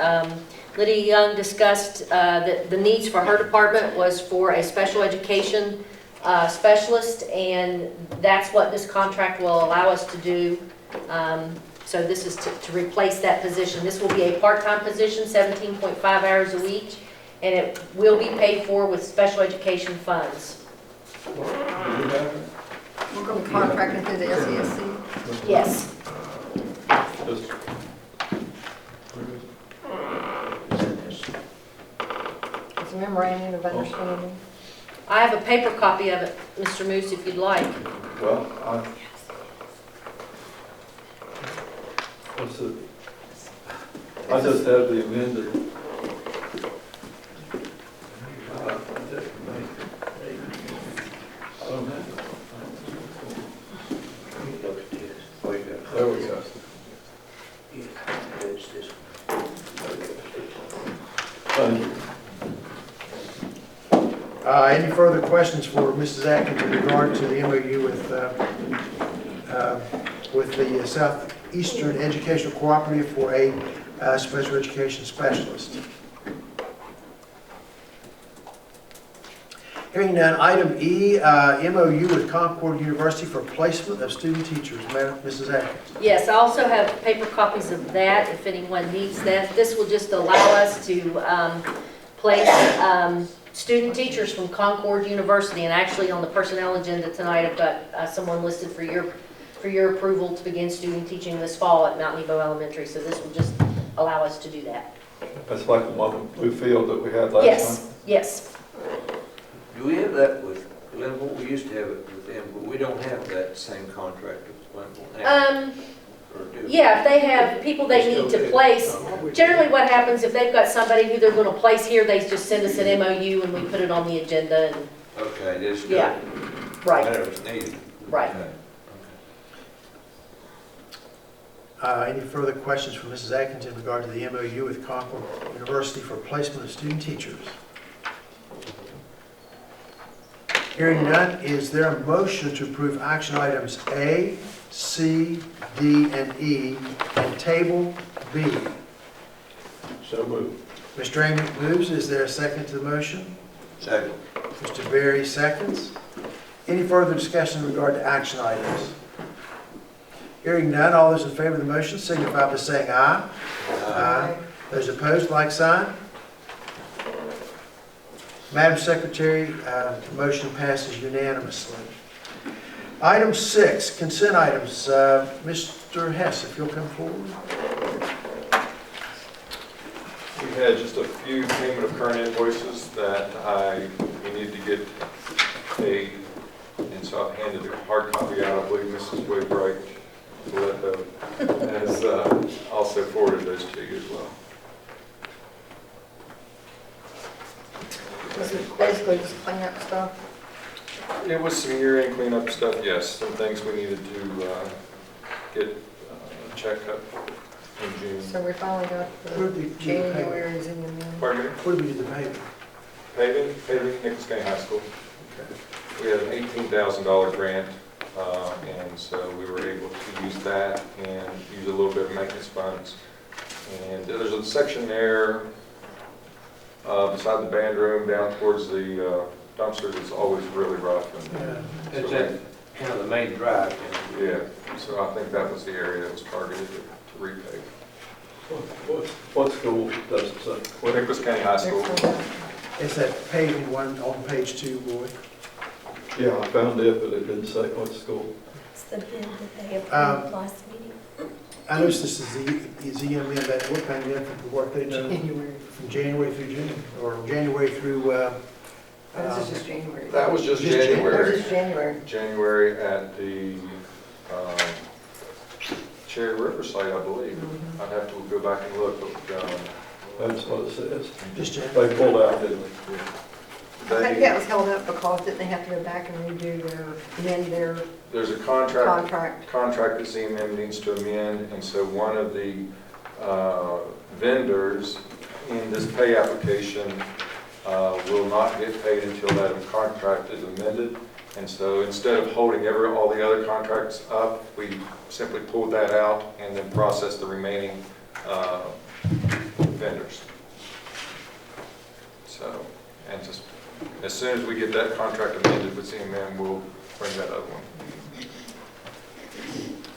Lydia Young, discussed that the needs for her department was for a special education specialist, and that's what this contract will allow us to do. So this is to replace that position. This will be a part-time position, 17.5 hours a week, and it will be paid for with special education funds. We're going to contract it through the SESC. Yes. Just It's a memorandum of understanding. I have a paper copy of it, Mr. Moose, if you'd like. Well, what's it? I just have the amended. There we go. Thank you. Any further questions for Mrs. Atkins in regard to the MOU with the Southeastern Educational Cooperative for a special education specialist? Hearing none, item E, MOU with Concord University for placement of student teachers. Madam, Mrs. Atkins. Yes, I also have paper copies of that if anyone needs that. This will just allow us to place student teachers from Concord University, and actually on the personnel agenda tonight, I've got someone listed for your approval to begin student teaching this fall at Mount Nebo Elementary, so this will just allow us to do that. That's like the one in Bluefield that we had last time? Yes, yes. Do we have that with Glenville? We used to have it with them, but we don't have that same contract with Glenville now. Or do we? Yeah, if they have people they need to place, generally what happens if they've got somebody who they're going to place here, they just send us an MOU and we put it on the agenda. And, Okay, just yeah, right, whenever it's needed. right. Okay. Any further questions for Mrs. Atkins in regard to the MOU with Concord University for placement of student teachers? Hearing none, is there a motion to approve action items A, C, D, and E, and table B? So moved. Mr. Amick moves. Is there a second to the motion? Second. Mr. Berry seconds. Any further discussion in regard to action items? Hearing none, all those in favor of the motion signify by saying aye. Aye. Those opposed, like sign. Madam Secretary, the motion passes unanimously. Item 6, consent items. Mr. Hess, if you'll come forward. We had just a few payment of current invoices that we need to get paid, and so I've handed a hard copy out. I believe Mrs. Wainwright has also forwarded those to you as well. Is it basically just clean up stuff? It was some year-end cleanup stuff, yes. Some things we needed to get checked up in June. So we finally got Where did the you get the payment? January's in the mail. Pardon me? Where do we get the payment? Paving, Nichols County High School. We had an $18,000 grant, and so we were able to use that and use a little bit of maintenance funds. And there's a section there beside the band room down towards the dumpster that's always really rough. And It's that kind of the main drive. yeah, so I think that was the area that was targeted to repave. What school does it say? Nichols County High School. It's that paving one on page 2, boy. Yeah, I found it, but it didn't say what school. It's the bid that they approved last meeting. I noticed this is the EMN that we're paying them for the work they do from January through June, or January through, This is just January. That was just Just January. This is January. January at the Cherry River site, I believe. I'd have to go back and look, but That's what it says. just January. They pulled out, didn't they? I think that was held up because didn't they have to go back and redo amend their There's a contract contract? that CMM needs to amend, and so one of the vendors in this pay application will not get paid until that contract is amended. And so instead of holding all the other contracts up, we simply pulled that out and then processed the remaining vendors. So, and just as soon as we get that contract amended with CMM, we'll bring that other one.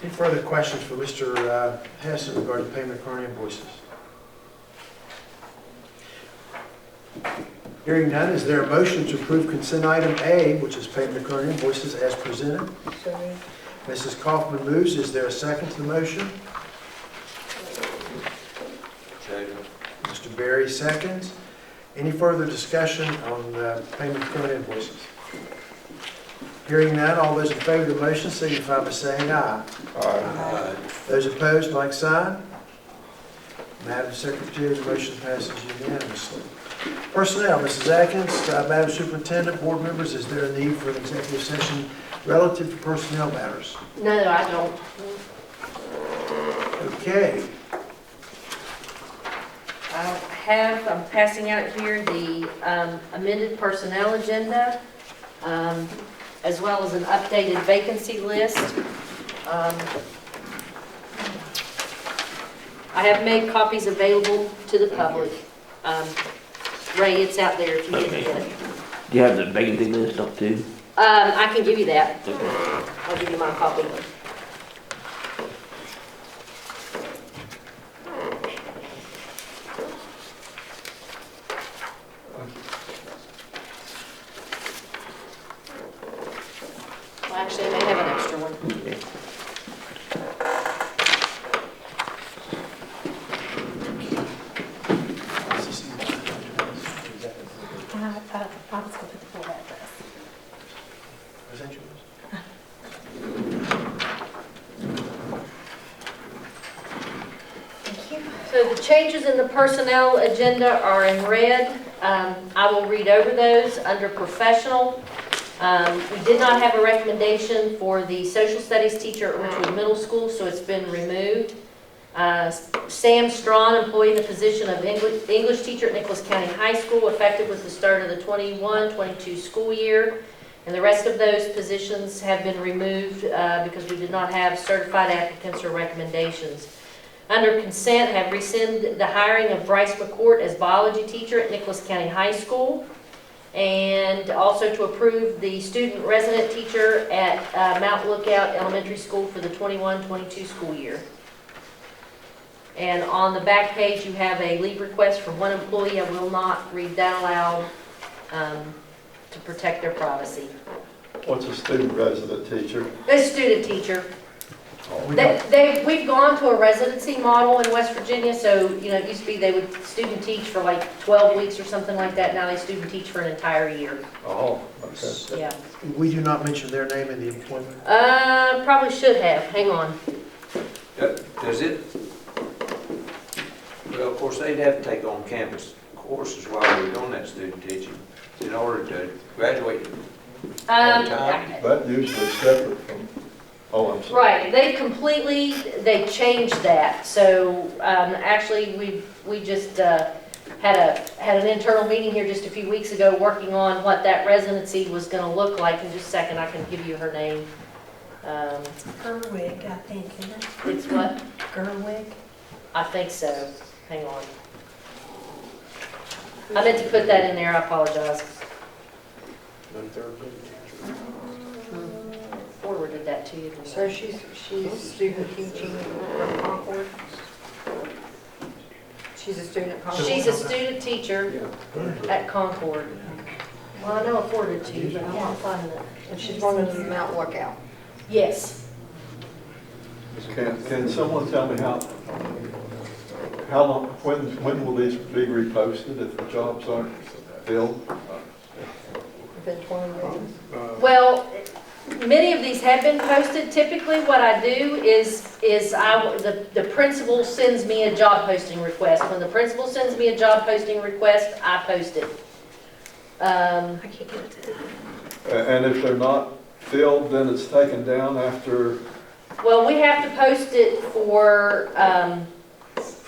Any further questions for Mr. Hess in regard to payment of current invoices? Hearing none, is there a motion to approve consent item A, which is payment of current invoices as presented? Mrs. Kaufman moves. Is there a second to the motion? Mr. Berry seconds. Any further discussion on payment of current invoices? Hearing none, all those in favor of the motion signify by saying aye. Aye. Those opposed, like sign. Madam Secretary, the motion passes unanimously. Personnel, Mrs. Atkins, Madam Superintendent, board members, is there a need for an executive session relative to personnel matters? No, I don't. Okay. I'm passing out here the amended personnel agenda, as well as an updated vacancy list. I have made copies available to the public. Ray, it's out there if you didn't get it. Do you have the vacancy list up too? I can give you that. Okay. I'll give you my copy. Well, actually, I may have an extra one. Okay. I was going to put the full address. Was that yours? So the changes in the personnel agenda are in red. I will read over those. Under professional, we did not have a recommendation for the social studies teacher at Richwood Middle School, so it's been removed. Sam Strawn, employee in the position of English teacher at Nicholas County High School, effective with the start of the 21-22 school year. And the rest of those positions have been removed because we did not have certified applicants or recommendations. Under consent, have rescinded the hiring of Bryce McCourt as biology teacher at Nicholas County High School. And also to approve the student resident teacher at Mount Lookout Elementary School for the 21-22 school year. And on the back page, you have a leave request from one employee. I will not read that aloud to protect their privacy. What's a student resident teacher? A student teacher. We've gone to a residency model in West Virginia, so, you know, it used to be they would student teach for like 12 weeks or something like that. Now they student teach for an entire year. Oh, okay. Yeah. We do not mention their name in the employment. Probably should have. Hang on. Does it? Well, of course, they'd have to take on campus courses while they're doing that student teaching in order to graduate. That usually separate from, oh, I'm sorry. Right, they changed that. So actually, we just had an internal meeting here just a few weeks ago working on what that residency was going to look like. In just a second, I can give you her name. Gerwig, I think, isn't it? It's what? Gerwig. I think so. Hang on. I meant to put that in there. I apologize. Forwarded that to you. So she's student teaching from Concord? She's a student at Concord? She's a student teacher at Concord. Well, I know I forwarded it to you, but I won't find it. And she's running the Mount Lookout? Yes. Can someone tell me how long, when will these be reposted if the jobs aren't filled? Within 20 days? Well, many of these have been posted. Typically, what I do is the principal sends me a job posting request. When the principal sends me a job posting request, I post it. I can't get it to it. And if they're not filled, then it's taken down after? Well, we have to post it for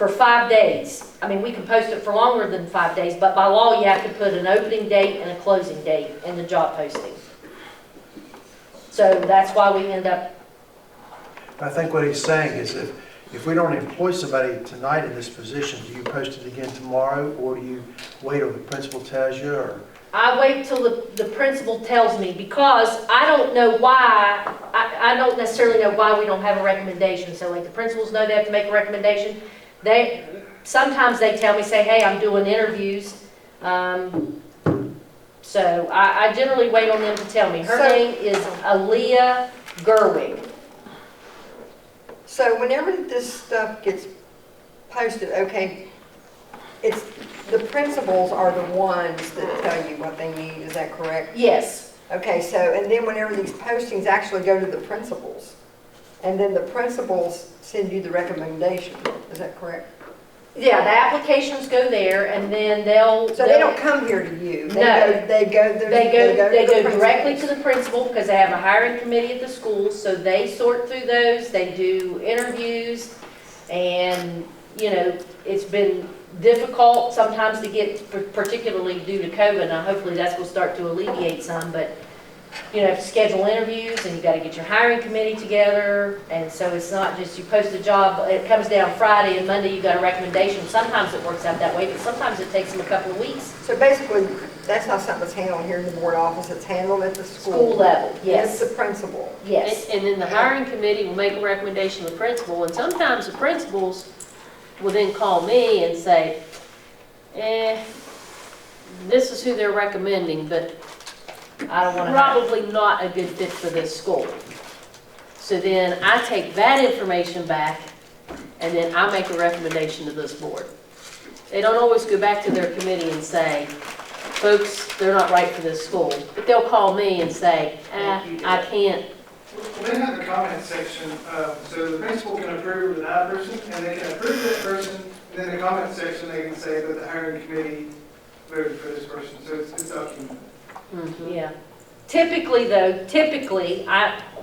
5 days. I mean, we can post it for longer than 5 days, but by law, you have to put an opening date and a closing date in the job posting. So that's why we end up. I think what he's saying is if we don't employ somebody tonight in this position, do you post it again tomorrow, or do you wait till the principal tells you, or? I wait till the principal tells me, because I don't know why, I don't necessarily know why we don't have a recommendation. So like the principals know they have to make a recommendation. Sometimes they tell me, say, hey, I'm doing interviews. So I generally wait on them to tell me. Her name is Aaliyah Gerwig. So whenever this stuff gets posted, okay, it's the principals are the ones that tell you what they need, is that correct? Yes, Okay, so, and then whenever these postings actually go to the principals, and then the principals send you the recommendation, is that correct? yeah, the applications go there, and then they'll. So they don't come here to you? No. They go They to the go directly to principals. the principal because they have a hiring committee at the school, so they sort through those, they do interviews, and, you know, it's been difficult sometimes to get, particularly due to COVID. Now, hopefully that's will start to alleviate some, but, you know, to schedule interviews, and you gotta get your hiring committee together, and so it's not just you post a job, it comes down Friday, and Monday you got a recommendation. Sometimes it works out that way, but sometimes it takes them a couple of weeks. So basically, that's not something that's handled here in the board office, it's handled at the school. School level, It's yes, the principal. yes. And then the hiring committee will make a recommendation to the principal, and sometimes the principals will then call me and say, this is who they're recommending, but I don't wanna. probably not a good fit for this school. So then I take that information back, and then I make a recommendation to this board. They don't always go back to their committee and say, folks, they're not right for this school. But they'll call me and say, I can't. Well, they have the comment section, so the principal can approve an I person, and they can approve that person, and then the comment section, they can say that the hiring committee voted for this person, so it's documented. Yeah. Typically, though,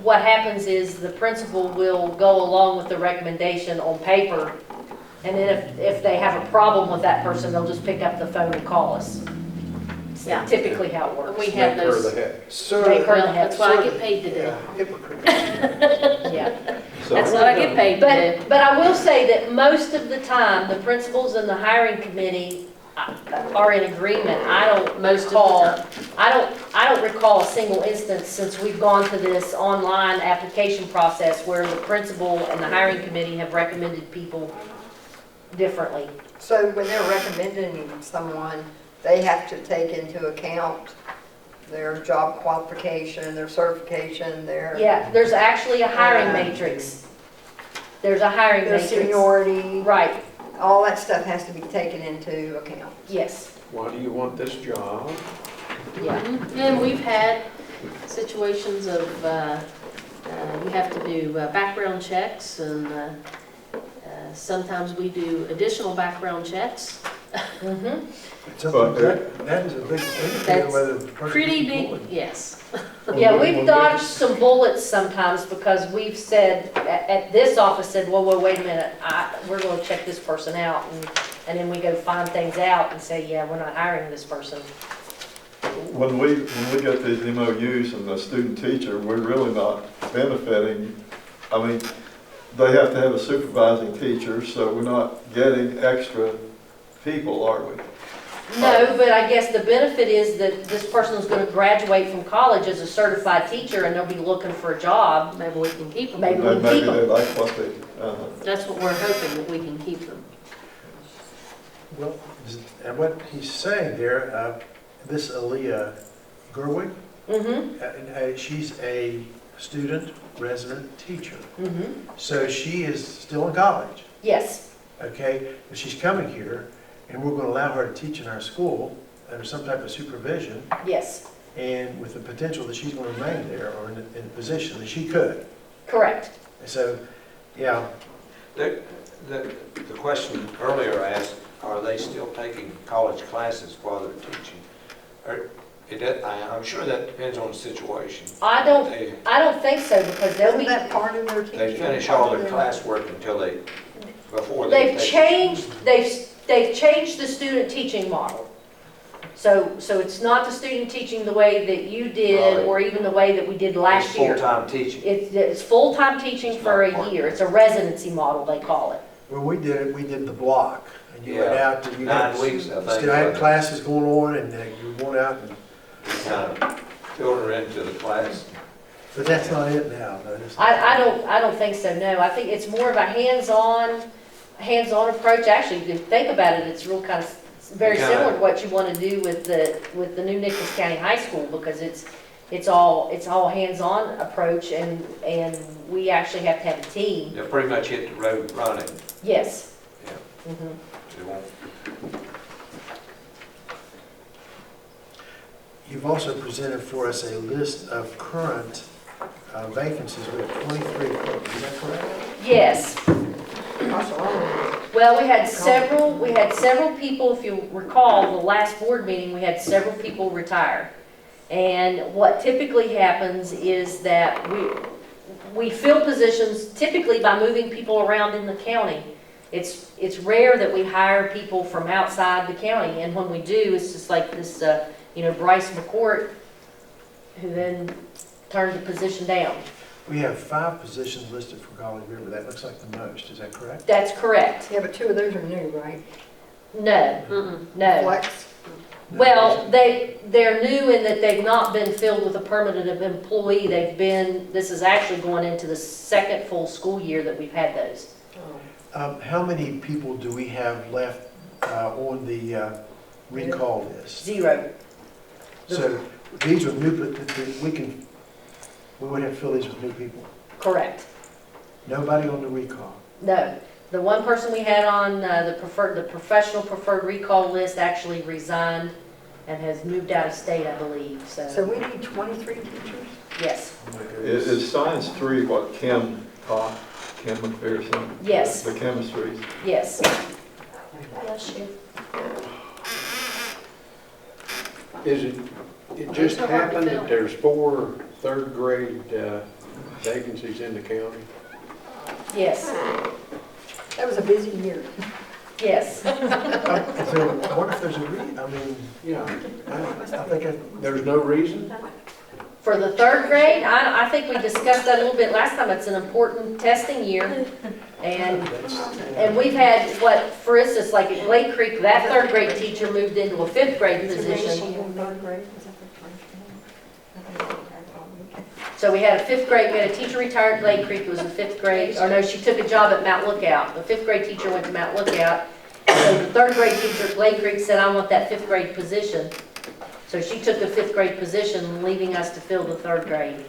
what happens is the principal will go along with the recommendation on paper, and then if they have a problem with that person, they'll just pick up the phone and call us. It's Yeah. typically how it works. We have Make her those. the head. Make her the Well, head. that's what I get paid to do. Hypocrite. Yeah. That's what I get paid to do. But I will say that most of the time, the principals and the hiring committee are in agreement. I don't Most of the recall, time. I don't recall a single instance since we've gone to this online application process where the principal and the hiring committee have recommended people differently. So when they're recommending someone, they have to take into account their job qualification, their certification, their Yeah, there's actually a hiring matrix. There's a hiring their matrix. seniority, Right, all that stuff has to be taken into account. yes, Why do you want this job? yeah. And we've had situations of, you have to do background checks, and sometimes we do additional background checks. Mhm. That is a big thing. That's whether the person Pretty is big, employed. yes. Yeah, we've dodged some bullets sometimes because we've said, at this office said, whoa, wait a minute, we're gonna check this person out, and then we go find things out and say, yeah, we're not hiring this person. When we get these MOUs and the student teacher, we're really not benefiting. I mean, they have to have a supervising teacher, so we're not getting extra people, are we? No, but I guess the benefit is that this person is gonna graduate from college as a certified teacher, and they'll be looking for a job. Maybe we can keep them. Maybe we can keep Maybe they them. like what they, That's what we're hoping, that we can keep them. Well, and what he's saying there, this Aaliyah Gerwig, Mm-hmm, she's a student resident teacher. mm-hmm, So she is still in college, yes, okay? But she's coming here, and we're going to allow her to teach in our school under some type of supervision, yes, and with the potential that she's going to remain there or in a position that she could. correct. And so, yeah, The question earlier asked, are they still taking college classes while they're teaching? I'm sure that depends on the situation. I don't think so, because they'll Isn't be, that part of their teaching? They finish all their classwork until before they they've take. changed the student teaching model. So it's not the student teaching the way that you did, Right. or even the way that we did last It's year. full-time teaching. It's full-time teaching It's for not a part-time. year. It's a residency model, they call it. when we did the block, and you went Yeah. out, and you 9 had, weeks, I think. still had classes going on, and you went out, and, Kind of filter into the class. but that's not it now, though. That's not- I don't think so, no. I think it's more of a hands-on approach. Actually, if you think about it, it's real kind of, it's very Kinda- similar to what you want to do with the new Nicholas County High School, because it's all hands-on approach, and we actually have to have a team. They'll pretty much hit the road running. Yes. Yeah. Mhm. They won't. you've also presented for us a list of current vacancies with 23, is that correct? Yes. That's a lot of Well, we had several people, if you recall, the last board meeting, we had several people retire. And what typically happens is that we fill positions typically by moving people around in the county. It's rare that we hire people from outside the county, and when we do, it's just like this, Bryce McCourt, who then turned the position down. We have 5 positions listed for Golly River. That looks like the most, is that correct? That's correct. Yeah, but 2 of those are new, right? No, no. Flex? Well, they're new in that they've not been filled with a permanent employee. This is actually going into the second full school year that we've had those. How many people do we have left on the recall list? 0. So these are new, but we would have to fill these with new people. Correct. Nobody on the recall. No. The one person we had on the professional preferred recall list actually resigned and has moved out of state, I believe, So we need 23 teachers? yes. Is science 3 what Kim taught, Kim McPherson? Yes. The chemistry? Yes. Bless you. It just happened that there's 4 third-grade vacancies in the county? Yes. That was a busy year. Yes. I wonder if there's Yeah. I think There's no reason? For the 3rd grade, I think we discussed that a little bit last time. It's an important testing year. And we've had, for instance, like at Lake Creek, that 3rd grade teacher moved into a 5th grade position. So we had a 5th grade, we had a teacher retired at Lake Creek, it was a 5th grade, or no, she took a job at Mount Lookout. The 5th grade teacher went to Mount Lookout. So the 3rd grade teacher at Lake Creek said, I want that 5th grade position. So she took the 5th grade position, leaving us to fill the 3rd grade.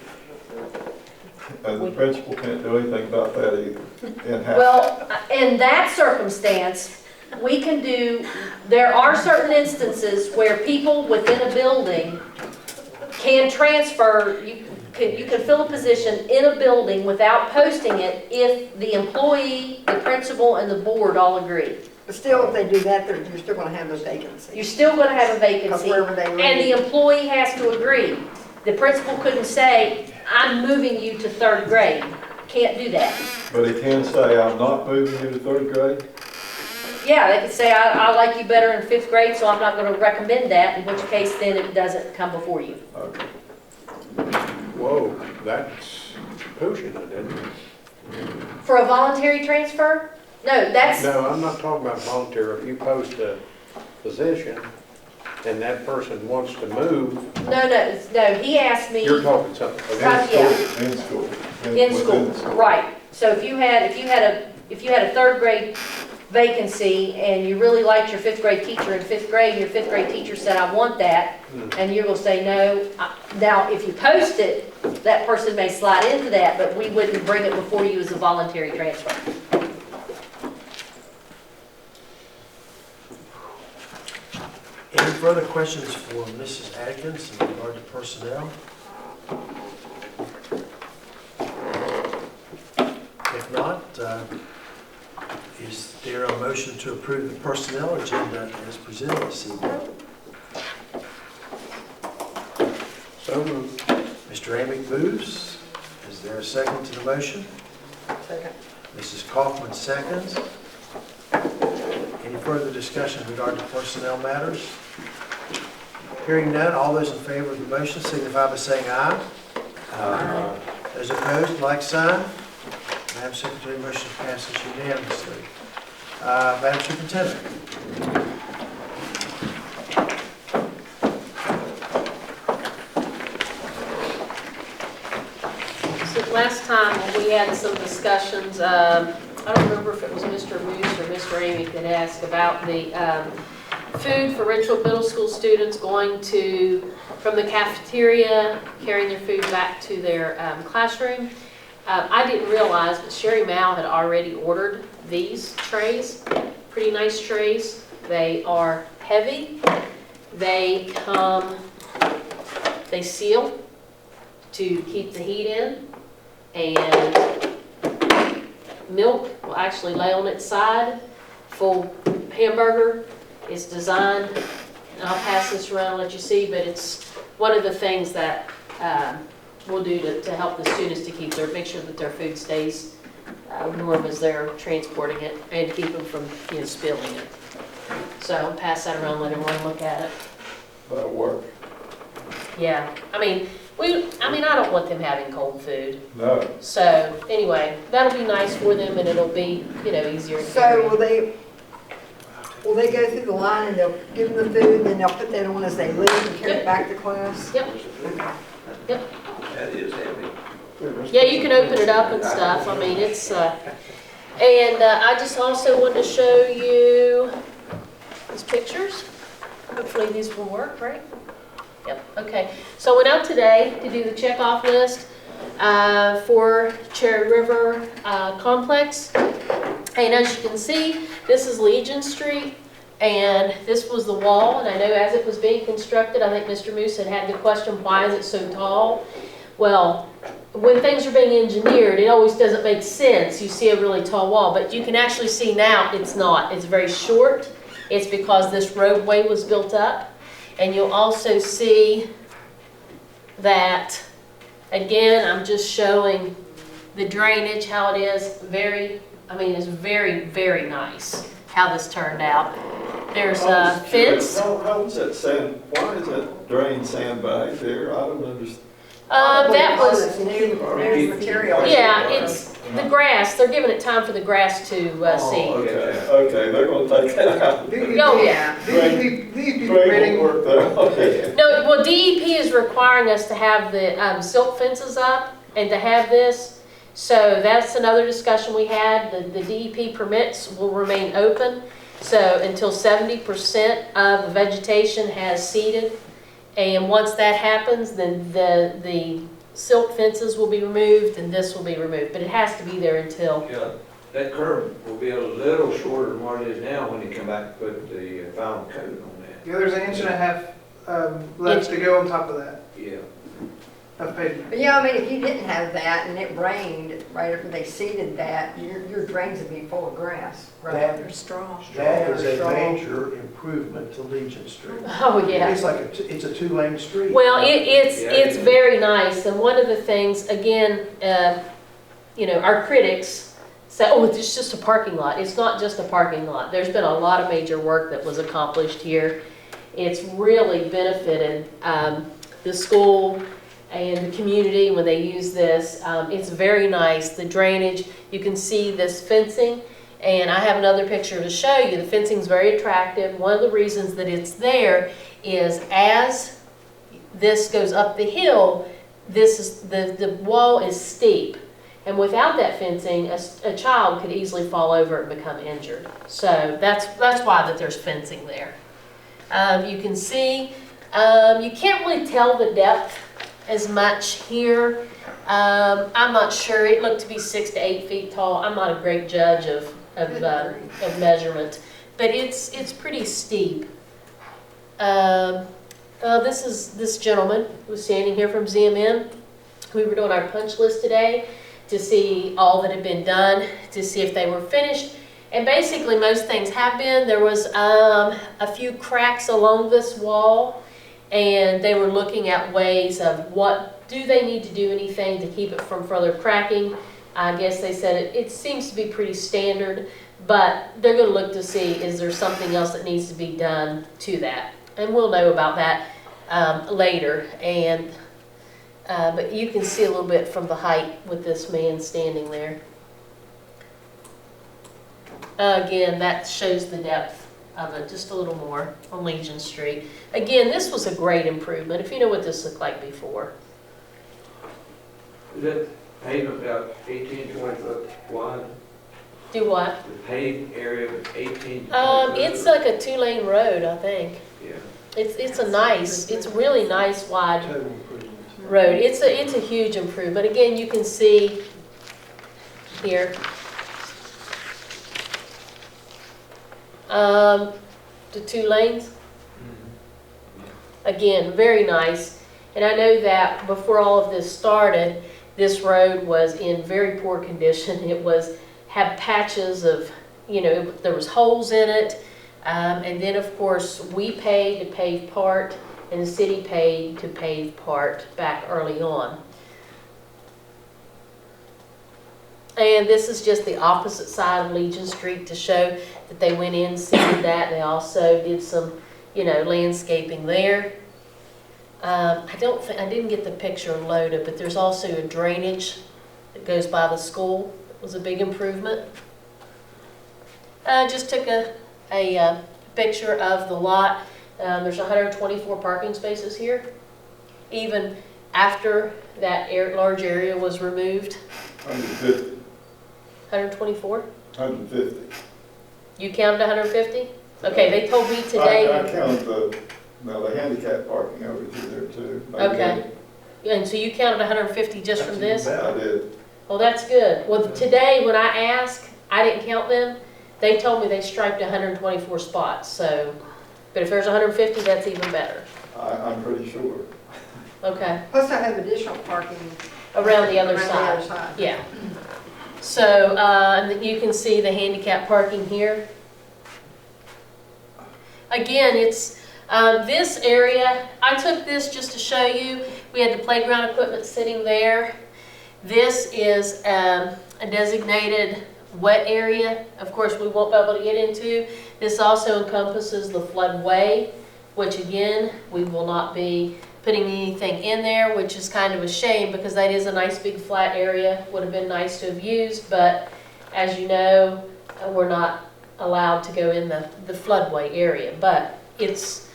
And the principal can't do anything about that either, in-house. Well, in that circumstance, we can there are certain instances where people within a building can transfer, you can fill a position in a building without posting it if the employee, the principal, and the board all agree. But still, if they do that, you're still going to have a vacancy. You're still going to have a vacancy, Because wherever they and live. the employee has to agree. The principal couldn't say, I'm moving you to 3rd grade. Can't do that. But he can say, I'm not moving you to 3rd grade? Yeah, they could say, I like you better in 5th grade, so I'm not going to recommend that, in which case then it doesn't come before you. Okay. Whoa, that's pushing it, isn't it? For a voluntary transfer? No, that's, No, I'm not talking about volunteer. If you post a position and that person wants to move, no, he asked me. you're talking something. Right, yeah. In school. In school, right. So if you had a 3rd grade vacancy and you really liked your 5th grade teacher in 5th grade, and your 5th grade teacher said, I want that, and you're going to say no. Now, if you post it, that person may slide into that, but we wouldn't bring it before you as a voluntary transfer. Any further questions for Mrs. Atkins in regard to personnel? If not, is there a motion to approve the personnel agenda as presented this evening? So moved. Mr. Amick moves. Is there a second to the motion? Second. Mrs. Kaufman seconds. Any further discussion regarding personnel matters? Hearing none, all those in favor of the motion signify by saying aye. Aye. Those opposed, like sign. Madam Secretary, motion passes unanimously. Madam Superintendent. So last time we had some discussions, I don't remember if it was Mr. Moose or Mr. Amy that asked about the food for Ridgewood Middle School students going from the cafeteria, carrying their food back to their classroom. I didn't realize, but Sherry Mao had already ordered these trays, pretty nice trays. They are heavy. They come They seal to keep the heat in, and milk will actually lay on its side. Full hamburger is designed, and I'll pass this around and let you see, but it's one of the things that we'll do to help the students to make sure that their food stays warm as they're transporting it, and keep them from spilling it. So I'll pass that around, let everyone look at it. That'll work. Yeah, I mean, I don't want them having cold food. No. So anyway, that'll be nice for them, and it'll be, easier to So carry. will they go through the line and they'll give them the food and then they'll put that on as they leave and carry it back to class? Yep. That is heavy. Yeah, you can open it up and stuff. I mean, it's, and I just also wanted to show you these pictures. Hopefully these will work, right? Yep, okay. So I went out today to do the checkoff list for Cherry River Complex. And as you can see, this is Legion Street, and this was the wall. And I know as it was being constructed, I think Mr. Moose had the question, why is it so tall? Well, when things are being engineered, it always doesn't make sense. You see a really tall wall, but you can actually see now it's not. It's very short. It's because this roadway was built up. And you'll also see that, again, I'm just showing the drainage, how it is it's very, very nice how this turned out. There's a fence. How is that sand, why is that drain sandbag there? I don't understand. That was, New material. yeah, it's the grass. They're giving it time for the grass to seed. Okay, they're gonna take that out. Oh, yeah. Drain won't work there. Okay. No, well, DEP is requiring us to have the silk fences up and to have this. So that's another discussion we had. The DEP permits will remain open. So until 70% of the vegetation has seeded. And once that happens, then the silk fences will be removed and this will be removed. But it has to be there until. Yeah, that curb will be a little shorter than what it is now when you come back and put the final coat on that. Yeah, there's an inch and a half left to go on top of that, Yeah. of pavement. But yeah, I mean, if you didn't have that and it rained right after they seeded that, your drains would be full of grass. That- They're strong. That is a Strong. major improvement to Legion Street. Oh, yeah. It's like it's a two-lane street. Well, it's Yeah. very nice, and one of the things, again, our critics say, oh, it's just a parking lot. It's not just a parking lot. There's been a lot of major work that was accomplished here. It's really benefited the school and the community when they use this. It's very nice. The drainage, you can see this fencing. And I have another picture to show you. The fencing's very attractive. One of the reasons that it's there is as this goes up the hill, the wall is steep. And without that fencing, a child could easily fall over and become injured. So that's why that there's fencing there. You can see, you can't really tell the depth as much here. I'm not sure. It looked to be 6 to 8 feet tall. I'm not a great judge of measurement, but it's pretty steep. This gentleman was standing here from ZMN. We were doing our punch list today to see all that had been done, to see if they were finished. And basically most things have been. There was a few cracks along this wall, and they were looking at ways of what do they need to do anything to keep it from further cracking. I guess they said it seems to be pretty standard, but they're going to look to see is there something else that needs to be done to that. And we'll know about that later. And but you can see a little bit from the height with this man standing there. Again, that shows the depth of it just a little more on Legion Street. Again, this was a great improvement, if you know what this looked like before. Is that pavement about 18, 20 foot wide? Do what? The paved area was 18 to 20 foot? It's like a 2-lane road, I think. Yeah. It's really nice wide Total improvement. road. It's a huge improvement. Again, you can see here. The 2 lanes. Again, very nice. And I know that before all of this started, this road was in very poor condition. It had patches of, there was holes in it. And then, of course, we paid to pave part, and the city paid to pave part back early on. And this is just the opposite side of Legion Street to show that they went in, seeded that. They also did some, landscaping there. I didn't get the picture loaded, but there's also a drainage that goes by the school. It was a big improvement. I just took a picture of the lot. There's 124 parking spaces here, even after that large area was removed. 150. 124? 150. You counted 150? Okay, they told me today. I counted the handicap parking over through there too. Okay. And so you counted 150 just from this? I did. Well, that's good. Well, today when I asked, I didn't count them. They told me they striped 124 spots. So, but if there's 150, that's even better. I'm pretty sure. Okay. Plus I have additional parking. Around the other around the side. other side. Yeah. So you can see the handicap parking here. Again, it's this area. I took this just to show you. We had the playground equipment sitting there. This is a designated wet area. Of course, we won't be able to get into. This also encompasses the floodway, which again, we will not be putting anything in there, which is kind of a shame because that is a nice big flat area. Would have been nice to have used, but as you know, we're not allowed to go in the floodway area. But this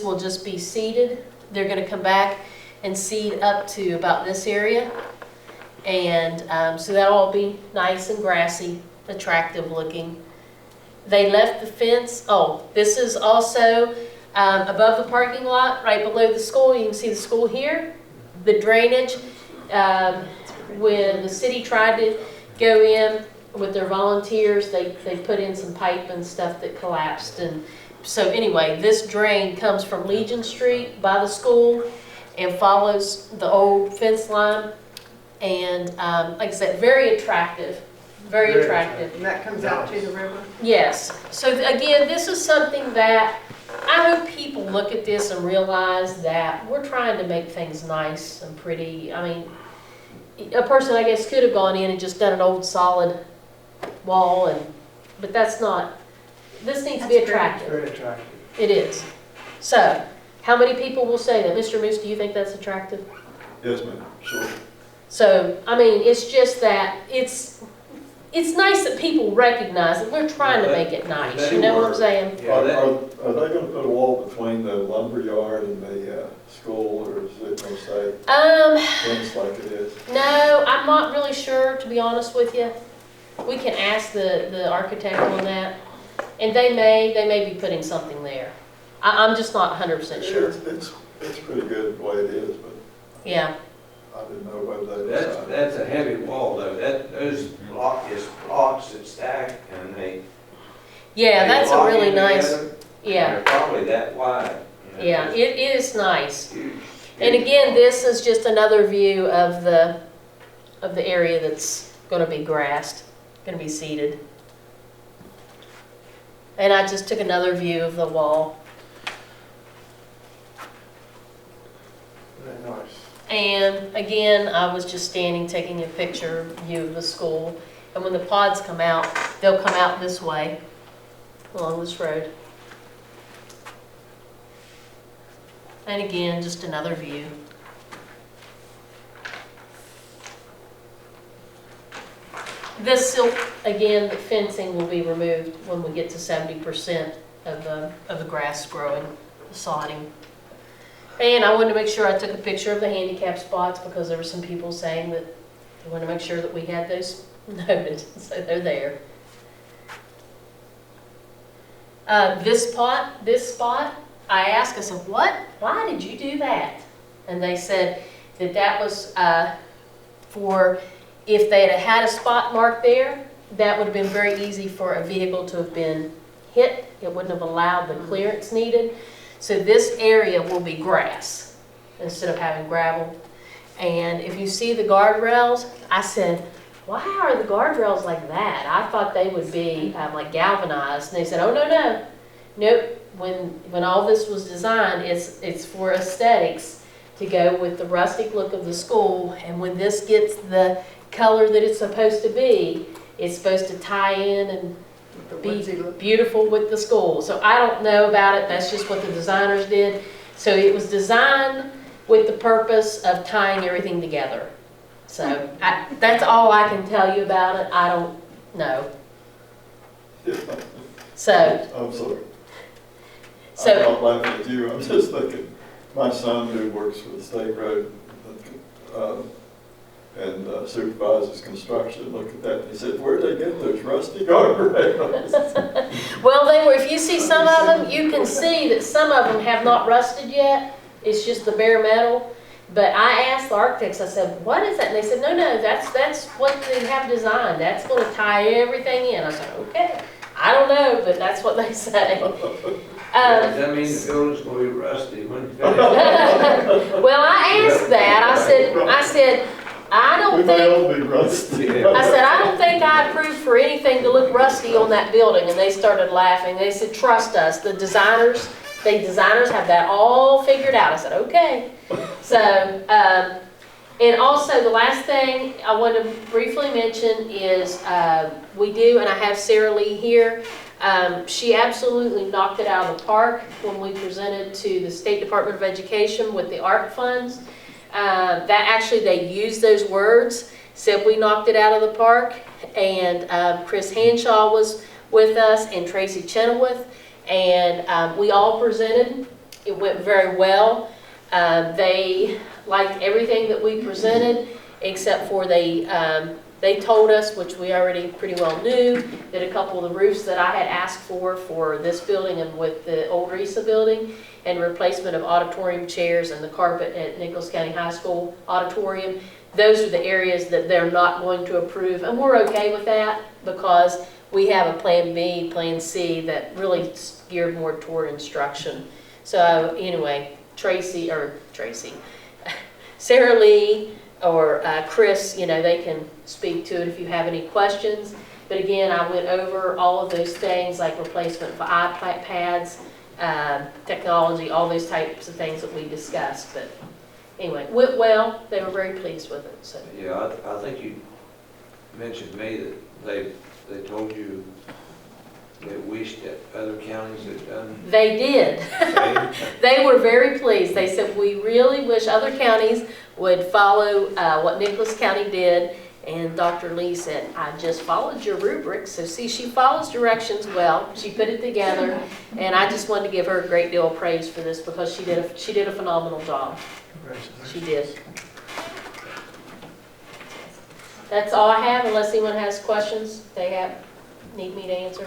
will just be seeded. They're going to come back and seed up to about this area, and so that'll all be nice and grassy, attractive looking. They left the fence. Oh, this is also above the parking lot, right below the school. You can see the school here. The drainage, when the city tried to go in with their volunteers, they put in some pipe and stuff that collapsed. And so anyway, this drain comes from Legion Street by the school and follows the old fence line. And like I said, very attractive, very attractive. And that comes out to the river? Yes. So again, this is something that I hope people look at this and realize that we're trying to make things nice and pretty. I mean, a person, I guess, could have gone in and just done an old solid wall, but that's not, this needs to be attractive. Very attractive. It is. So, how many people will say that? Mr. Moose, do you think that's attractive? Yes, ma'am, sure. So, I mean, it's just that, it's nice that people recognize that we're trying to make it nice, you know what I'm saying? Are they going to put a wall between the lumber yard and the school, or is it going to stay fence like it is? No, I'm not really sure, to be honest with you. We can ask the architect on that, and they may be putting something there. I'm just not 100% sure. It's pretty good the way it is, but Yeah. I didn't know whether they decided. That's a heavy wall though. Those blocks that stack and Yeah, they that's a lock really in nice, together, yeah, and they're probably that wide. yeah, it is nice. Huge. And again, this is just another view of the area that's going to be grassed, going to be seeded. And I just took another view of the wall. Very nice. And again, I was just standing taking a picture view of the school. And when the pods come out, they'll come out this way along this road. And again, just another view. This silk, again, the fencing will be removed when we get to 70% of the grass growing, the sodding. And I wanted to make sure I took a picture of the handicap spots because there were some people saying that they wanted to make sure that we had those noted, so they're there. This spot, I asked, I said, why did you do that? And they said that was for, if they had had a spot marked there, that would have been very easy for a vehicle to have been hit. It wouldn't have allowed the clearance needed. So this area will be grass. instead of having gravel. And if you see the guardrails, I said, why are the guardrails like that? I thought they would be like galvanized. And they said, oh, no. Nope. When all this was designed, it's for aesthetics to go with the rustic look of the school. And when this gets the color that it's supposed to be, it's supposed to tie in and be beautiful with the school. So I don't know about it. That's just what the designers did. So it was designed with the purpose of tying everything together. So that's all I can tell you about it. I don't know. So. I'm sorry. So, I'm not laughing at you, I'm just thinking, my son who works for the state road and supervises construction, looked at that and he said, where'd they get those rusty guardrails? well, they were, if you see some of them, you can see that some of them have not rusted yet. It's just the bare metal. But I asked the architects, I said, what is that? And they said, no, that's what they have designed. That's going to tie everything in. I said, okay. I don't know, but that's what they say. Does that mean the building's going to be rusty when well, I asked that. I said, I don't We may think, all be rusty. I said, I don't think I approved for anything to look rusty on that building. And they started laughing. They said, trust us. The designers have that all figured out. I said, okay. So, and also the last thing I want to briefly mention is we do, and I have Sarah Lee here. She absolutely knocked it out of the park when we presented to the State Department of Education with the ARP funds. That actually, they used those words, said we knocked it out of the park. And Chris Hanshaw was with us and Tracy Chenoweth. And we all presented. It went very well. They liked everything that we presented, except for they told us, which we already pretty well knew, that a couple of the roofs that I had asked for this building and with the old RISA building, and replacement of auditorium chairs and the carpet at Nicholas County High School auditorium, those are the areas that they're not going to approve. And we're okay with that because we have a plan B, plan C that really is geared more toward instruction. So anyway, Sarah Lee or Chris, they can speak to it if you have any questions. But again, I went over all of those things like replacement for iPads, technology, all those types of things that we discussed. But anyway, went well. They were very pleased with it. So. Yeah, I think you mentioned to me that they told you they wished that other counties had done. They did. They were very pleased. They said, we really wish other counties would follow what Nicholas County did. And Dr. Lee said, I just followed your rubric. So see, she follows directions well. She put it together. And I just wanted to give her a great deal of praise for this because she did a phenomenal job. She did. That's all I have, unless anyone has questions they need me to answer.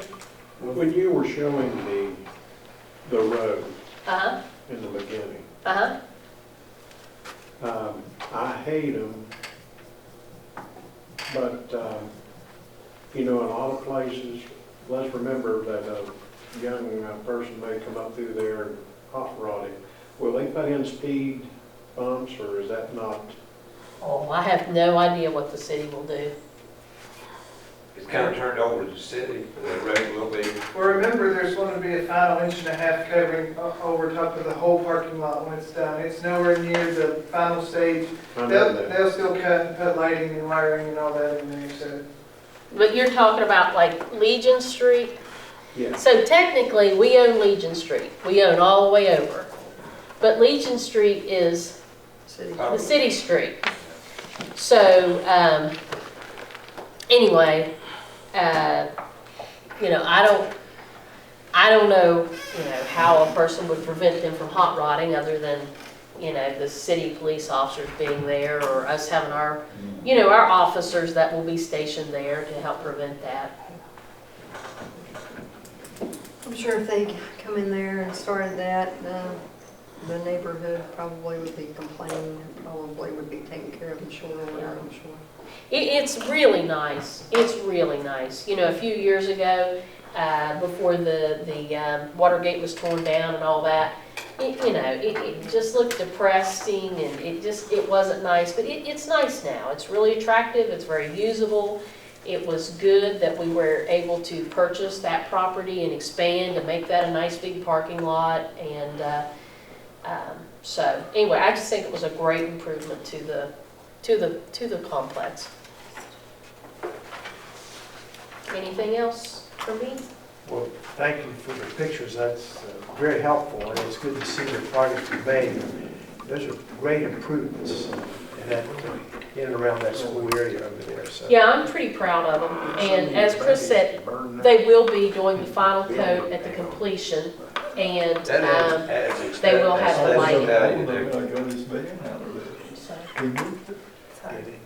When you were showing me the road in the beginning, I hate them, but in a lot of places, let's remember that a young person may come up through there and hot rod it. Will they put in speed bumps, or is that not? Oh, I have no idea what the city will do. It's kind of turned over to the city, the road will be. Well, remember, there's going to be a final 1.5 inch covering over top of the whole parking lot when it's done. It's nowhere near the final stage. They'll still cut and put lighting and wiring and all that in there. So. But you're talking about like Legion Street? Yeah. So technically, we own Legion Street. We own all the way over. But Legion Street is the city street. So anyway, I don't know, how a person would prevent them from hot rodding other than, the city police officers being there or us having our, our officers that will be stationed there to help prevent that. I'm sure if they come in there and started that, the neighborhood probably would be complaining and probably would be taken care of in short order, I'm sure. It's really nice. It's really nice. A few years ago, before the Watergate was torn down and all that, it just looked depressing and it wasn't nice, but it's nice now. It's really attractive, it's very usable. It was good that we were able to purchase that property and expand and make that a nice big parking lot. And so anyway, I just think it was a great improvement to the complex. Anything else for me? Well, thank you for the pictures. That's very helpful, and it's good to see the progress we've made. Those are great improvements in that, in and around that school area over there. So. Yeah, I'm pretty proud of them. And as Chris said, they will be doing the final coat at the completion, and they will have the lighting. So.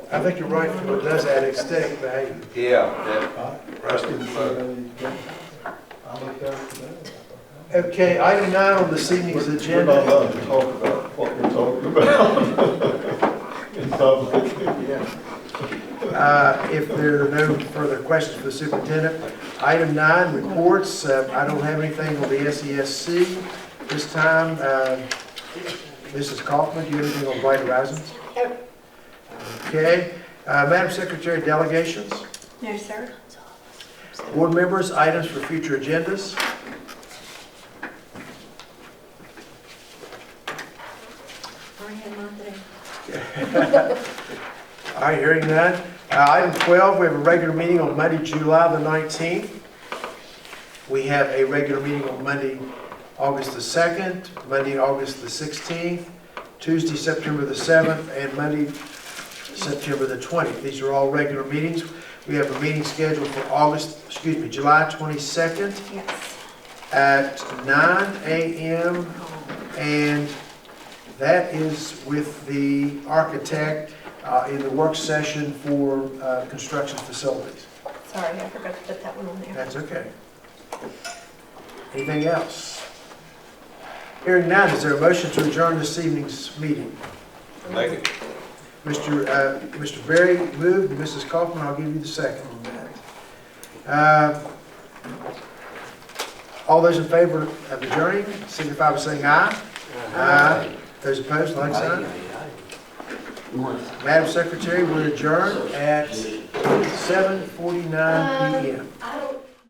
I think you're right, it does add aesthetic value. Okay, item 9 on this evening's We're agenda. not allowed to talk about what we're talking about in public. If there are no further questions for the superintendent, item 9, reports. I don't have anything on the SESC this time. Mrs. Kaufman, do you have anything on Bright Horizons? Okay. Madam Secretary, delegations? No, sir. Board members, items for future agendas? All right, hearing none. Item 12, we have a regular meeting on Monday, July the 19th. We have a regular meeting on Monday, August the 2nd, Monday, August the 16th, Tuesday, September the 7th, and Monday, September the 20th. These are all regular meetings. We have a meeting scheduled for July 22nd Yes. at 9 a.m. and that is with the architect in the work session for construction facilities. Sorry, I forgot to put that one on there. That's okay. Anything else? Hearing none, is there a motion to adjourn this evening's meeting? Make it. Mr. Berry moved, and Mrs. Kaufman, I'll give you the second on that. All those in favor of adjourning, signify by saying aye. Aye. Those opposed, like sign. Madam Secretary, we're adjourned at 7:49 p.m.